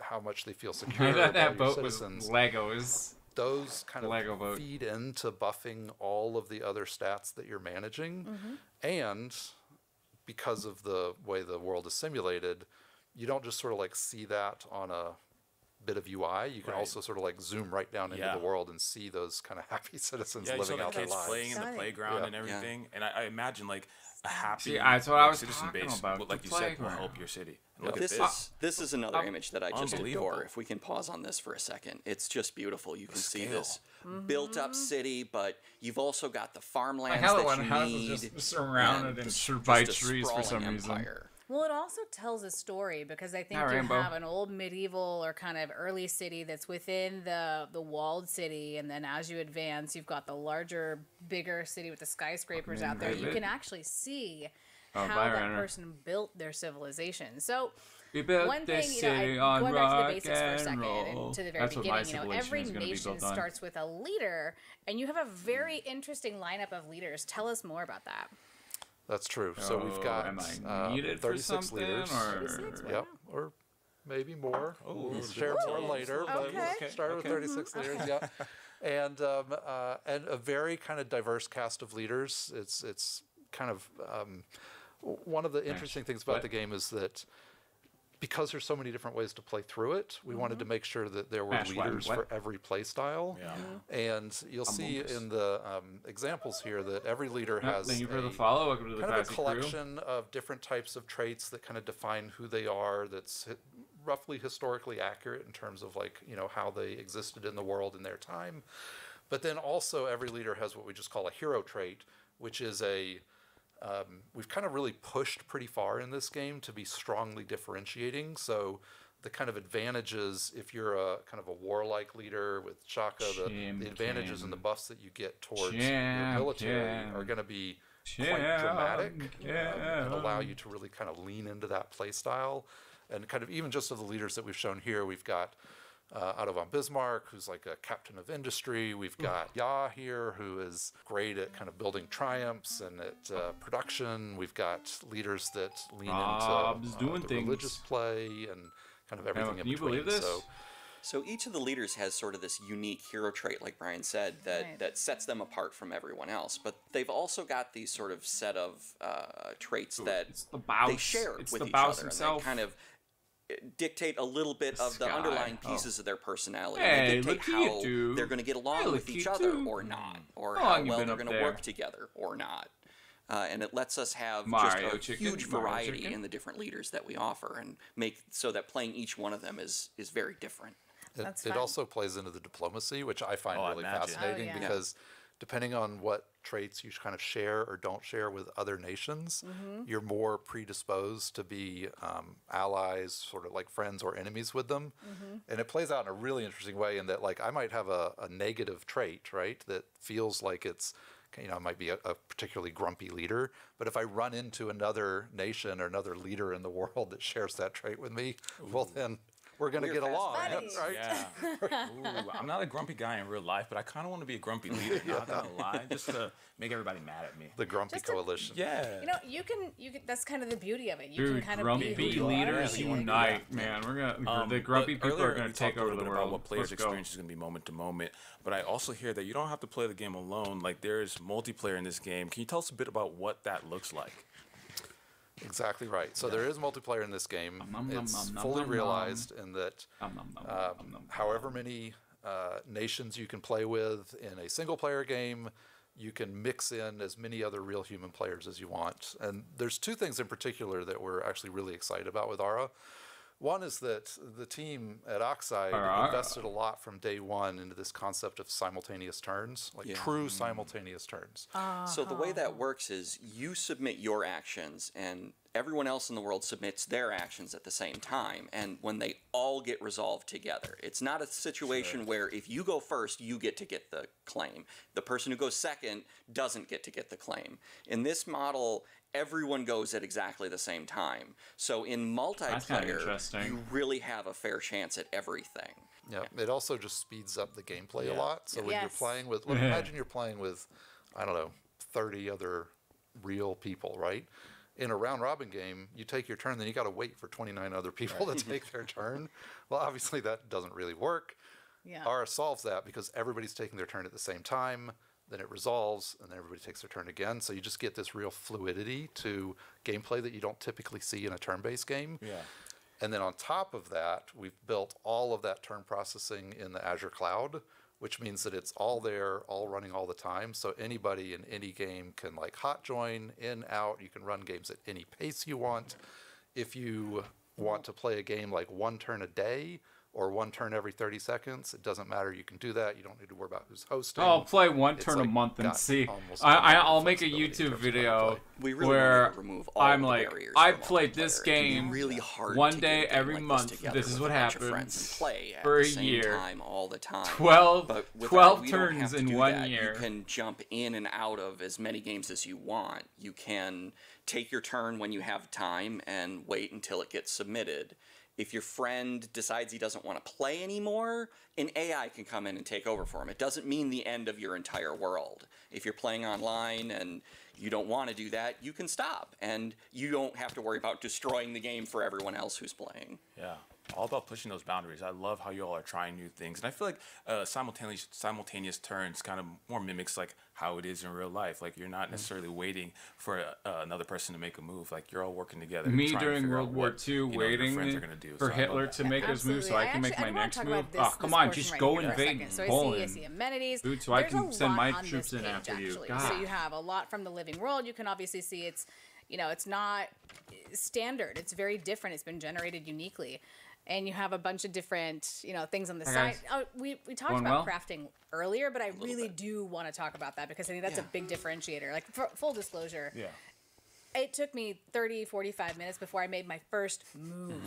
how much they feel secure about that boat your citizens. Was Legos. Those kind of feed into buffing all of the other stats that you're managing. And because of the way the world is simulated, you don't just sort of like see that on a bit of UI. You can also sort of like zoom right down into the world and see those kind of happy citizens living out their lives. Kids playing in the playground and everything. And I imagine like a happy that's what I was citizen talking base, about, like you said, will help your city. Look at this is another image that I just adore. If we can pause on this for a second, it's just beautiful. You can see this built-up city, but you've also got the farmlands that you need, just surrounded by trees for some reason. Well, it also tells a story because I think you have an old medieval or kind of early city that's within the walled city, and then as you advance, you've got the larger, bigger city with the skyscrapers out there. You can actually see how that person built their civilization. So one thing, going back to the basics for a second and to the very beginning, every nation starts with a leader, and you have a very interesting lineup of leaders. Tell us more about that. That's true. So we've got am I needed 36 for leaders. Yep, or maybe more. We'll share more later, but we'll start with 36 leaders. Yeah, and a very kind of diverse cast of leaders. It's kind of one of the interesting things about the game is that because there's so many different ways to play through it, we wanted to make sure that there were leaders for every play style. Yeah. And you'll see in the examples here that every leader has thank you for the follow. Welcome to the kind of a collection of different types of traits that kind of define who they are, that's roughly historically accurate in terms of like, you know, how they existed in the world in their time. But then also every leader has what we just call a hero trait, which is we've kind of really pushed pretty far in this game to be strongly differentiating. So the kind of advantages, if you're a kind of a warlike leader with Shaka, the advantages and the buffs that you get towards your military are going to be quite dramatic and allow you to really kind of lean into that play style. And kind of even just of the leaders that we've shown here, we've got Otto von Bismarck, who's like a captain of industry. We've got Ya here, who is great at kind of building triumphs and at production. We've got leaders that lean into the religious play and kind of everything in between. Can you believe this? So each of the leaders has sort of this unique hero trait, like Brian said, that sets them apart from everyone else. But they've also got these sort of set of traits that they share with each other. Himself. And they kind of dictate a little bit of the underlying pieces of their personality. Hey, they dictate how they're going to get along with each other or not, or how well they're going to work together or not. And it lets us have just a huge variety in the different leaders that we offer and make so that playing each one of them is very different. It also plays into the diplomacy, which I find really fascinating because depending on what traits you kind of share or don't share with other nations, you're more predisposed to be allies, sort of like friends or enemies with them. And it plays out in a really interesting way in that, like, I might have a negative trait, right, that feels like it's, you know, might be a particularly grumpy leader. But if I run into another nation or another leader in the world that shares that trait with me, well, then we're going to get along, right? Yeah. Ooh, I'm not a grumpy guy in real life, but I kind of want to be a grumpy leader. Not gonna lie, just to make everybody mad at me. The grumpy coalition. Yeah. You know, you can. That's kind of the beauty of it. You Dude, can kind of grumpy be leaders unite, man. We're gonna the grumpy people are gonna take over the world. About what players' experience is gonna be moment to moment, but I also hear that you don't have to play the game alone. Like, there's multiplayer in this game. Can you tell us a bit about what that looks like? Exactly right. So there is multiplayer in this game. It's fully realized in that however many nations you can play with in a single-player game, you can mix in as many other real human players as you want. And there's two things in particular that we're actually really excited about with ARA. One is that the team at Oxide invested a lot from day one into this concept of simultaneous turns, like true simultaneous turns. So the way that works is you submit your actions and everyone else in the world submits their actions at the same time, and when they all get resolved together. It's not a situation where if you go first, you get to get the claim. The person who goes second doesn't get to get the claim. In this model, everyone goes at exactly the same time. So in multiplayer, you really have a fair chance at everything. Yeah, it also just speeds up the gameplay a lot. So when you're playing with, imagine you're playing with, I don't know, 30 other real people, right? In a round-robin game, you take your turn, then you got to wait for 29 other people to take their turn. Well, obviously that doesn't really work. ARA solves that because everybody's taking their turn at the same time. Then it resolves, and then everybody takes their turn again. So you just get this real fluidity to gameplay that you don't typically see in a turn-based game. Yeah. And then on top of that, we've built all of that turn processing in the Azure cloud, which means that it's all there, all running all the time. So anybody in any game can like hot join, in, out. You can run games at any pace you want. If you want to play a game like one turn a day, or one turn every 30 seconds. It doesn't matter. You can do that. You don't need to worry about who's hosting. I'll play one turn a month and see. I'll make a YouTube video where I'm like, I played this game one day every month. This is what happens for a year. All the time. 12 turns in 1 year. You can jump in and out of as many games as you want. You can take your turn when you have time and wait until it gets submitted. if your friend decides he doesn't want to play anymore, an AI can come in and take over for him. It doesn't mean the end of your entire world. If you're playing online and you don't want to do that, you can stop, and you don't have to worry about destroying the game for everyone else who's playing. Yeah, all about pushing those boundaries. I love how you all are trying new things, and I feel like simultaneous turns kind of more mimics like how it is in real life. Like you're not necessarily waiting for another person to make a move. Like you're all working together. Me during World War II waiting for Hitler to make his move so I can make my next move. Oh, come on, just go invade Poland. I see amenities. Dude, so I can send my troops in after you. So you have a lot from the living world. You can obviously see it's, it's not standard. It's very different. It's been generated uniquely. And you have a bunch of different, things on the side. Oh, we talked about crafting earlier, but I really do want to talk about that because I think that's a big differentiator. Like, full disclosure. Yeah. It took me 30, 45 minutes before I made my first move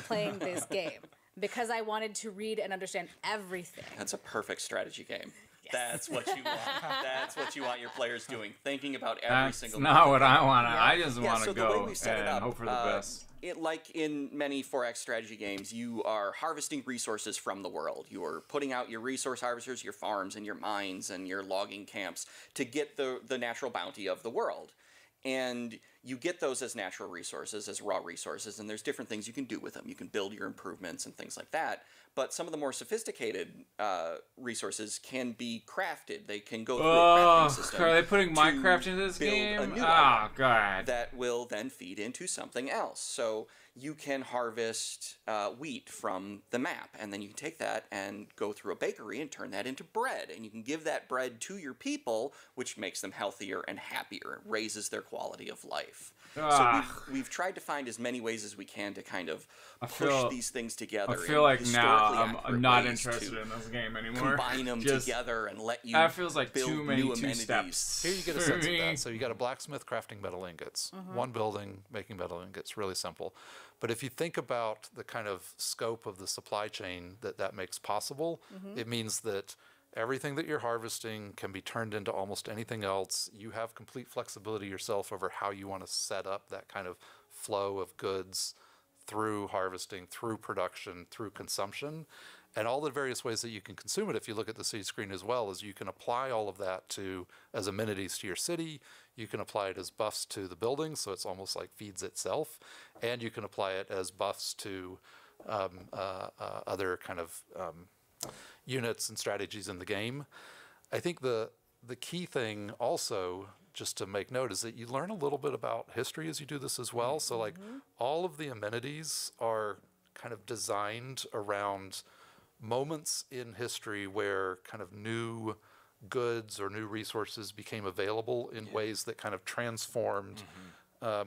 playing this game because I wanted to read and understand everything. That's a perfect strategy game. Yes. That's what you want. That's what you want your players doing, thinking about every single. That's not what I want. I just want to go and hope for the best. Like in many 4X strategy games, you are harvesting resources from the world. You are putting out your resource harvesters, your farms, and your mines, and your logging camps to get the natural bounty of the world. And you get those as natural resources, as raw resources, and there's different things you can do with them. You can build your improvements and things like that. But some of the more sophisticated resources can be crafted. They can go through a crafting system. Are they putting Minecraft into this game? Oh, God. That will then feed into something else. So you can harvest wheat from the map, and then you can take that and go through a bakery and turn that into bread. And you can give that bread to your people, which makes them healthier and happier. It raises their quality of life. So we've tried to find as many ways as we can to kind of push these things together. I feel like now I'm not interested in this game anymore. Combine them together and let you that feels like build too many new two steps. Here you get a sense of that. So you got a blacksmith crafting metal ingots, one building making metal ingots, really simple. But if you think about the kind of scope of the supply chain that makes possible, it means that everything that you're harvesting can be turned into almost anything else. You have complete flexibility yourself over how you want to set up that kind of flow of goods through harvesting, through production, through consumption, and all the various ways that you can consume it. If you look at the city screen as well, is you can apply all of that as amenities to your city. You can apply it as buffs to the building, so it's almost like feeds itself, and you can apply it as buffs to other kind of units and strategies in the game. I think the key thing also, just to make note, is that you learn a little bit about history as you do this as well. So like all of the amenities are kind of designed around moments in history where kind of new goods or new resources became available in ways that kind of transformed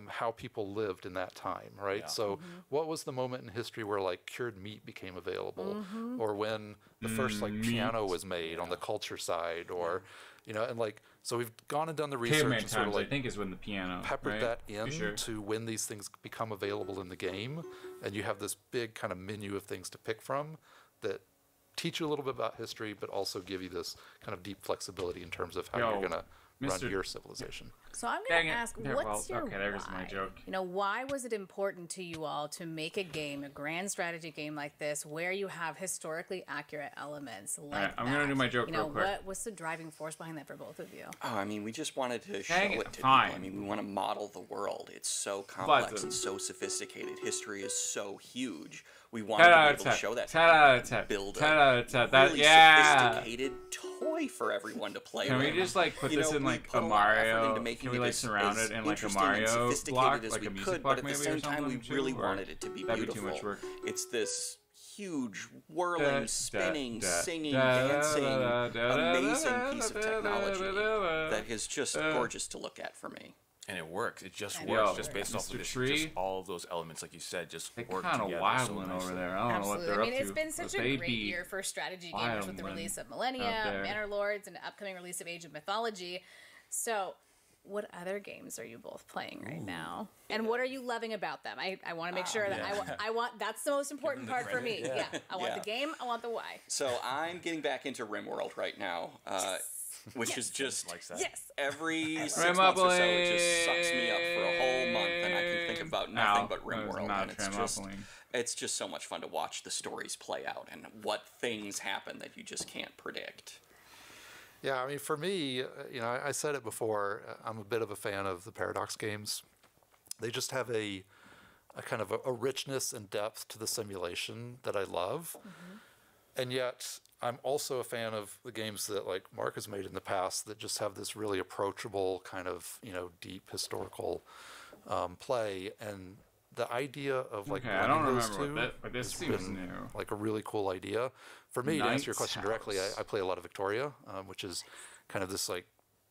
how people lived in that time, right? Yeah. So what was the moment in history where like cured meat became available, or when the first like piano was made on the culture side, or and like, so we've gone and done the research Caveman and sort of times, like I think is when the piano peppered that in to when these things become available in the game, and you have this big kind of menu of things to pick from that teach you a little bit about history, but also give you this kind of deep flexibility in terms of how you're gonna run your civilization. So I'm going to ask, what's your there's why? My joke. Why was it important to you all to make a game, a grand strategy game like this, where you have historically accurate elements like I'm going to do my joke real quick. What's the driving force behind that for both of you? Oh, I mean, we just wanted to show it to people. I mean, we want to model the world. It's so complex and so sophisticated. History is so huge. We wanted to be able to show that. 10 out of 10. Build 10 out of 10. That, really sophisticated toy for everyone to play with. Can we just like put this in like a Mario? Can we like surround it in like a Mario block, like a music block maybe or something? But at the same time, we really wanted it to be beautiful. That'd be too much work. It's this huge, whirling, spinning, singing, dancing, amazing piece of technology that is just gorgeous to look at for me. And it works. It just works, just based off of this. Just all of those elements, like you said, just work together. Kind of wildling over there. I don't know what they're up to. It's been such a great year for strategy gamers with the release of Millennia, Manor Lords, and the upcoming release of Age of Mythology. So, what other games are you both playing right now? And what are you loving about them? I want to make sure that I want that's the most important part for me. Yeah. I want the game. I want the why. So I'm getting back into RimWorld right now. Which is just every 6 months or so, it just sucks me up for a whole month, and I can think about nothing nothing but RimWorld, and it's just so much fun to watch the stories play out and what things happen that you just can't predict. Yeah, I mean, for me, I said it before, I'm a bit of a fan of the Paradox games. They just have a kind of a richness and depth to the simulation that I love. And yet, I'm also a fan of the games that like Mark has made in the past that just have this really approachable kind of, deep historical play. And the idea of like I don't those remember two but this has seems been new. Like a really cool idea. For me, to answer your question directly, I play a lot of Victoria, which is kind of this like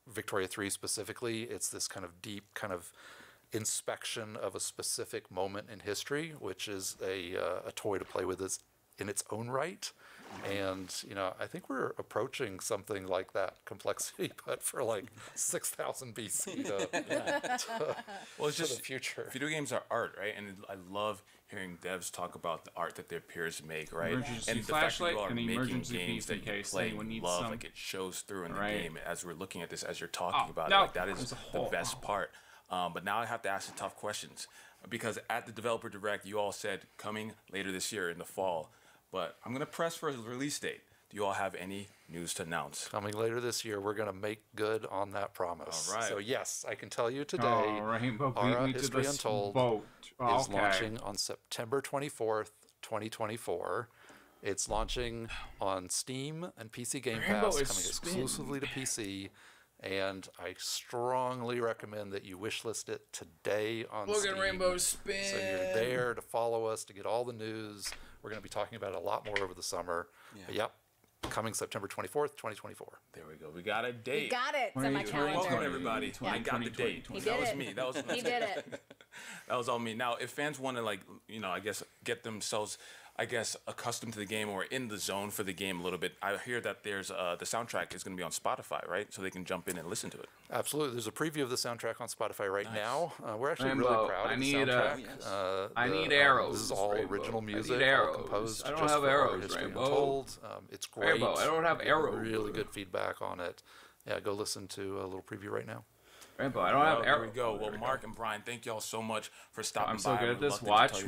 Victoria 3 specifically. It's this kind of deep kind of inspection of a specific moment in history, which is a toy to play with in its own right. And, I think we're approaching something like that complexity, but for like 6,000 BC well, it's just the future. Video games are art, right? And I love hearing devs talk about the art that their peers make, right? Emergency and the flashlight fact that you are and making games that you play and love, like it shows through in the game as we're looking at this, as you're talking about it. Like that is the best part. But now I have to ask the tough questions, because at the Developer Direct, you all said coming later this year in the fall. But I'm going to press for a release date. Do you all have any news to announce? Coming later this year, we're going to make good on that promise. All right. So yes, I can tell you today, Rainbow Aura History Untold is launching on September 24th, 2024. It's launching on Steam and PC Game Pass, coming exclusively to PC. And I strongly recommend that you wishlist it today on Steam. Look at Rainbow Spin. So you're there to follow us, to get all the news. We're going to be talking about it a lot more over the summer. Yeah. But yep, coming September 24th, 2024. There we go. We got a date. We got it. It's on my calendar. Welcome, everybody. Yeah. I got the date. That was me. That was he did it. That was all me. Now, if fans want to, I guess, get themselves, accustomed to the game or in the zone for the game a little bit, I hear that there's the soundtrack is going to be on Spotify, right? So they can jump in and listen to it. Absolutely. There's a preview of the soundtrack on Spotify right now. We're actually really proud of the soundtrack. I need arrows. This is all original music, I need arrows. all composed I don't have arrows, Rainbow. It's great. Rainbow, I don't have arrows. Really good feedback on it. Yeah, go listen to a little preview right now. Rainbow, I don't have arrows. There we go. Well, Mark and Brian, thank y'all so much for stopping by. I'm so good at this. Watch.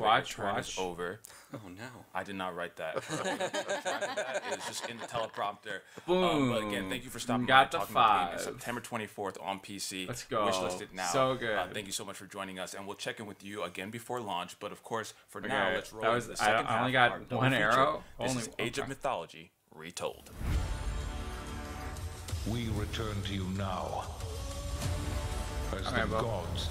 Over. Oh no, I did not write that. That is just in the teleprompter. Boom. But again, thank you for stopping by. Got the talking 5. About September 24th on PC. Let's go. Wishlist it now. So good. Thank you so much for joining us, and we'll check in with you again before launch. But of course, for now, let's roll into the second half. I only got one arrow. This is Age of Mythology Retold. We return to you now as the gods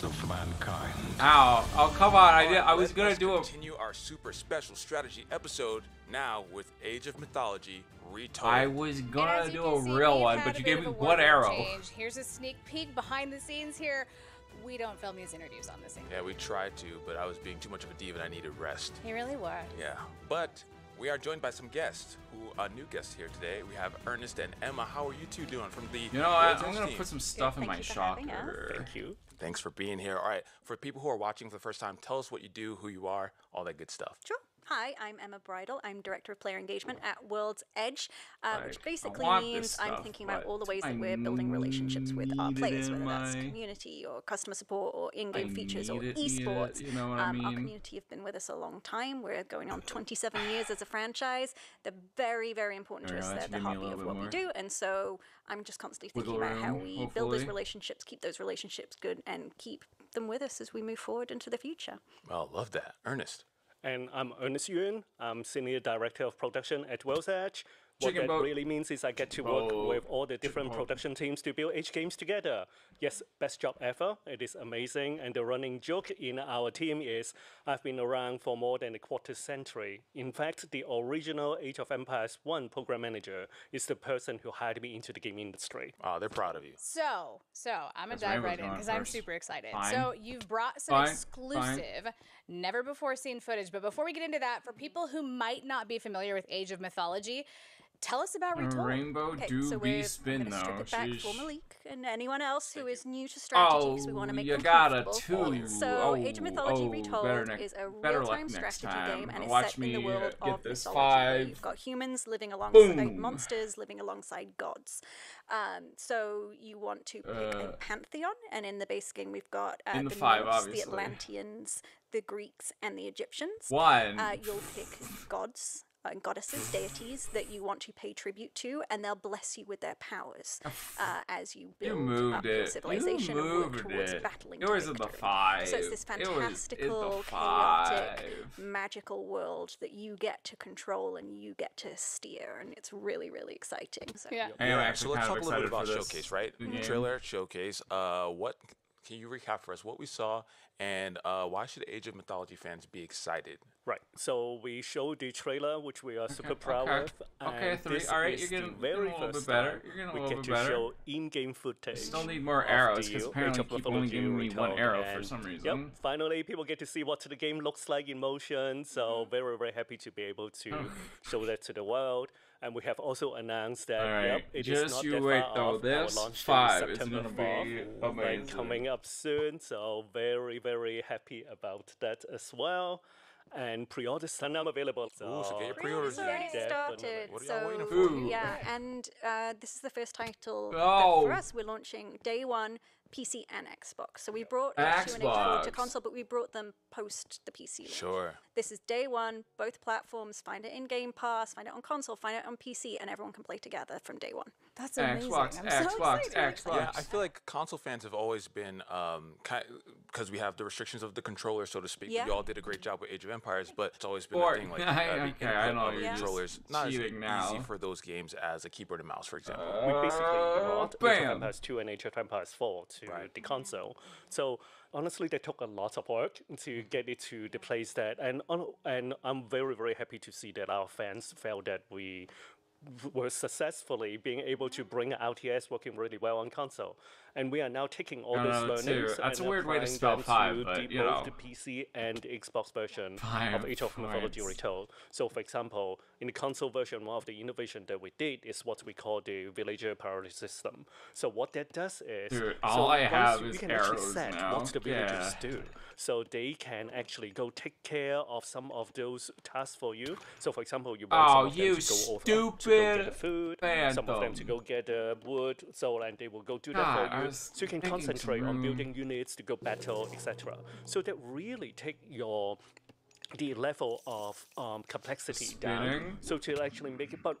of mankind. Ow! Oh, come on! I was gonna do continue our super special strategy episode now with Age of Mythology Retold. I was gonna do a real one, but you gave me one arrow. Here's a sneak peek behind the scenes here. We don't film these interviews on this thing. Yeah, we tried to, but I was being too much of a diva and I needed rest. You really were. Yeah, but we are joined by some guests who are new guests here today. We have Ernest and Emma. How are you two doing from the I'm going to put some stuff in my shocker. Thank you. Thanks for being here. All right, for people who are watching for the first time, tell us what you do, who you are, all that good stuff. Sure. Hi, I'm Emma Bridle. I'm Director of Player Engagement at World's Edge, which basically means I'm thinking about all the ways that we're building relationships with our players, whether that's community or customer support or in-game features or esports. You know what I mean? Our community have been with us a long time. We're going on 27 years as a franchise. They're very, very important to us. They're the heartbeat of what we do. And so I'm just constantly thinking about how we build those relationships, keep those relationships good, and keep them with us as we move forward into the future. Well, love that. Ernest. And I'm Ernest Yuan. I'm Senior Director of Production at World's Edge. What that really means is I get to work with all the different production teams to build Edge games together. Yes, best job ever. It is amazing. And the running joke in our team is I've been around for more than a quarter century. In fact, the original Age of Empires 1 program manager is the person who hired me into the game industry. Oh, they're proud of you. So I'm going to dive right in because I'm super excited. So you've brought some exclusive, never before seen footage. But before we get into that, for people who might not be familiar with Age of Mythology, tell us about Retold. Rainbow do be spin though. Strip it back for Malik and anyone else who is new to strategy, because we want to make them comfortable. So Age of Mythology Retold is a real-time strategy game, and it's set in the world of mythology. Where you've got humans living alongside monsters, living alongside gods. So you want to pick a pantheon, and in the base game we've got the Norse, the Atlanteans, the Greeks, and the Egyptians. You'll pick gods and goddesses, deities that you want to pay tribute to, and they'll bless you with their powers as you build up your civilization and work towards battling to victory. The 5. So it's this fantastical, chaotic, magical world that you get to control and you get to steer, and it's really, really exciting. So, so let's talk a little bit about Showcase, right? Trailer, Showcase. What can you recap for us what we saw, and why should Age of Mythology fans be excited? Right. So we showed the trailer, which we are super proud of. Okay, 3. All right, you're getting a little bit better. You're getting a little bit better. We get to show in-game footage. Still need more arrows, because apparently people only giving me 1 arrow for some reason. Yep. Finally, people get to see what the game looks like in motion. So very, very happy to be able to show that to the world. And we have also announced that it is not that far off. This our launch 5 is going to be amazing. Coming up soon. So very, very happy about that as well. And pre-orders are now available. So get your pre-orders already started. What are y'all waiting for? Yeah, and this is the first title that for us. We're launching day 1. PC and Xbox. So we brought X2 and H4 to console, but we brought them post the PC launch. Sure. This is day 1, both platforms. Find it in Game Pass, find it on console, find it on PC, and everyone can play together from day 1. That's amazing. Xbox. Yeah, I feel like console fans have always been, because we have the restrictions of the controller, so to speak. Yeah. You all did a great job with Age of Empires, but it's always been a thing like I know you're controllers not as easy now. for those games as a keyboard and mouse, for example. We basically brought Age of Empires 2 and Age of Empires 4 to the console. So honestly, they took a lot of work to get it to the place that, and I'm very, very happy to see that our fans felt that we were successfully being able to bring RTS working really well on console. And we are now taking all those learnings That's and a weird way to spell 5, but you know. Both the PC and the Xbox version of Age of Mythology Retold. So for example, in the console version, one of the innovation that we did is what we call the villager priority system. So what that does is, all I have is you can arrows actually set now. what the villagers do. So they can actually go take care of some of those tasks for you. So for example, you want some of them to go over to go get the food, some of them to go get the wood, and they will go do that for you. So you can concentrate on building units to go battle, etc. So that really take the level of complexity down, so to actually make it, but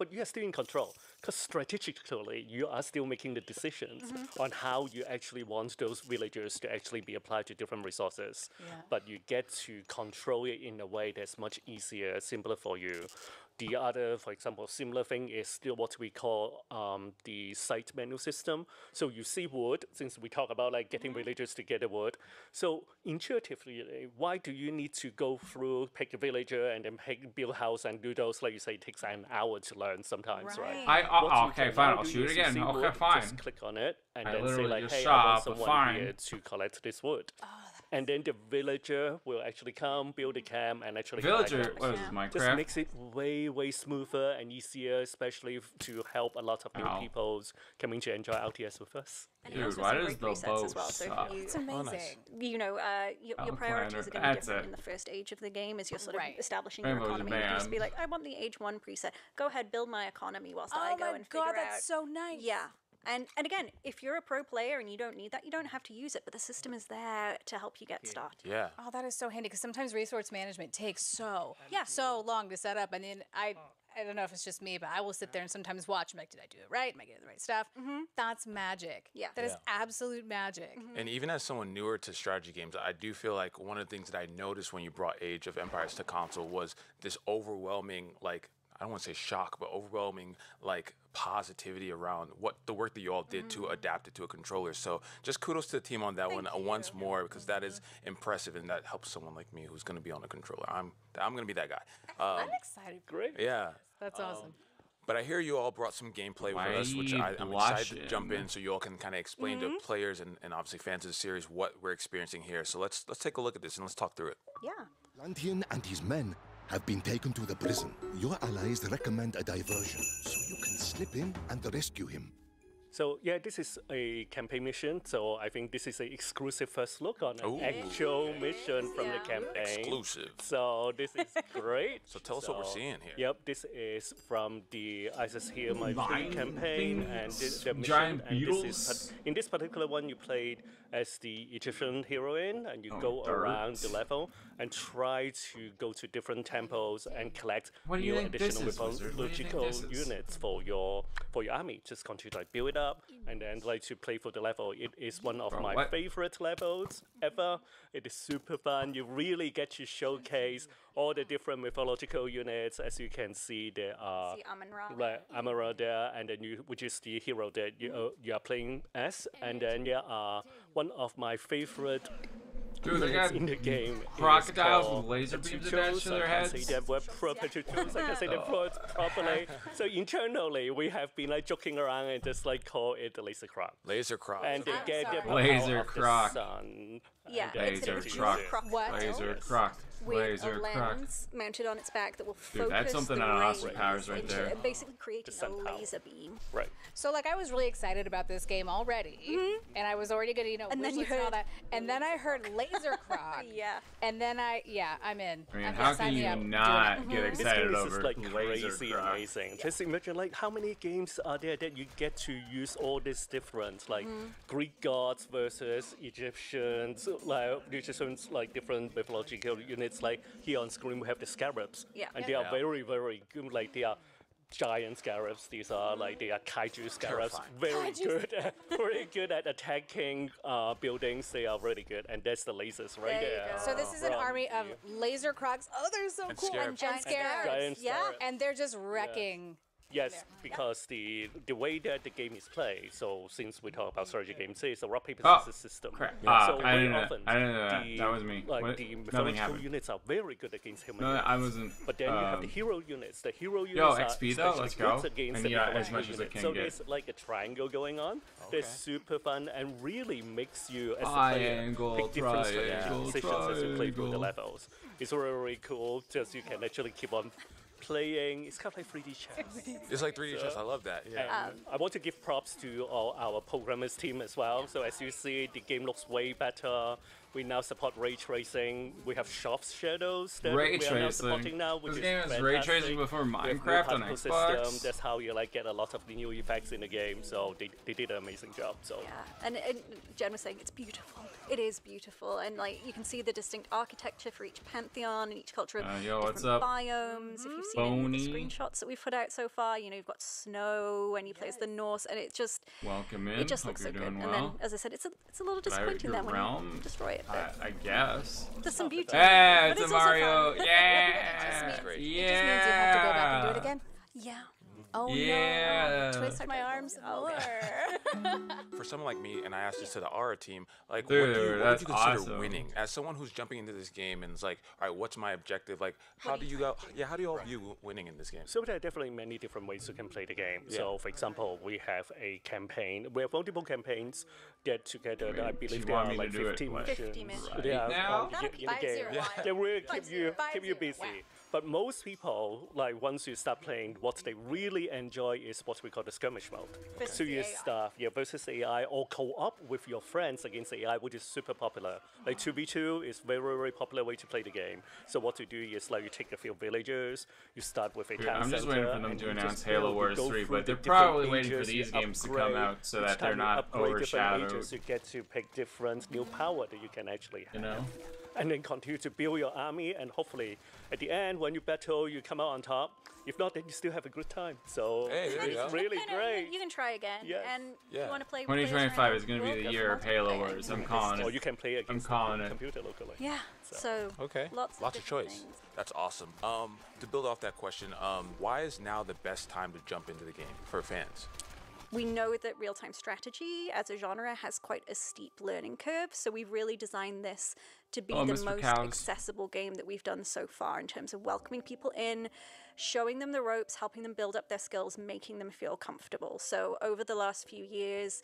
you are still in control, because strategically you are still making the decisions on how you actually want those villagers to actually be applied to different resources. But you get to control it in a way that's much easier, simpler for you. The other, for example, similar thing is still what we call the site menu system. So you see wood, since we talk about like getting villagers to get the wood. So intuitively, why do you need to go through, pick a villager, and then build a house and do those, like you say, it takes an hour to learn sometimes, right? Okay, fine, I'll shoot again. Okay, fine. Just click on it, and then say like, hey, I want someone here to collect this wood. And then the villager will actually come, build a camp, and actually just makes it way smoother and easier, especially to help a lot of new people coming to enjoy RTS with us. Dude, why does the bow suck? It's amazing. You know, your priorities are going to be different in the first age of the game as you're sort of establishing your economy. You can just be like, I want the age 1 preset. Go ahead, build my economy whilst I go and figure out. Oh my god, that's so nice. Yeah. And again, if you're a pro player and you don't need that, you don't have to use it, but the system is there to help you get started. Yeah. Oh, that is so handy, because sometimes resource management takes so long to set up. And then I don't know if it's just me, but I will sit there and sometimes watch. I'm like, did I do it right? Am I getting the right stuff? That's magic. Yeah. That is absolute magic. And even as someone newer to strategy games, I do feel like one of the things that I noticed when you brought Age of Empires to console was this overwhelming, like, I don't want to say shock, but overwhelming, like, positivity around what the work that you all did to adapt it to a controller. So just kudos to the team on that one once more, because that is impressive, and that helps someone like me who's going to be on a controller. I'm going to be that guy. I'm excited. Great. Yeah. That's awesome. But I hear you all brought some gameplay with us, which I'm excited to jump in so you all can kind of explain to players and obviously fans of the series what we're experiencing here. So let's take a look at this and let's talk through it. Yeah. Atlantean and his men have been taken to the prison. Your allies recommend a diversion, so you can slip in and rescue him. So yeah, this is a campaign mission. So I think this is an exclusive first look on an actual mission from the campaign. Exclusive. So this is great. So tell us what we're seeing here. Yep, this is from the ISIS Here My Free campaign, and the mission. Giant and beetles. this is, in this particular one, you played as the Egyptian heroine, and you go around the level and try to go to different temples and collect new additional mythological units for your army. Just continue to build it up and then to play for the level. It is one of my favorite levels ever. It is super fun. You really get to showcase all the different mythological units. As you can see, there are Amon-Ra there, and then which is the hero that you are playing as, and then there are one of my favorite in the game. Crocodiles with laser beams attached to their heads. I can say that we're proper tutorials. I can say that properly. So internally, we have been joking around and just call it the laser croc. Laser croc. And they get the laser croc. Sun. Yeah, laser croc. Laser croc. With a lens mounted on its back that will focus that's something the on rays Austin Powers right there. Basically creating a laser beam. Right. So I was really excited about this game already, and I was already gonna and then you heard all that, and then I heard laser croc. Yeah. And then I'm in. I mean, how can you not get excited over this is laser crazy croc? amazing. Just imagine how many games are there that you get to use all these different Greek gods versus Egyptians, different mythological units. Here on screen we have the scarabs, and they are very, very good. They are giant scarabs. These are they are kaiju scarabs. Very good at attacking buildings. They are really good, and that's the lasers right there. So this is an army of laser crocs. Oh, they're so cool, and giant scarabs. And they're just wrecking. Yes, because the way that the game is played, so since we talk about strategy games, it's a rock, paper, scissors system. Crap. So I didn't often, know that. That was me. The mythological units are very good against human units. I wasn't. But then you have the hero units. The hero units XP though, let's go. And as much as I can so get. there's a triangle going on. That's super fun and really makes you, as a player, pick different strategic decisions as you play through the levels. It's really cool, just you can actually keep on playing. It's kind of like 3D chess. It's like 3D chess. I love that. Yeah. I want to give props to all our programmers team as well. So as you see, the game looks way better. We now support ray tracing. We have soft shadows that we are now supporting now, which this is game has fantastic. ray tracing before Minecraft on Xbox. System. That's how you get a lot of the new effects in the game. So they did an amazing job. So and Jen was saying it's beautiful. It is beautiful, and you can see the distinct architecture for each pantheon and each culture of different biomes. If you've seen the screenshots that we've put out so far, you've got snow and you play as the Norse, and it just it just looks so good. And then, as I said, it's a little disappointing then when you destroy it. I guess. There's some beauty. Hey, it's a Mario. It just means you have to go back and do it again. Yeah. Oh no! Twist my arms more. For someone like me, and I asked this to the Aura team, what Dude, would you consider winning? As someone who's jumping into this game and is all right, what's my objective? How do you all view winning in this game? So there are definitely many different ways you can play the game. Yeah. So for example, we have a campaign. We have multiple campaigns that together. I believe there are 50 missions. 50 missions. Yeah, in the game. They really keep you busy. Wow. But most people, once you start playing, what they really enjoy is what we call the skirmish mode. So you start versus AI or co-op with your friends against AI, which is super popular. 2v2 is very, very popular way to play the game. So what you do is you take a few villagers, you start with a town I'm just center, waiting for them to announce Halo Wars 3, but they're probably waiting for these games to come out so that they're not overshadowed. You get to pick different new power that you can actually have. And then continue to build your army, and hopefully at the end, when you battle, you come out on top. If not, then you still have a good time. So it's really great. You can try again. Yes. And if you want to play 2025 is going to be the year of Halo Wars. I'm calling it. Or you can play against the computer locally. Yeah. So lots of choice. Things. That's awesome. To build off that question, why is now the best time to jump into the game for fans? We know that real-time strategy as a genre has quite a steep learning curve, so we've really designed this to be the most accessible game that we've done so far in terms of welcoming people in, showing them the ropes, helping them build up their skills, making them feel comfortable. So over the last few years,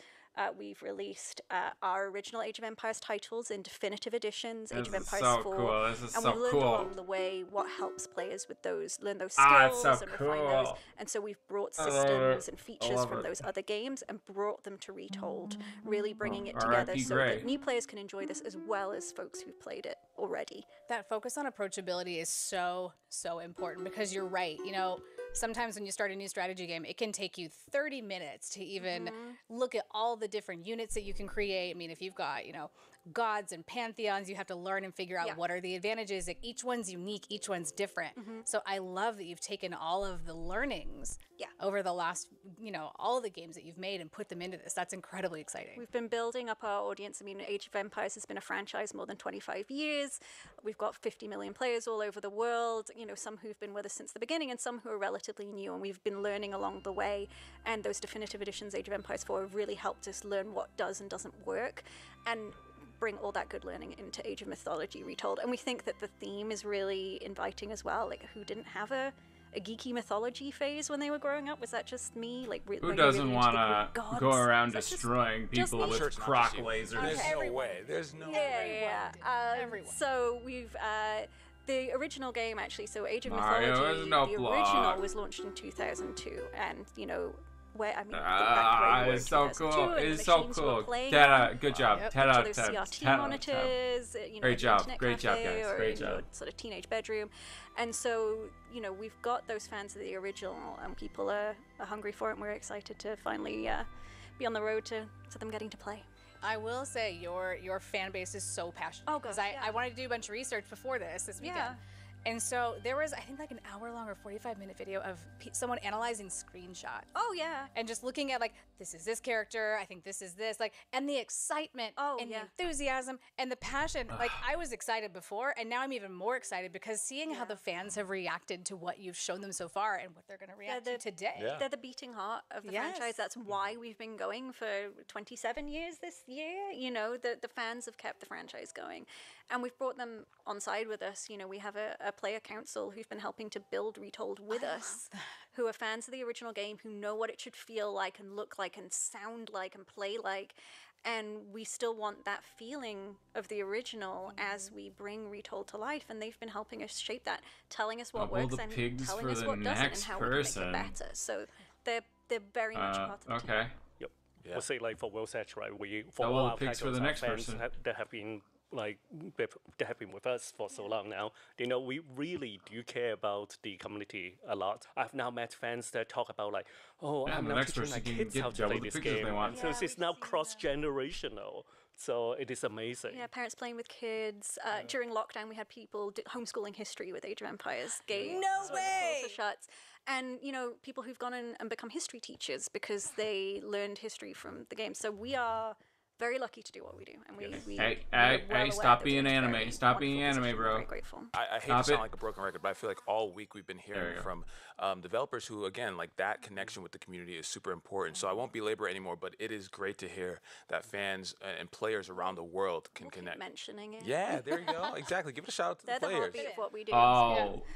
We've released our original Age of Empires titles in definitive editions, Age of Empires so 4. Cool. This is and so we've learned cool. along the way what helps players with those, learn those skills so and refine those. And so we've brought systems and features from those other games and brought them to Retold, really bringing it together so that new players can enjoy this as well as folks who've played it already. That focus on approachability is so important, because you're right. You know, sometimes when you start a new strategy game, it can take you 30 minutes to even look at all the different units that you can create. I mean, if you've got, you know, gods and pantheons, you have to learn and figure out what are the advantages. Like, each one's unique, each one's different. So I love that you've taken all of the learnings over the last, you know, all of the games that you've made and put them into this. That's incredibly exciting. We've been building up our audience. I mean, Age of Empires has been a franchise more than 25 years. We've got 50 million players all over the world, you know, some who've been with us since the beginning and some who are relatively new, and we've been learning along the way. And those definitive editions, Age of Empires 4, have really helped us learn what does and doesn't work, and bring all that good learning into Age of Mythology Retold. And we think that the theme is really inviting as well. Like, who didn't have a geeky mythology phase when they were growing up? Was that just me? Like, who doesn't really want to go around destroying people with croc lasers? There's no way. There's no way. Everyone. So we've the original game, actually. So Age of Mario Mythology, the original was launched in 2002, and you know. Where, I mean, it's so cool. It's so cool. Good job. Those CRT monitors, you know, great job, guys. Great job. Your sort of teenage bedroom, and so you know we've got those fans of the original, and people are hungry for it. And we're excited to finally be on the road to them getting to play. I will say your fan base is so passionate. Oh, gosh, I wanted to do a bunch of research before this weekend. Yeah. And so there was, I think, like an hour-long or 45-minute video of someone analyzing screenshots. Oh, yeah. And just looking at, like, this is this character, I think this is this, like, and the excitement and the enthusiasm and the passion. Like, I was excited before, and now I'm even more excited because seeing how the fans have reacted to what you've shown them so far and what they're going to react to today. Yeah. They're the beating heart of the franchise. That's why we've been going for 27 years this year. You know, the fans have kept the franchise going. And we've brought them on side with us. You know, we have a player council who've been helping to build Retold with us, who are fans of the original game, who know what it should feel like and look like and sound like and play like. And we still want that feeling of the original as we bring Retold to life. And they've been helping us shape that, telling us what works and telling us what doesn't and how we can make it better. So they're very much part of the team. Okay. Yep. Yeah. We'll say, like, for World's Edge, right? For all our pigs for the next person that have been like they have been with us for so long now. You know, we really do care about the community a lot. I've now met fans that talk about like, oh, I'm now teaching my kids how to play this game. So it's now cross-generational. So it is amazing. Yeah, parents playing with kids. During lockdown, we had people homeschooling history with Age of Empires games. No way! And, you know, people who've gone in and become history teachers because they learned history from the game. So we are very lucky to do what we do, and hey, stop being anime. Stop being anime, bro. Very grateful. I hate to sound like a broken record, but I feel like all week we've been hearing from developers who, again, like that connection with the community is super important. So I won't belabor anymore, but it is great to hear that fans and players around the world can connect. Keep mentioning it. Yeah, there you go. Exactly. Give it a shout out to the players. They're the heartbeat of what we do.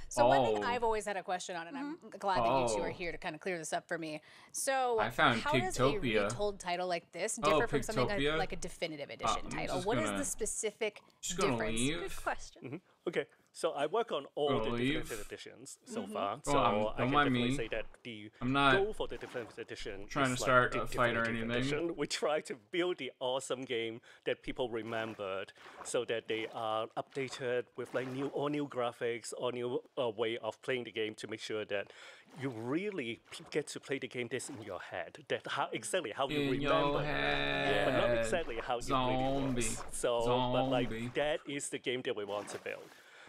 So one thing I've always had a question on, and I'm glad that you two are here to kind of clear this up for me. So I found how does a Retold title like this differ from something like a definitive edition title? What is the specific difference? Good question. Okay, so I work on all the definitive editions so far. So I can definitely say that the goal for the definitive edition trying is to start like a fight or anything. Edition. We try to build the awesome game that people remembered, so that they are updated with like new graphics or new way of playing the game to make sure that you really get to play the game that's in your head. That exactly how you remember it, but not exactly how you really was. So, but like that is the game that we want to build.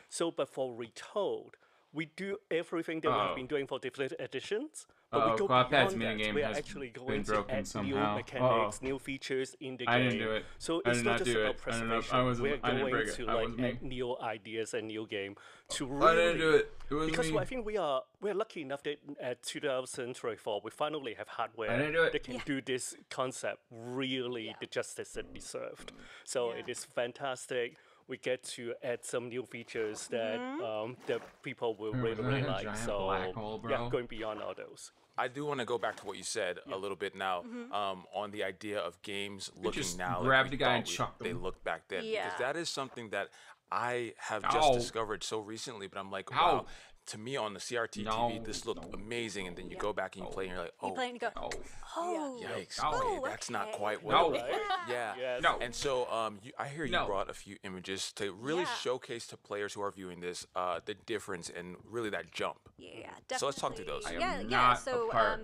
So, but for Retold, we do everything that we've been doing for definitive editions, but we go beyond that. We are actually going to add new mechanics, new features in the game. I didn't do it. So it's not just about preservation. We're going to like add new ideas and new game to really. I didn't do it. It was because me. I think we're lucky enough that at 2024 we finally have hardware that can do this concept really the justice it deserved. So it is fantastic. We get to add some new features that that people will really like. So hole, bro. yeah, going beyond all those. I do want to go back to what you said a little bit now on the idea of games looking now. Grab the guy and chuck them. They looked back then. Yeah. Because that is something that I have just discovered so recently, but I'm like, wow. To me on the CRT TV, this looked amazing, and then you go back and you play, and you're like, oh, you play and you go, yikes, that's not okay. quite what it was. Yeah. And so I hear you brought a few images to really showcase to players who are viewing this the difference and really that jump. Yeah, definitely. So let's talk through those. So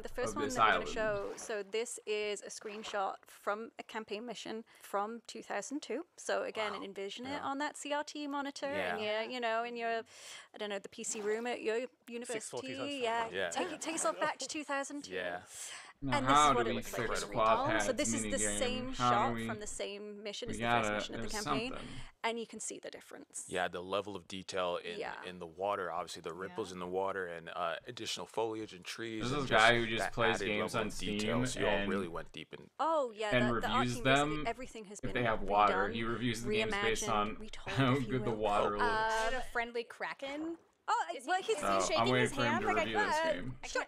the first one that we're going to show, so this is a screenshot from a campaign mission from 2002. So again, envision it on that CRT monitor in your, in your, I don't know, the PC room at your university. Take yourself back to 2002. Yeah. Now, and this is what it looks like in Recall. So this is the same shot from the same mission as the first mission of the campaign, and you can see the difference. Yeah, the level of detail in the water, obviously the ripples in the water, and additional foliage and trees. There's a guy who just plays games on Steam so you all really went deep in. And reviews them. Everything has been if they have water, he reviews the games based on how good the water looks. A friendly Kraken. He's shaking his hand like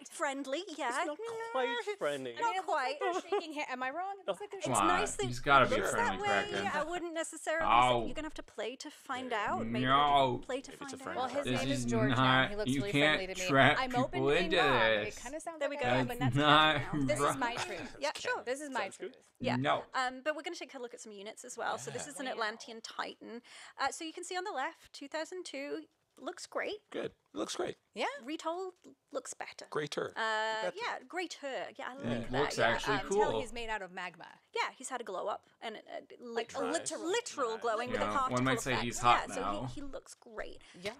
friendly, not quite friendly. Not quite. Shaking hand. Am I wrong? It's nice that he's got to be a looks friendly that way. Kraken. I wouldn't necessarily. You're gonna have to play to find out. Maybe play to find out. Well, his name is George now. He looks really friendly to me. I'm open to being wrong. It kind of sounds like I am, but that's not this is my truth. Yeah, sure. This is my truth. Yeah. No. But we're going to take a look at some units as well. So this is an Atlantean Titan. So you can see on the left, 2002. Looks great. Good. It looks great. Yeah. Retold looks better. Greater. Greater. Yeah, I like that. Looks actually cool. Until he's made out of magma. Yeah, he's had a glow up and literal glowing with a particle one might say he's hot now. So he looks great. Yeah.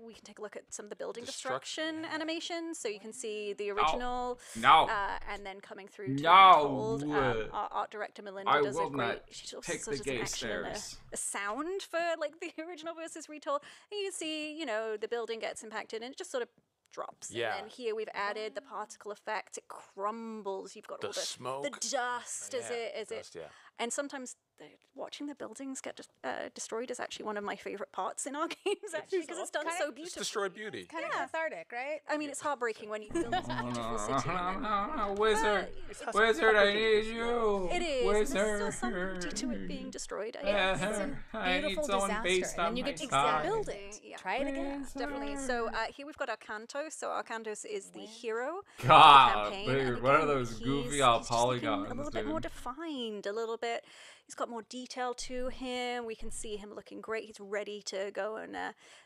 We can take a look at some of the building destruction animations. So you can see the original. And then coming through to Retold. Our art director Melinda does a great. She also does an action and a sound for like the original versus Retold. And you can see, the building gets impacted and it just sort of drops. Yeah. And then here we've added the particle effect. It crumbles. You've got all the smoke, the dust as it. And sometimes watching the buildings get destroyed is actually one of my favorite parts in our games, actually, because it's done so beautifully. It's destroyed beauty. Kind of cathartic, right? I mean, it's heartbreaking when you build this beautiful city. Wizard, I need you. It is. Wizard. There's still some beauty to it being destroyed. It's a beautiful disaster. And you get to build it. Yeah. Try it again. Definitely. So here we've got Arcantos. So Arcantos is the hero of the God, campaign. dude, what are those goofy polygons? A little bit more defined, a little bit. He's got more detail to him. We can see him looking great. He's ready to go and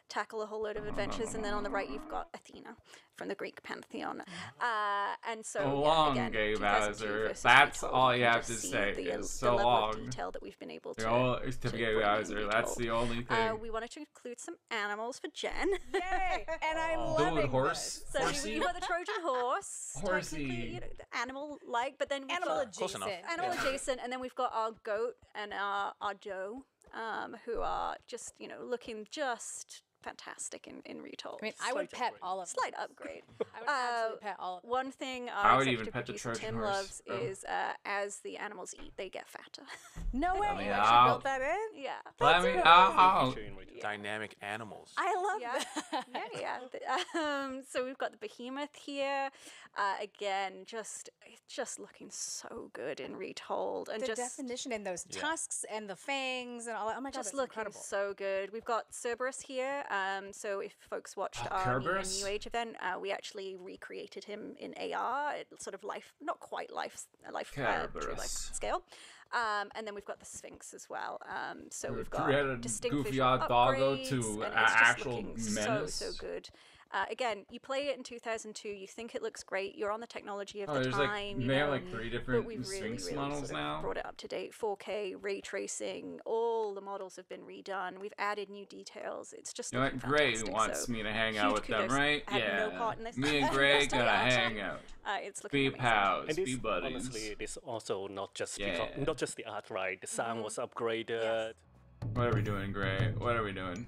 tackle a whole load of adventures. And then on the right, you've got Athena from the Greek pantheon. And so, long, Gay Bowser. That's all you have to say. It's so long. The detail that we've been able to. Gay Bowser. That's the only thing. We wanted to include some animals for Jen. Yay! And I'm loving horse. So you got the Trojan horse. Horsey. Animal-like, but then animal adjacent. Animal adjacent, and then we've got our goat and our Joe, who are just looking just fantastic in Retold. I mean, I would pet all of them. Slight upgrade. I would absolutely pet all of them. One thing I our would even executive pet the producer Trojan Tim horse. loves is as the animals eat, they get fatter. No way. me You out. actually built that in? Yeah. Let me out. Dynamic animals. I love that. So we've got the behemoth here. Again, just looking so good in Retold, and the just definition in those tusks and the fangs and all that. Oh my god, just that's looking incredible. so good. We've got Cerberus here. So if folks watched our New Age event, we actually recreated him in AR, sort of not quite life scale. And then we've got the Sphinx as well. So we've got distinct goofy visual odd doggo upgrades, to and actual it's just menace. so good. Again, you play it in 2002. You think it looks great. You're on the technology of the there's time. They have like 3 different but Sphinx really models now. Brought it up to date. 4K ray tracing. All the models have been redone. We've added new details. It's just Gray wants me to hang out with them, right? I have no part in this. Me and Gray gotta hang out. It's looking be pals, and be buddies. Honestly, it is also not just not just the art, right? The sound was upgraded. Yes. What are we doing, Gray? What are we doing?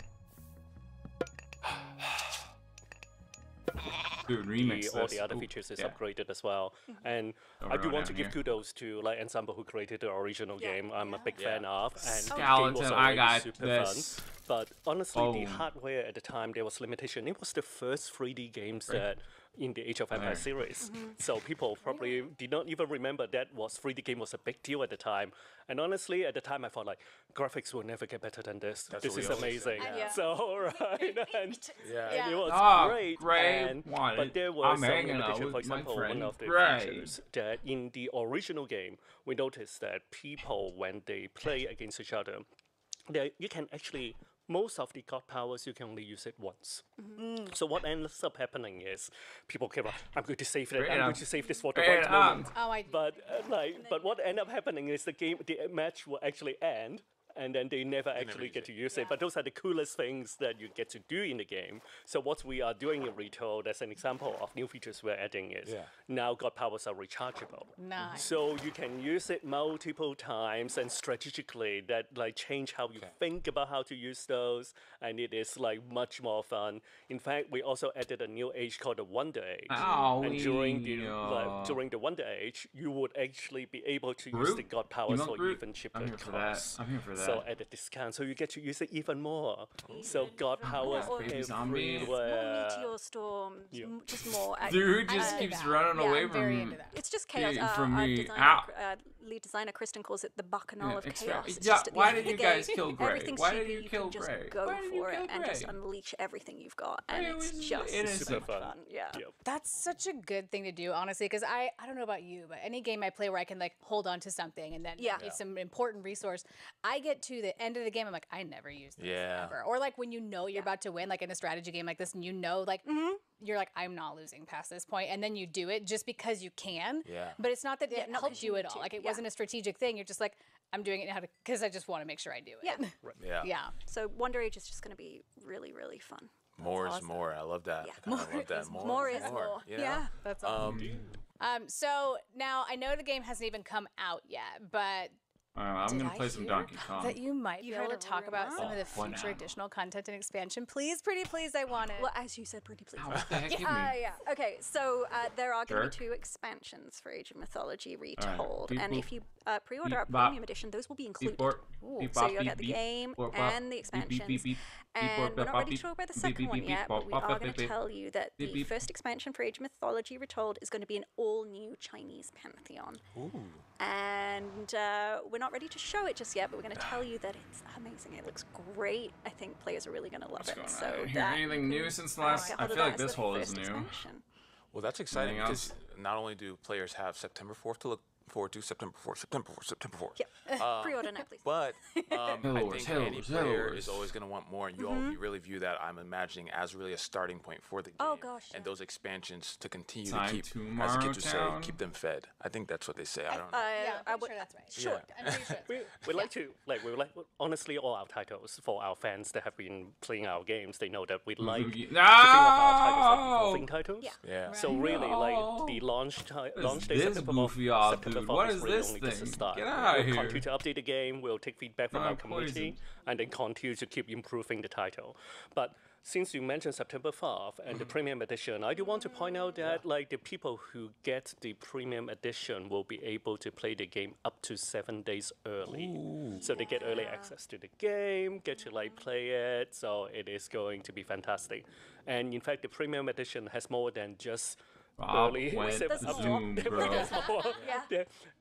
Dude, remix all the other features is upgraded as well. And I do want to give kudos to Ensemble who created the original game. I'm a big fan of. And Skeleton, I got super this. Fun. But honestly, the hardware at the time, there was limitation. It was the first 3D games that in the Age of Empires series. So people probably did not even remember that 3D game was a big deal at the time. And honestly, at the time, I thought like, graphics will never get better than this. This is amazing. So, and it was great. But there was some limitation. For example, one of the features that in the original game, we noticed that people, when they play against each other, you can actually, most of the god powers, you can only use it once. So what ends up happening is people care about, I'm going to save that, I'm going to save this for the right moment. But what end up happening is the match will actually end, and then they never actually get to use it. But those are the coolest things that you get to do in the game. So what we are doing in Retold, as an example of new features we're adding, is now god powers are rechargeable. Nice. So you can use it multiple times, and strategically that change how you think about how to use those, and it is much more fun. In fact, we also added a new age called the Wonder Age. And during the Wonder Age, you would actually be able to use the god powers for even cheaper costs. I'm here for that. So at a discount, so you get to use it even more. So god powers everywhere. More meteor storms, just more. Dude just keeps running away from very into that. It's just chaos. From me. Lead designer Kristen calls it the bacchanal of chaos. It's just why did you guys kill Gray? Why did you kill Gray? Gray? Just go for it and just unleash everything you've got, and it's just super fun. Yeah, that's such a good thing to do, honestly, because I don't know about you, but any game I play where I can hold on to something and then it's some important resource, I get to the end of the game, I'm like, I never use this ever. Or when you know you're about to win, in a strategy game like this, and you know you're like, I'm not losing past this point, and then you do it just because you can. But it's not that it helped you at all. It wasn't a strategic thing. You're just like, I'm doing it now because I just want to make sure I do it. Yeah. So Wonder Age is just going to be really, really fun. More is more. I love that. Yeah. More is more. Yeah. That's awesome. So now I know the game hasn't even come out yet, but I'm going to play some Donkey Kong. That you might be able to talk about some of the future additional content and expansion. Please, pretty please, I want it. Well, as you said, pretty please. Yeah. Okay, so there are going to be 2 expansions for Age of Mythology Retold. And if you pre-order our premium edition, those will be included. So you'll get the game and the expansions. And we're not ready to talk about the second one yet, but we are going to tell you that the first expansion for Age of Mythology Retold is going to be an all-new Chinese pantheon. And we're not ready to show it just yet, but we're going to tell you that it's amazing. It looks great. I think players are really going to love it. So anything new since the last? I feel like this whole is new. Well, that's exciting because not only do players have September 4th to look forward to, September 4th. Yep. Pre-order now, please. But I think any player is always going to want more, and you really view that, I'm imagining, as really a starting point for the game. Oh gosh. And those expansions to continue to keep, as kids would say, keep them fed. I think that's what they say. I don't know. I'm sure that's right. Sure. I'm pretty sure. We like honestly, all our titles for our fans that have been playing our games, they know that we like to think of our titles as titles. Yeah. So really, the launch day September 4th. What is this thing? Get out of here. We'll continue to update the game, we'll take feedback from our community, and then continue to keep improving the title. But since you mentioned September 4th and the premium edition, I do want to point out that the people who get the premium edition will be able to play the game up to 7 days early. So they get early access to the game, get to play it, so it is going to be fantastic. And in fact, the premium edition has more than just early.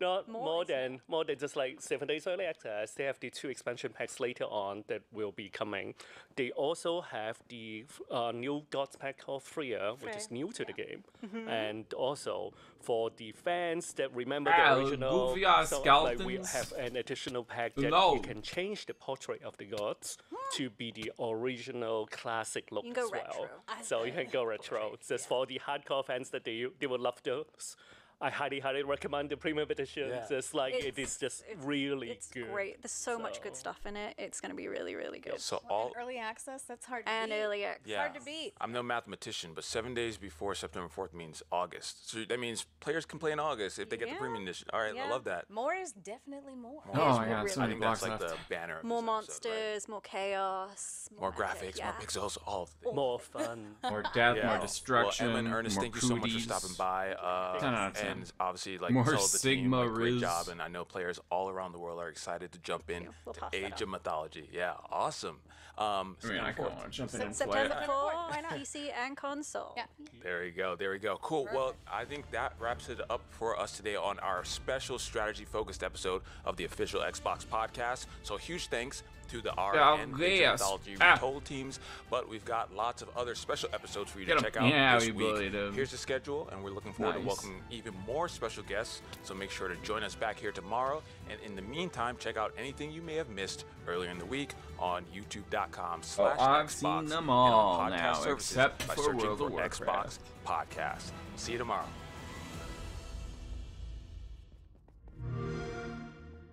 Not more than just 7 days early access. They have the 2 expansion packs later on that will be coming. They also have the new Gods pack called Freya, which is new to the game, and also for the fans that remember the original, we have an additional pack that you can change the portrait of the gods to be the original classic look as well. So you can go retro. Just for the hardcore fans that they would love those. I highly recommend the premium edition. It is just really good. It's great. There's so much good stuff in it. It's going to be really, really good. So early access, that's hard to beat. And early access. Hard to beat. I'm no mathematician, but 7 days before September 4th means August. So that means players can play in August if they get the premium edition. All right, I love that. More is definitely more. Oh my god, I think that's the banner. More monsters, more chaos, more graphics, more pixels, all of it. More fun. More death, more destruction. Well, Emma and Ernest, thank you so much for stopping by. 10 out of And obviously, like, More so the Sigma team, like, great Riz. job, and I know players all around the world are excited to jump in to Age of Mythology. Yeah, awesome. I mean, I kind of want to jump in and play September it. 4, PC and console. Yeah. There we go. There we go. Cool. Well, I think that wraps it up for us today on our special strategy-focused episode of the official Xbox podcast. So huge thanks to the R and Age of Mythology Retold teams, but we've got lots of other special episodes for you to check out this week. Here's the schedule, and we're looking forward to welcoming even more special guests, so make sure to join us back here tomorrow. And in the meantime, check out anything you may have missed earlier in the week on youtube.com/Xbox. I've seen them all now, except for World of Warcraft. Xbox Podcast. See you tomorrow.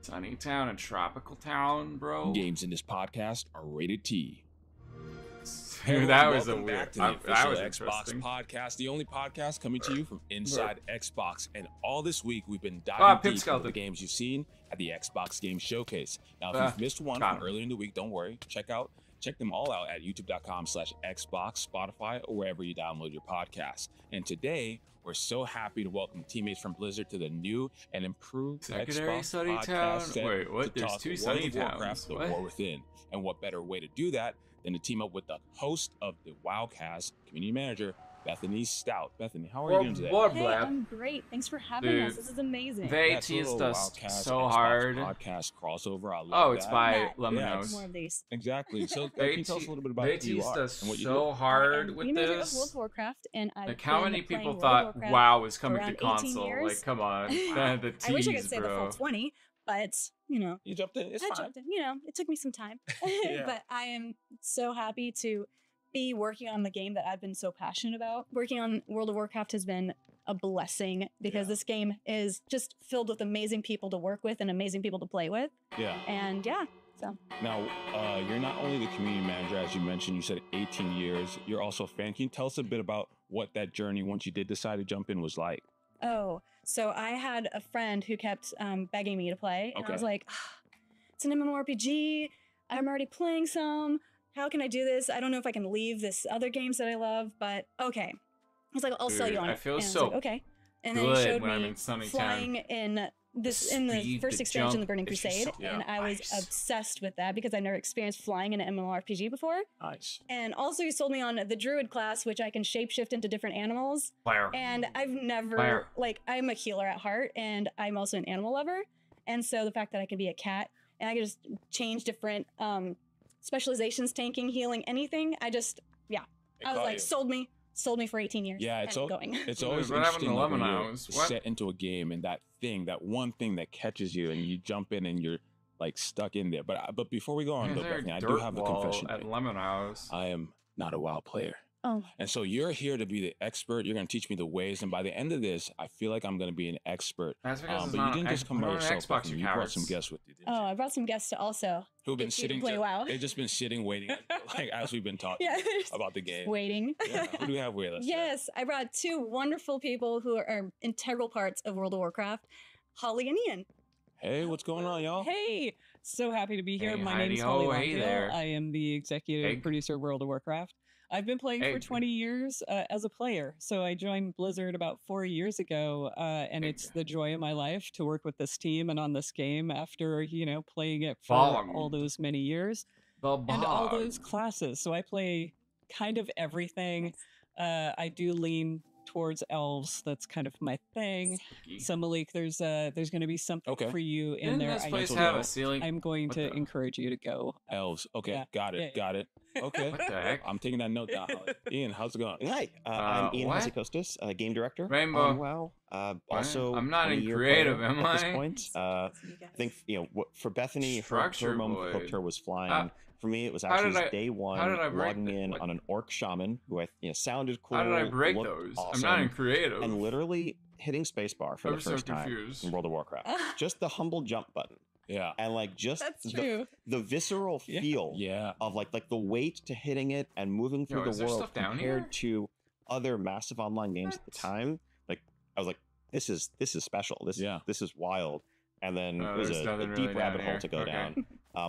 Sunny Town and Tropical Town, bro. Games in this podcast are rated T. Dude, that was a weird. That was Xbox podcast, the only podcast coming to you from inside Xbox. And all this week, we've been diving deep into the games you've seen at the Xbox Game Showcase. Now, if you've missed one from earlier in the week, don't worry. Check them all out at youtube.com/Xbox, Spotify, or wherever you download your podcasts. And today, we're so happy to welcome teammates from Blizzard to the new and improved Secondary Xbox Sunny podcast Town? set Wait, what? to There's talk two World Sunny of Warcraft, Towns. The What? War Within. And what better way to do that than to team up with the host of the WoWcast, community manager, Bethany Stout. Bethany, how are you doing today? Hey, I'm great. Thanks for having us. This is amazing. They teased us so hard. Podcast crossover. I love Oh, it's that. by Lemonhouse. More of these. Exactly. So They can you tell us a little bit about they who you teased are us and what you so do? hard with Community this. of World of Warcraft, and I've Like, how been many playing people World of thought Warcraft WoW was for coming to around 18 console? years. Like, come on. The tease, I wish I could say the bro. full 20, but you know, you jumped in. It's I fine. jumped in. You know, it took me some time, Yeah. but I am so happy to be working on the game that I've been so passionate about. Working on World of Warcraft has been a blessing because this game is just filled with amazing people to work with and amazing people to play with. Yeah. And yeah, so. Now, you're not only the community manager, as you mentioned, you said 18 years. You're also a fan. Can you tell us a bit about what that journey, once you did decide to jump in, was like? Oh, so I had a friend who kept begging me to play. And I was like, it's an MMORPG. I'm already playing some. How can I do this? I don't know if I can leave this other games that I love, but okay. He's like, I'll sell you on it. I feel and I was so like, okay. And then he good showed when I'm me in Sunny flying Town. in the Speed, first the expansion, jump, The Burning it's just Crusade, so and I was obsessed with that because I never experienced flying in an MMORPG before. Nice. And also, he sold me on the Druid class, which I can shapeshift into different animals. Fire. And I've never I'm a healer at heart, and I'm also an animal lover. And so the fact that I can be a cat and I can just change different specializations, tanking, healing, anything. I was like, sold me for 18 years. Yeah, it's always What interesting happened to like, when you're Lemonhouse? What? set into a game and that one thing that catches you and you jump in and you're like stuck in there. But before we go on, Is though, there a Bethany, I do dirt have a wall confession. at Lemonhouse? I am not a WoW player. Oh. And so you're here to be the expert. You're going to teach me the ways. And by the end of this, I feel like I'm going to be an expert. That's because it's but not you didn't an just come by Xbox, yourself. Xbox, You you brought cowards. some guests with you. Oh, I brought some guests to also Who've been get you to sitting play WoW. They've just been sitting waiting like as we've been talking Yeah, about the game. waiting. Yeah. Who do we have with us? Yes, I brought two wonderful people who are integral parts of World of Warcraft, Holly and Ian. Hey, what's going on, y'all? Hey, so happy to be here. Hey, My Heidi name is ho, Holly hey Lockdale. there. I am the executive producer of World of Warcraft. I've been playing for 20 years as a player. So I joined Blizzard about 4 years ago, and it's the joy of my life to work with this team and on this game after, playing it for all those many years. And all those classes. So I play kind of everything. I do lean towards elves. That's kind of my thing. So Malik, there's going to be something for you in Didn't there. this place have a ceiling? I'm going to encourage you to go. Elves. Okay, Yeah. got it. Yeah. Got it. Okay. What the heck? I'm taking that note down. Ian, how's it going? Hi, I'm Ian what? Hasekostas, game director Rainbow. on WoW. Also, I'm not in 20-year creative, player am at this I? point. I think for Bethany, her Structure moment of Void. hooked her was flying. For me, it was How did actually I- day one how did I break logging in on an orc shaman who sounded cool. How did I break looked those? Awesome, I'm not in creative. And literally hitting spacebar for I'm the so first time confused. in World of Warcraft. Just the humble jump button. Yeah. And like just That's true. the visceral feel of like the weight to hitting it and moving through Yo, is the there world stuff down compared here? to other massive online games at the time. Like I was like, this is special. This is wild. And then Oh, it was there's a nothing deep really down rabbit hole here. to go Okay. down.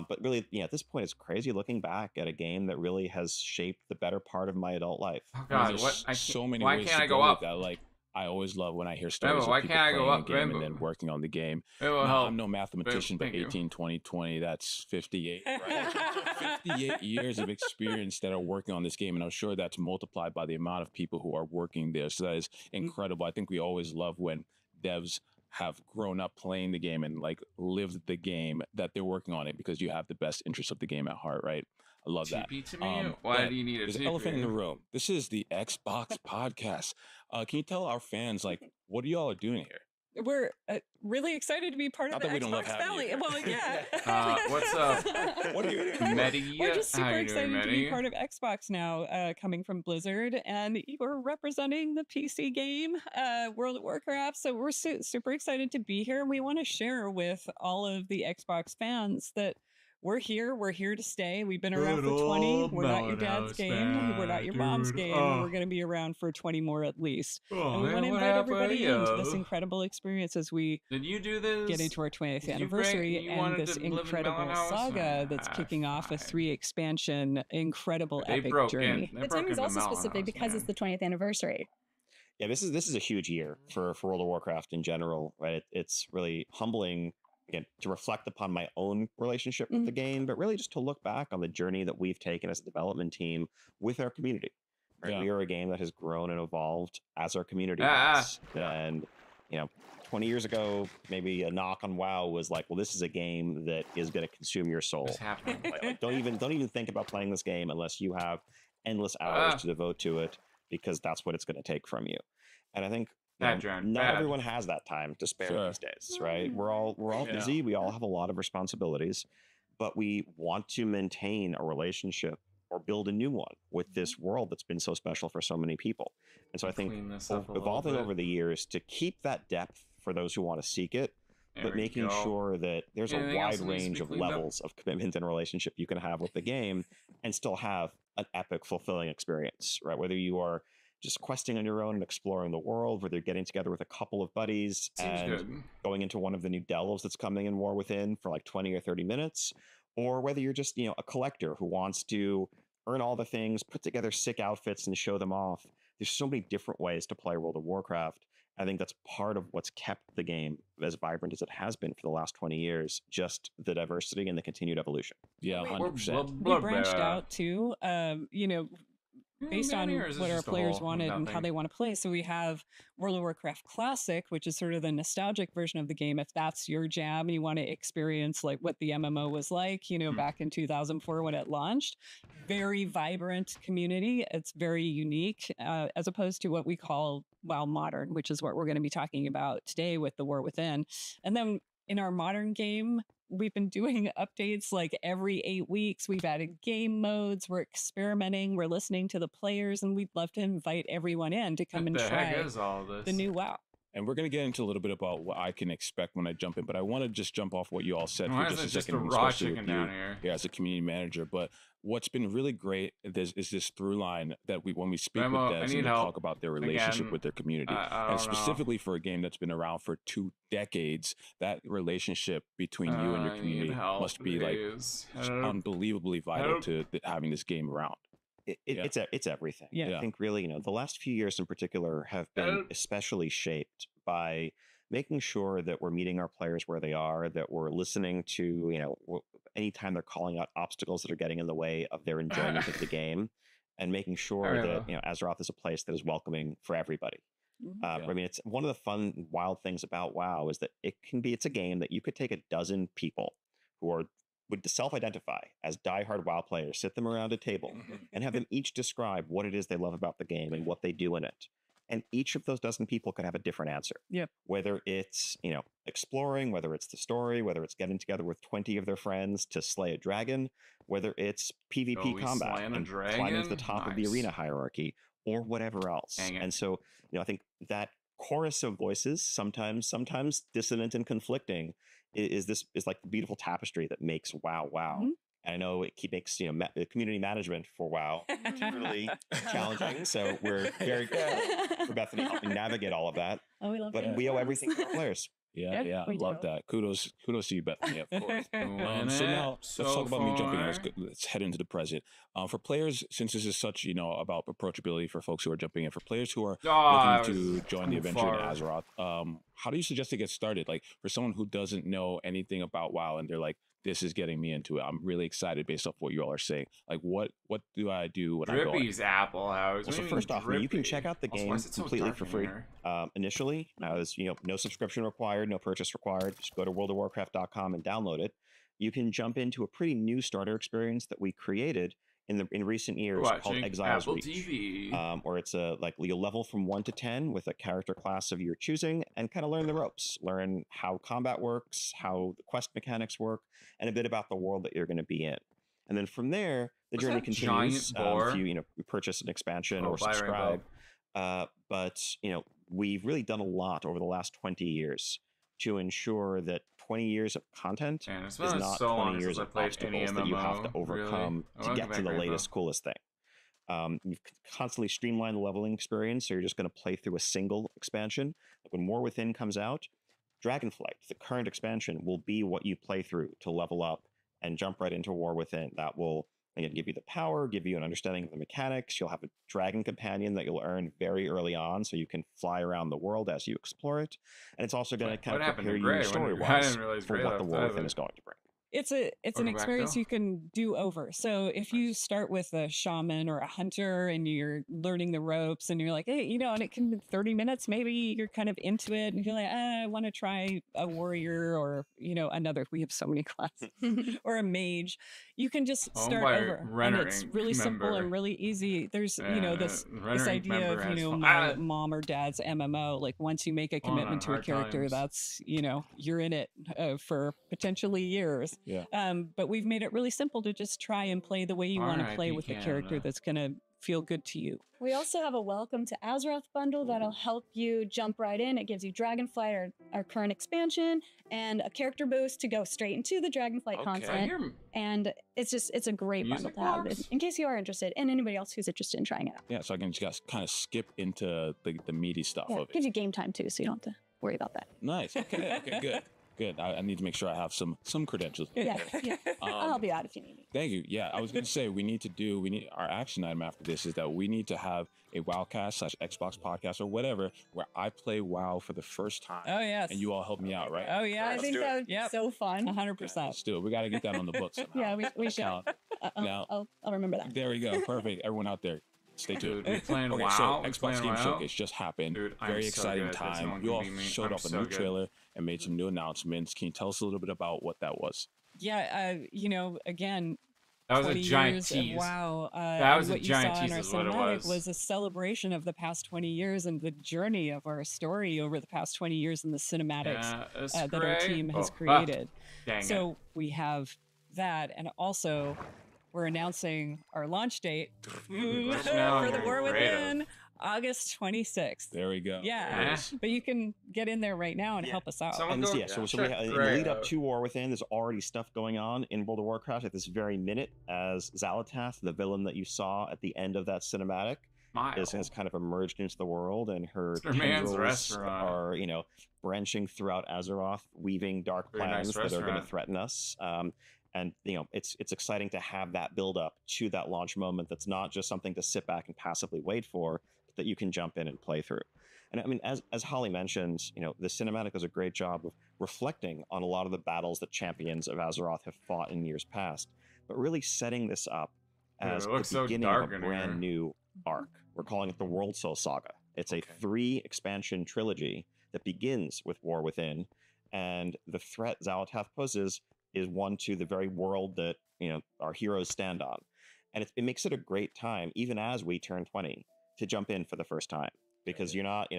But really, at this point, it's crazy looking back at a game that really has shaped the better part of my adult life. Oh God, There's what? so many why ways can't to I go with up? that. Like I always love when I hear stories of people playing a game and then working on the game. I'm no mathematician, but 18, 20, 20, that's 58, right? 58 years of experience that are working on this game. And I'm sure that's multiplied by the amount of people who are working there. So that is incredible. I think we always love when devs have grown up playing the game and like lived the game that they're working on it, because you have the best interest of the game at heart, right? I love that. To me? Why do you need a there's TP? An elephant in the room. This is the Xbox podcast. Can you tell our fans, like, what are y'all doing here? We're really excited to be part of the Xbox Valley. Well, yeah. What's up? What are you doing? Medi? We're just super excited to be part of Xbox now, coming from Blizzard, and we're representing the PC game, World of Warcraft. So we're super excited to be here. We want to share with all of the Xbox fans that we're here to stay. We've been around for 20. We're not your dad's game. We're not your mom's game. We're going to be around for 20 more at least. And we want to invite everybody into this incredible experience as we get into our 20th anniversary and this incredible saga that's kicking off a 3 expansion, incredible epic journey. The timing is also specific because it's the 20th anniversary. Yeah, this is a huge year for World of Warcraft in general, right? It's really humbling, again, to reflect upon my own relationship with the game, but really just to look back on the journey that we've taken as a development team with our community. Right? Yeah. We are a game that has grown and evolved as our community has. And, 20 years ago, maybe a knock on WoW was like, well, this is a game that is going to consume your soul. Like, don't even think about playing this game unless you have endless hours to devote to it, because that's what it's going to take from you. And I think not everyone has that time to spare these days, right? We're all busy. We all have a lot of responsibilities, but we want to maintain a relationship or build a new one with this world that's been so special for so many people. And so I think evolving over the years to keep that depth for those who want to seek it, but making sure that there's a wide range of levels of commitment and relationship you can have with the game and still have an epic, fulfilling experience, right? Whether you are just questing on your own and exploring the world, whether you're getting together with a couple of buddies and going into one of the new delves that's coming in War Within for like 20 or 30 minutes, or whether you're just, a collector who wants to earn all the things, put together sick outfits and show them off. There's so many different ways to play World of Warcraft. I think that's part of what's kept the game as vibrant as it has been for the last 20 years, just the diversity and the continued evolution. Yeah, 100%. We branched out too, based on what our players wanted and how they want to play. So we have World of Warcraft Classic, which is sort of the nostalgic version of the game. If that's your jam and you want to experience like what the MMO was like, back in 2004 when it launched, very vibrant community. It's very unique, as opposed to what we call WoW Modern, which is what we're going to be talking about today with the War Within. And then in our modern game, we've been doing updates like every 8 weeks. We've added game modes. We're experimenting. We're listening to the players, and we'd love to invite everyone in to come and try the new WoW. And we're going to get into a little bit about what I can expect when I jump in, but I want to just jump off what you all said for just a second, especially with you here as a community manager. But what's been really great is this through line that when we speak with devs and talk about their relationship with their community, and specifically for a game that's been around for 2 decades, that relationship between you and your community must be like unbelievably vital to having this game around. It's everything. I think really, the last few years in particular have been especially shaped by making sure that we're meeting our players where they are, that we're listening to, anytime they're calling out obstacles that are getting in the way of their enjoyment of the game, and making sure that, Azeroth is a place that is welcoming for everybody. I mean, it's one of the fun, wild things about WoW is that it's a game that you could take a dozen people who would self-identify as diehard WoW players, sit them around a table, and have them each describe what it is they love about the game and what they do in it. And each of those dozen people could have a different answer. Whether it's, exploring, whether it's the story, whether it's getting together with 20 of their friends to slay a dragon, whether it's PvP combat and climbing to the top of the arena hierarchy, or whatever else. And so, I think that chorus of voices, sometimes dissonant and conflicting, is like the beautiful tapestry that makes WoW WoW. And I know it makes the community management for WoW particularly challenging. So we're very good for Bethany helping navigate all of that. Oh, we love it. But we owe everything to our players. Yeah, I love that. Kudos to you, Bethany, of course. So now let's talk about me jumping in. Let's head into the present. For players, since this is such, about approachability for folks who are jumping in, for players who are looking to join the adventure in Azeroth, how do you suggest to get started? Like for someone who doesn't know anything about WoW and they're like, this is getting me into it. I'm really excited based off what you all are saying. Like, what do I do when Drippy's I go? Apple House. Well, so first off, you can check out the game completely for free initially. As no subscription required, no purchase required. Just go to worldofwarcraft.com and download it. You can jump into a pretty new starter experience that we created in recent years called Exile's Reach, or it's you'll level from 1 to 10 with a character class of your choosing and kind of learn the ropes, learn how combat works, how the quest mechanics work, and a bit about the world that you're going to be in. And then from there, the journey continues if you purchase an expansion or subscribe. But we've really done a lot over the last 20 years to ensure that 20 years of content is not 20 years of obstacles that you have to overcome to get to the latest, coolest thing. You've constantly streamlined the leveling experience, so you're just going to play through a single expansion. Like when War Within comes out, Dragonflight, the current expansion, will be what you play through to level up and jump right into War Within. That will again give you the power, give you an understanding of the mechanics. You'll have a dragon companion that you'll earn very early on, so you can fly around the world as you explore it. And it's also going to kind of prepare you story-wise for what the War Within is going to bring. It's an experience you can do over. So if you start with a shaman or a hunter and you're learning the ropes and you're like, hey, and it can be 30 minutes, maybe you're kind of into it and you're like, I want to try a warrior or, another, we have so many classes, or a mage. You can just start over. And it's really simple and really easy. There's, this idea of, my mom or dad's MMO. Like once you make a commitment to a character, that's, you're in it for potentially years. Yeah. But we've made it really simple to just try and play the way you want to play with the character that's going to feel good to you. We also have a Welcome to Azeroth bundle that'll help you jump right in. It gives you Dragonflight, our current expansion, and a character boost to go straight into the Dragonflight content. And it's a great bundle to have in case you are interested, and anybody else who's interested in trying it out. Yeah, so I can just kind of skip into the meaty stuff of it. It gives you game time too, so you don't have to worry about that. Nice. Okay, good. Good. I need to make sure I have some credentials. Yeah. I'll help you out if you need me. Thank you. Yeah, I was going to say we need our action item after this is that we need to have a WoWcast / Xbox podcast or whatever where I play WoW for the first time. Oh yes. And you all help me out, right? Oh yeah. I think that would be so fun. 100%. Let's do it. We got to get that on the books somehow. Yeah, we should. I'll remember that. There we go. Perfect. Everyone out there, stay tuned. Dude, we playing okay, WoW. So Xbox Game Showcase just happened. Dude, very exciting time. You all showed off a new trailer and made some new announcements. Can you tell us a little bit about what that was? Yeah, again, that was a giant tease. Wow, that was a giant tease. Is what it was a celebration of the past 20 years and the journey of our story over the past 20 years and the cinematics that our team has created. So we have that, and also we're announcing our launch date for the War Within. August 26th. There we go. Yeah. But you can get in there right now and help us out. So we have, in the lead up to War Within, there's already stuff going on in World of Warcraft at this very minute as Xal'atath, the villain that you saw at the end of that cinematic, has kind of emerged into the world, and her tendrils are, branching throughout Azeroth, weaving dark plans that are going to threaten us. And it's exciting to have that build up to that launch moment. That's not just something to sit back and passively wait for, but that you can jump in and play through. And I mean, as Holly mentioned, the cinematic does a great job of reflecting on a lot of the battles that champions of Azeroth have fought in years past, but really setting this up as the beginning of a brand new arc. We're calling it the World Soul Saga. It's a 3 expansion trilogy that begins with War Within, and the threat Xal'atath poses is one to the very world that our heroes stand on, and it makes it a great time, even as we turn 20, to jump in for the first time, because you're not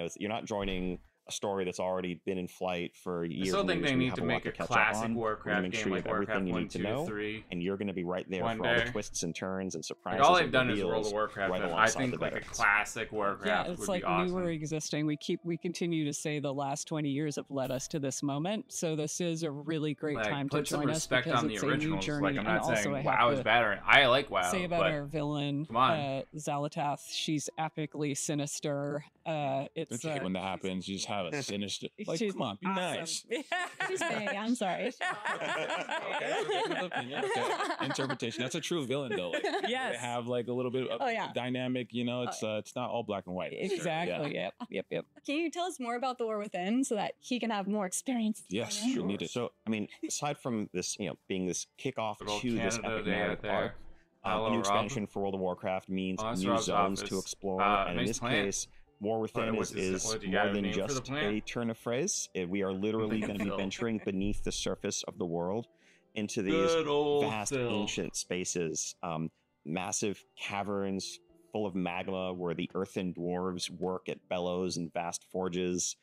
joining a story that's already been in flight for years. I still think they need to make a classic Warcraft game like Warcraft 1, 2, 3. And you're going to be right there for all the twists and turns and surprises. Like all they've done is World of Warcraft. Right, I think like a classic Warcraft it's would like be awesome. Newer existing. We continue to say the last 20 years have led us to this moment. So this is a really great time to join us because it's a new journey. Like, I'm not saying WoW is better. I like WoW. Say about our villain, Xal'atath. She's epically sinister. It's when that happens, you just have a sinister. Like, come on, be nice. She's big. I'm sorry. Okay. Interpretation. That's a true villain, though. Like, yes. They have like a little bit of dynamic. You know, it's not all black and white. Exactly. Yeah. Yep. Can you tell us more about The War Within so that he can have more experience? Yes, sure. Need it. So, I mean, aside from this, being this kickoff to this epic narrative arc, a new expansion for World of Warcraft means new zones to explore, and in this case, War Within is more than just a turn of phrase. We are literally going to be venturing beneath the surface of the world into these vast ancient spaces, massive caverns full of magma where the earthen dwarves work at bellows and vast forges.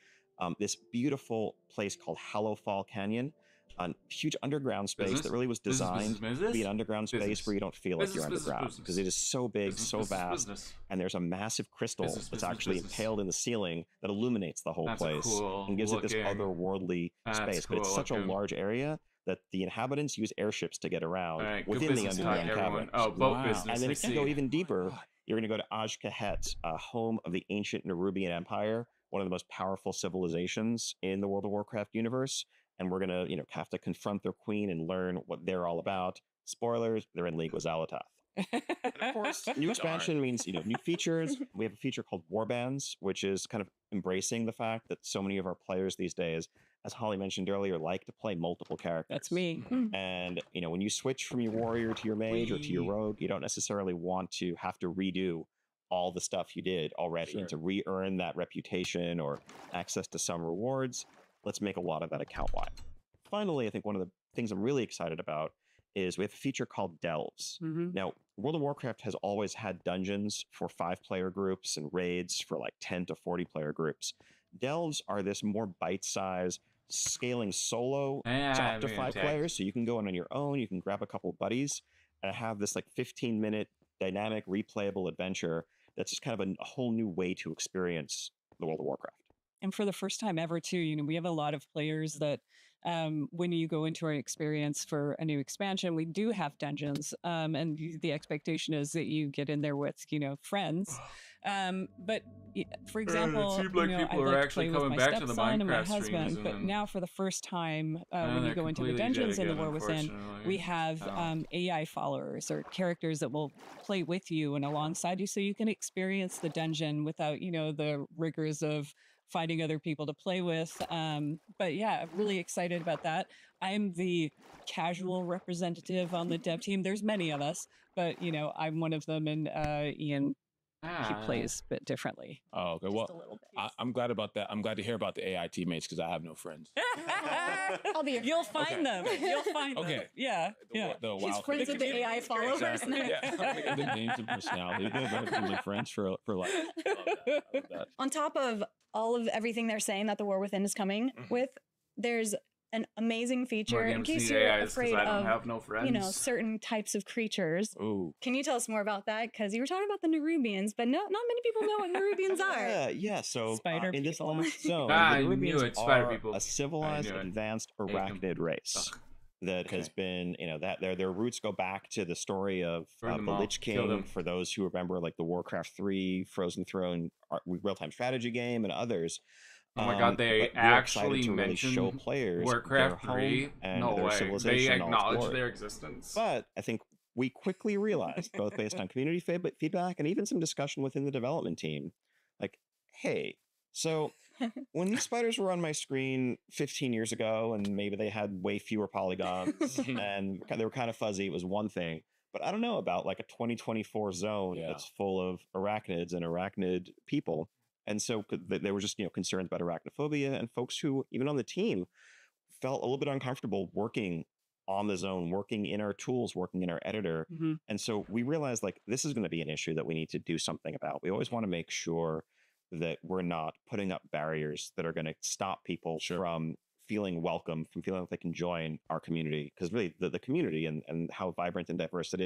This beautiful place called Hallowfall Canyon, a huge underground space that really was designed to be an underground space where you don't feel like you're underground because it is so big, so vast, and there's a massive crystal that's actually impaled in the ceiling that illuminates the whole place and gives it this otherworldly space. But it's such a large area that the inhabitants use airships to get around within the underground cavern. And then if you go even deeper, you're going to go to Aj-Kahet, home of the ancient Nerubian Empire, one of the most powerful civilizations in the World of Warcraft universe. And we're going to, have to confront their queen and learn what they're all about. Spoilers, they're in league with Xal'atath. And of course, new expansion means, new features. We have a feature called Warbands, which is kind of embracing the fact that so many of our players these days, as Holly mentioned earlier, like to play multiple characters. That's me. And, when you switch from your warrior to your mage or to your rogue, you don't necessarily want to have to redo all the stuff you did already and to re-earn that reputation or access to some rewards. Let's make a lot of that account-wide. Finally, I think one of the things I'm really excited about is we have a feature called Delves. Now, World of Warcraft has always had dungeons for 5-player groups and raids for like 10 to 40-player groups. Delves are this more bite-sized, scaling solo to up to 5 players, so you can go in on your own, you can grab a couple buddies, and have this like 15-minute dynamic, replayable adventure that's just kind of a whole new way to experience the World of Warcraft. And for the first time ever, too, we have a lot of players that when you go into our experience for a new expansion, we do have dungeons. And the expectation is that you get in there with, friends. But for example, it seemed like people are actually coming back to the Minecraft and my husband. But now for the first time, when you go into the dungeons in the War Within, we have AI followers or characters that will play with you and alongside you so you can experience the dungeon without, the rigors of finding other people to play with. But yeah, I'm really excited about that. I'm the casual representative on the dev team. There's many of us, but I'm one of them, and Ian, he plays a bit differently. Oh, okay. Well, I'm glad about that. I'm glad to hear about the AI teammates because I have no friends. I'll be your You'll find them. You'll find them. Yeah. She's friends with the AI followers. Exactly. Yeah. The names and personality. They're my friends for life. On top of all of everything they're saying that the War Within is coming with, there's an amazing feature in case you're afraid of certain types of creatures. Ooh. Can you tell us more about that? Because you were talking about the Nerubians, but not many people know what Nerubians are. Yeah. So spider in this last zone, the Nerubians are a civilized, advanced arachnid race. That has been, that their roots go back to the story of the Lich King. For those who remember, like the Warcraft 3, Frozen Throne, real-time strategy game, and others. Oh my God! They actually mentioned show players Warcraft 3. No way. They acknowledge their existence. But I think we quickly realized, both based on community feedback and even some discussion within the development team, like, hey, so when these spiders were on my screen 15 years ago, and maybe they had way fewer polygons and they were kind of fuzzy, it was one thing. But I don't know about like a 2024 zone that's full of arachnids and arachnid people. And so they were just, concerned about arachnophobia, and folks who, even on the team, felt a little bit uncomfortable working on the zone, working in our tools, working in our editor. And so we realized like this is going to be an issue that we need to do something about. We always want to make sure that we're not putting up barriers that are going to stop people from feeling welcome, from feeling like they can join our community. Because really the community and how vibrant and diverse it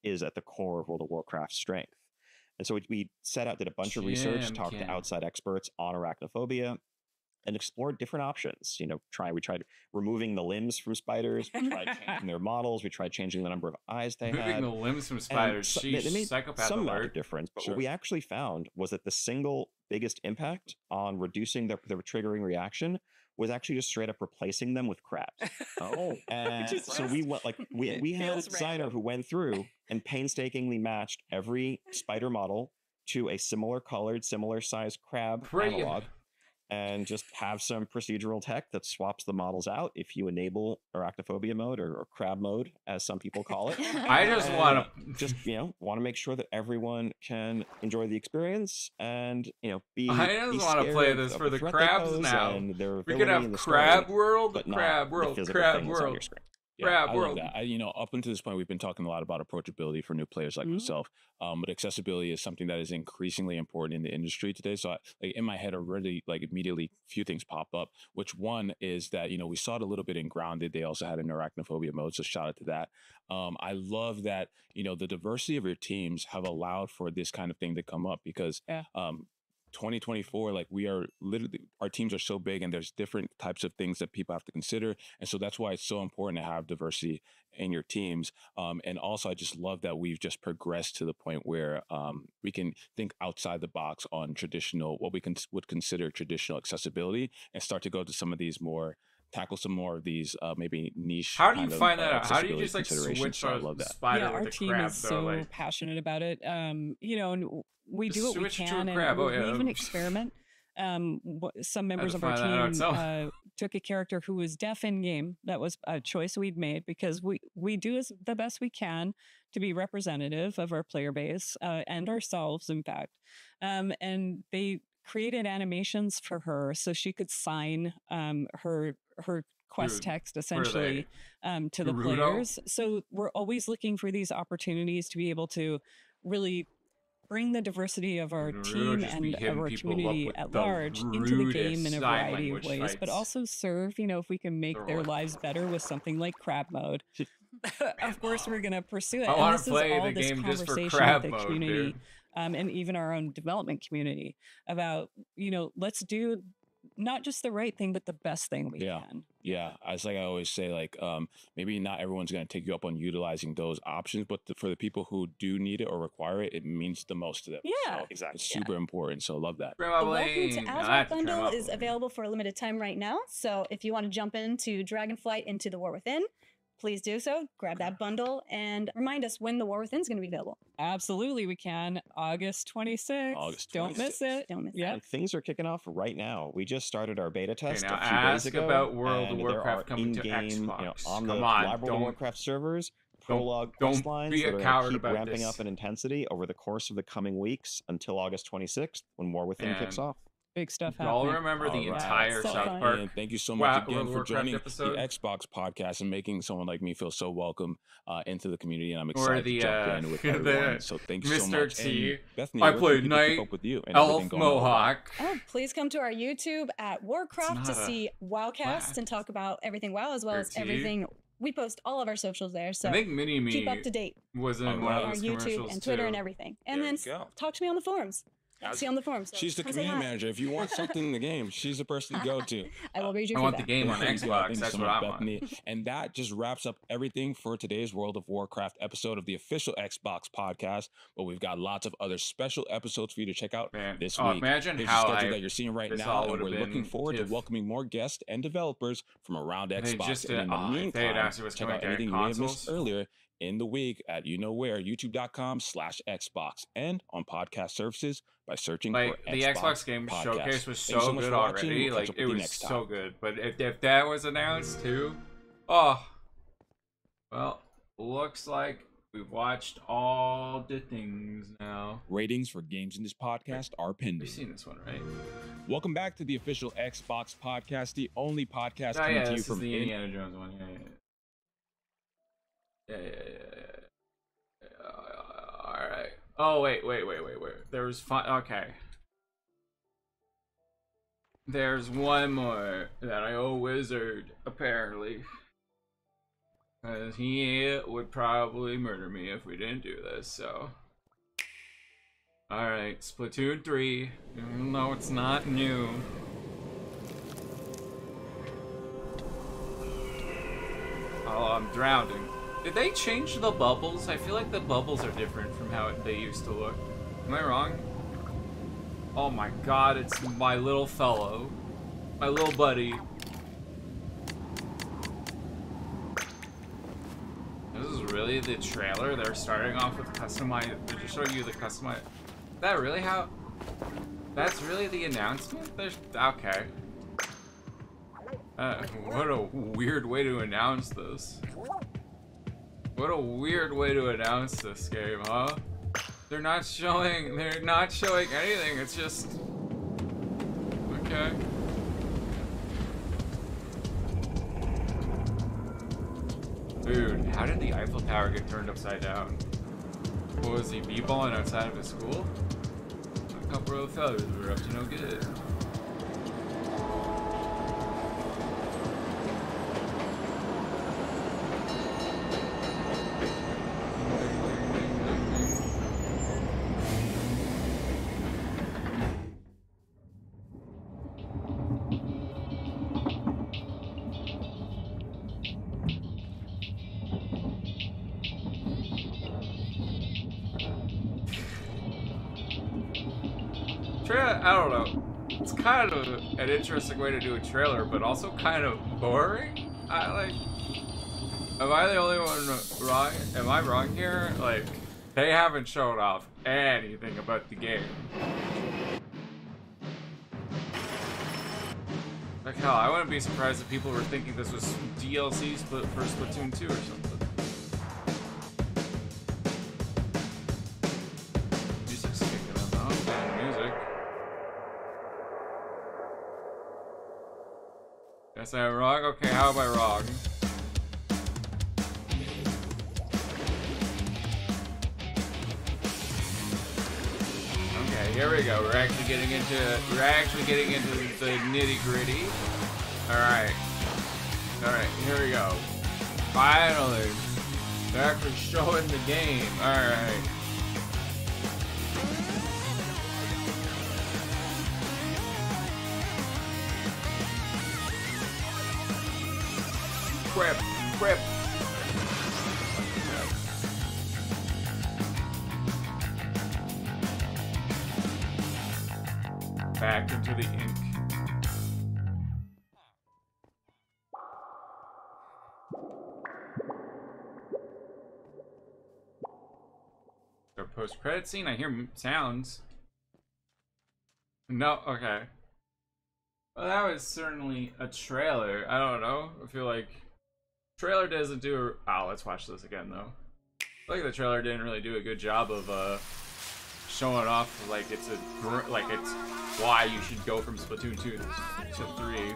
is at the core of World of Warcraft's strength. And so we set out, did a bunch of research, talked to outside experts on arachnophobia, and explored different options. We tried removing the limbs from spiders, we tried changing their models, we tried changing the number of eyes they had. Removing the limbs from spiders, they made psychopath some amount alert. of difference. But what we actually found was that the single biggest impact on reducing their triggering reaction was actually just straight up replacing them with crabs. Oh, and so we went like we had a designer who went through and painstakingly matched every spider model to a similar colored, similar sized crab analog, and just have some procedural tech that swaps the models out if you enable arachnophobia mode or crab mode, as some people call it. I just want to make sure that everyone can enjoy the experience and be. I just want to play this for the crabs now. We could have Crab World, Crab World, Crab World. Yeah, I love that. Up until this point, we've been talking a lot about approachability for new players like myself, but accessibility is something that is increasingly important in the industry today. So, in my head, already, immediately, a few things pop up. Which one is that we saw it a little bit in Grounded. They also had an arachnophobia mode, so shout out to that. I love that the diversity of your teams have allowed for this kind of thing to come up because. 2024, we are literally, our teams are so big and there's different types of things that people have to consider. And so that's why it's so important to have diversity in your teams. And also, I just love that we've just progressed to the point where we can think outside the box on traditional, what we would consider traditional accessibility and start to go to some of these tackle some more of these maybe niche. How do you find that out? How do you just switch I love that. Spider our with team crab, is so passionate about it. And we do what we can, and we even experiment. Some members of our team took a character who was deaf in game. That was a choice we'd made because we do the best we can to be representative of our player base and ourselves, in fact. And they created animations for her so she could sign her quest text essentially to the players. So we're always looking for these opportunities to be able to really bring the diversity of our team and of our community at large into the game in a variety of ways, but also serve, if we can make their lives better with something like crab mode. Of course, we're going to pursue it. I want to play the game just for crab mode, community, and even our own development community about, let's do not just the right thing, but the best thing we can. Yeah. As I always say, maybe not everyone's going to take you up on utilizing those options, but for the people who do need it or require it, it means the most to them. Yeah, so exactly. It's super important. So I love that. The Welcome to Azeroth bundle is available for a limited time right now. So if you want to jump into Dragonflight into the War Within, please do so. Grab that bundle and remind us when the War Within is going to be available. Absolutely, we can. August 26th. Don't miss it. Don't miss it. And things are kicking off right now. We just started our beta test now a few days ago. About World of Warcraft coming to Xbox. On the Live World of Warcraft servers, prologue quest lines that are going to keep ramping up in intensity over the course of the coming weeks until August 26th when War Within kicks off. Big stuff happening. Y'all remember the entire South Park. And thank you so much again for joining the Xbox podcast and making someone like me feel so welcome into the community. And I'm excited to jump in with everyone. So thank you so much. T. Bethany, I played Night Elf Mohawk. Please come to our YouTube at Warcraft to see Wowcast and talk about everything WoW as well as everything. We post all of our socials there, so I think Mini-Me keep up to date was in on our YouTube and Twitter and everything. And then talk to me on the forums. See on the forums. She's the community manager. If you want something in the game, she's the person to go to. I will read your feedback. I want the game on Xbox. That's what I want. And that just wraps up everything for today's World of Warcraft episode of the official Xbox podcast. But we've got lots of other special episodes for you to check out this week. Imagine Here's how the schedule that you're seeing right now, and we're looking forward to welcoming more guests and developers from around Xbox. And in the meantime, check out anything you may have missed earlier in the week at youtube.com/Xbox and on podcast services by searching for the Xbox Game Podcast. Showcase was so good already. It was so good. But if that was announced too, well, looks like we've watched all the things now. Ratings for games in this podcast are pending. You've seen this one, right? Welcome back to the official Xbox podcast, the only podcast coming to you from the Indiana Jones one. Yeah. All right. Oh wait. There's okay. There's one more that I owe Wizard apparently, because he would probably murder me if we didn't do this. So, all right, Splatoon 3. Even though it's not new. Oh, I'm drowning. Did they change the bubbles? I feel like the bubbles are different from how they used to look. Am I wrong? Oh my god, it's my little fellow. My little buddy. This is really the trailer? They're starting off with customized. They're just showing you the customized. Is that really how? That's really the announcement? There's, okay. What a weird way to announce this. What a weird way to announce this game, huh? They're not showing anything. It's just okay. Dude, how did the Eiffel Tower get turned upside down? What was he, b-balling outside of his school? A couple of fellas were up to no good. I don't know. It's kind of an interesting way to do a trailer, but also kind of boring. Am I the only one wrong? Am I wrong here? Like, they haven't shown off anything about the game. Like hell, I wouldn't be surprised if people were thinking this was DLC for Splatoon 2 or something. Music's kicking in though. Music. Guess I'm wrong? Okay, how am I wrong? Okay, here we go. We're actually getting into the nitty-gritty. Alright, here we go. Finally, they're actually showing the game. Alright. Quip. Back into the ink. The post-credit scene? I hear sounds. No, okay. Well, that was certainly a trailer. I don't know. I feel like trailer doesn't do. Oh, let's watch this again though. I feel like the trailer didn't really do a good job of showing off like it's why you should go from Splatoon 2 to 3.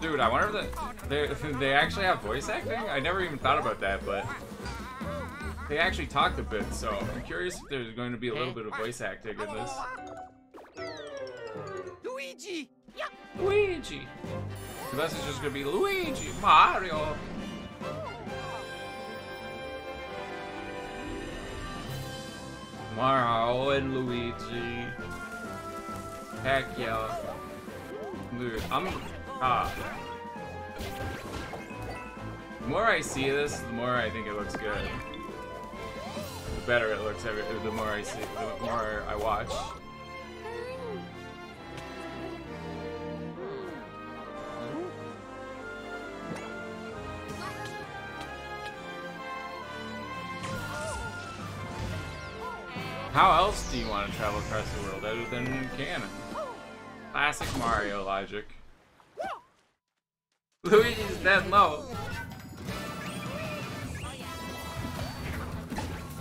Dude, I wonder if they actually have voice acting? I never even thought about that, but they actually talked a bit, so I'm curious if there's going to be a little bit of voice acting in this. Luigi! Yep. Luigi! Unless it's just gonna be Luigi, Mario! Mario and Luigi. Heck yeah. Dude, the more I see this, the more I think it looks good. The better it looks, the more I see, the more I watch. How else do you want to travel across the world other than in canon? Classic Mario logic. Luigi's dead low.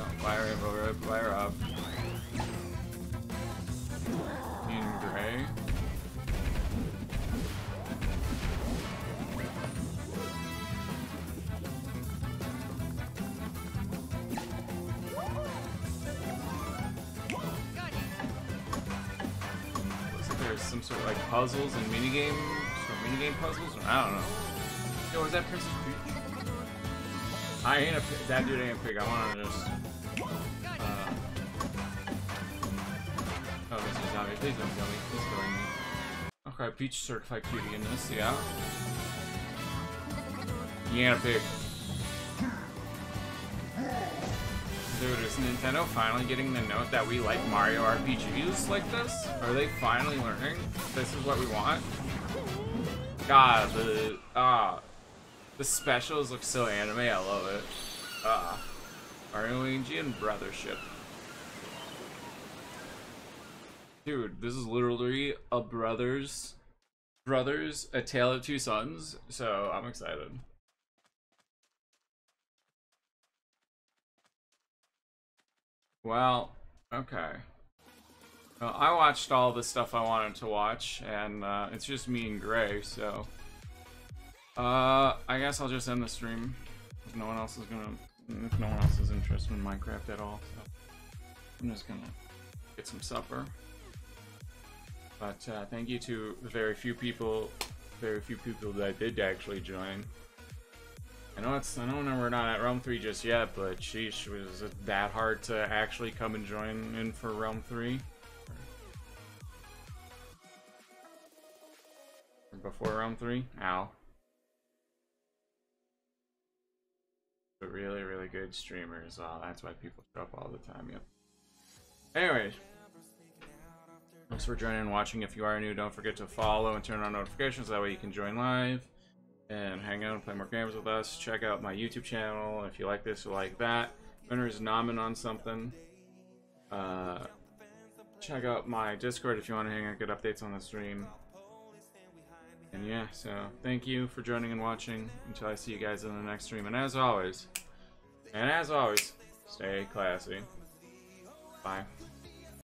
Oh, fire him over, fire up. In gray. Some sort of like puzzles and minigame puzzles? I don't know. Yo, is that Princess Peach? I ain't a pig. That dude ain't a pig. I wanna just oh, Mr. Zombie, please don't kill me. Please kill me. Okay, Peach certified cutie in this, yeah. You ain't a pig. Dude is Nintendo finally getting the note that we like Mario RPGs like this? Are they finally learning this is what we want? God, the specials look so anime, I love it. Mario, Luigi, and Brothership. Dude, this is literally a Brothers, A Tale of Two Sons, so I'm excited. Well, okay. Well, I watched all the stuff I wanted to watch, and it's just me and Gray, so I guess I'll just end the stream if no one else is interested in Minecraft at all. So I'm just gonna get some supper. But thank you to the very few people that did actually join. I know we're not at Realm 3 just yet, but sheesh, was it that hard to actually come and join in for Realm 3? Or before Realm 3? Ow. But really, really good streamers. That's why people show up all the time, yep. Anyways. Thanks for joining and watching. If you are new, don't forget to follow and turn on notifications. That way you can join live and hang out and play more games with us. Check out my YouTube channel if you like this or like that. Winner's nomin on something. Check out my Discord if you want to hang out, get updates on the stream. And yeah, so thank you for joining and watching. Until I see you guys in the next stream. And as always, stay classy. Bye.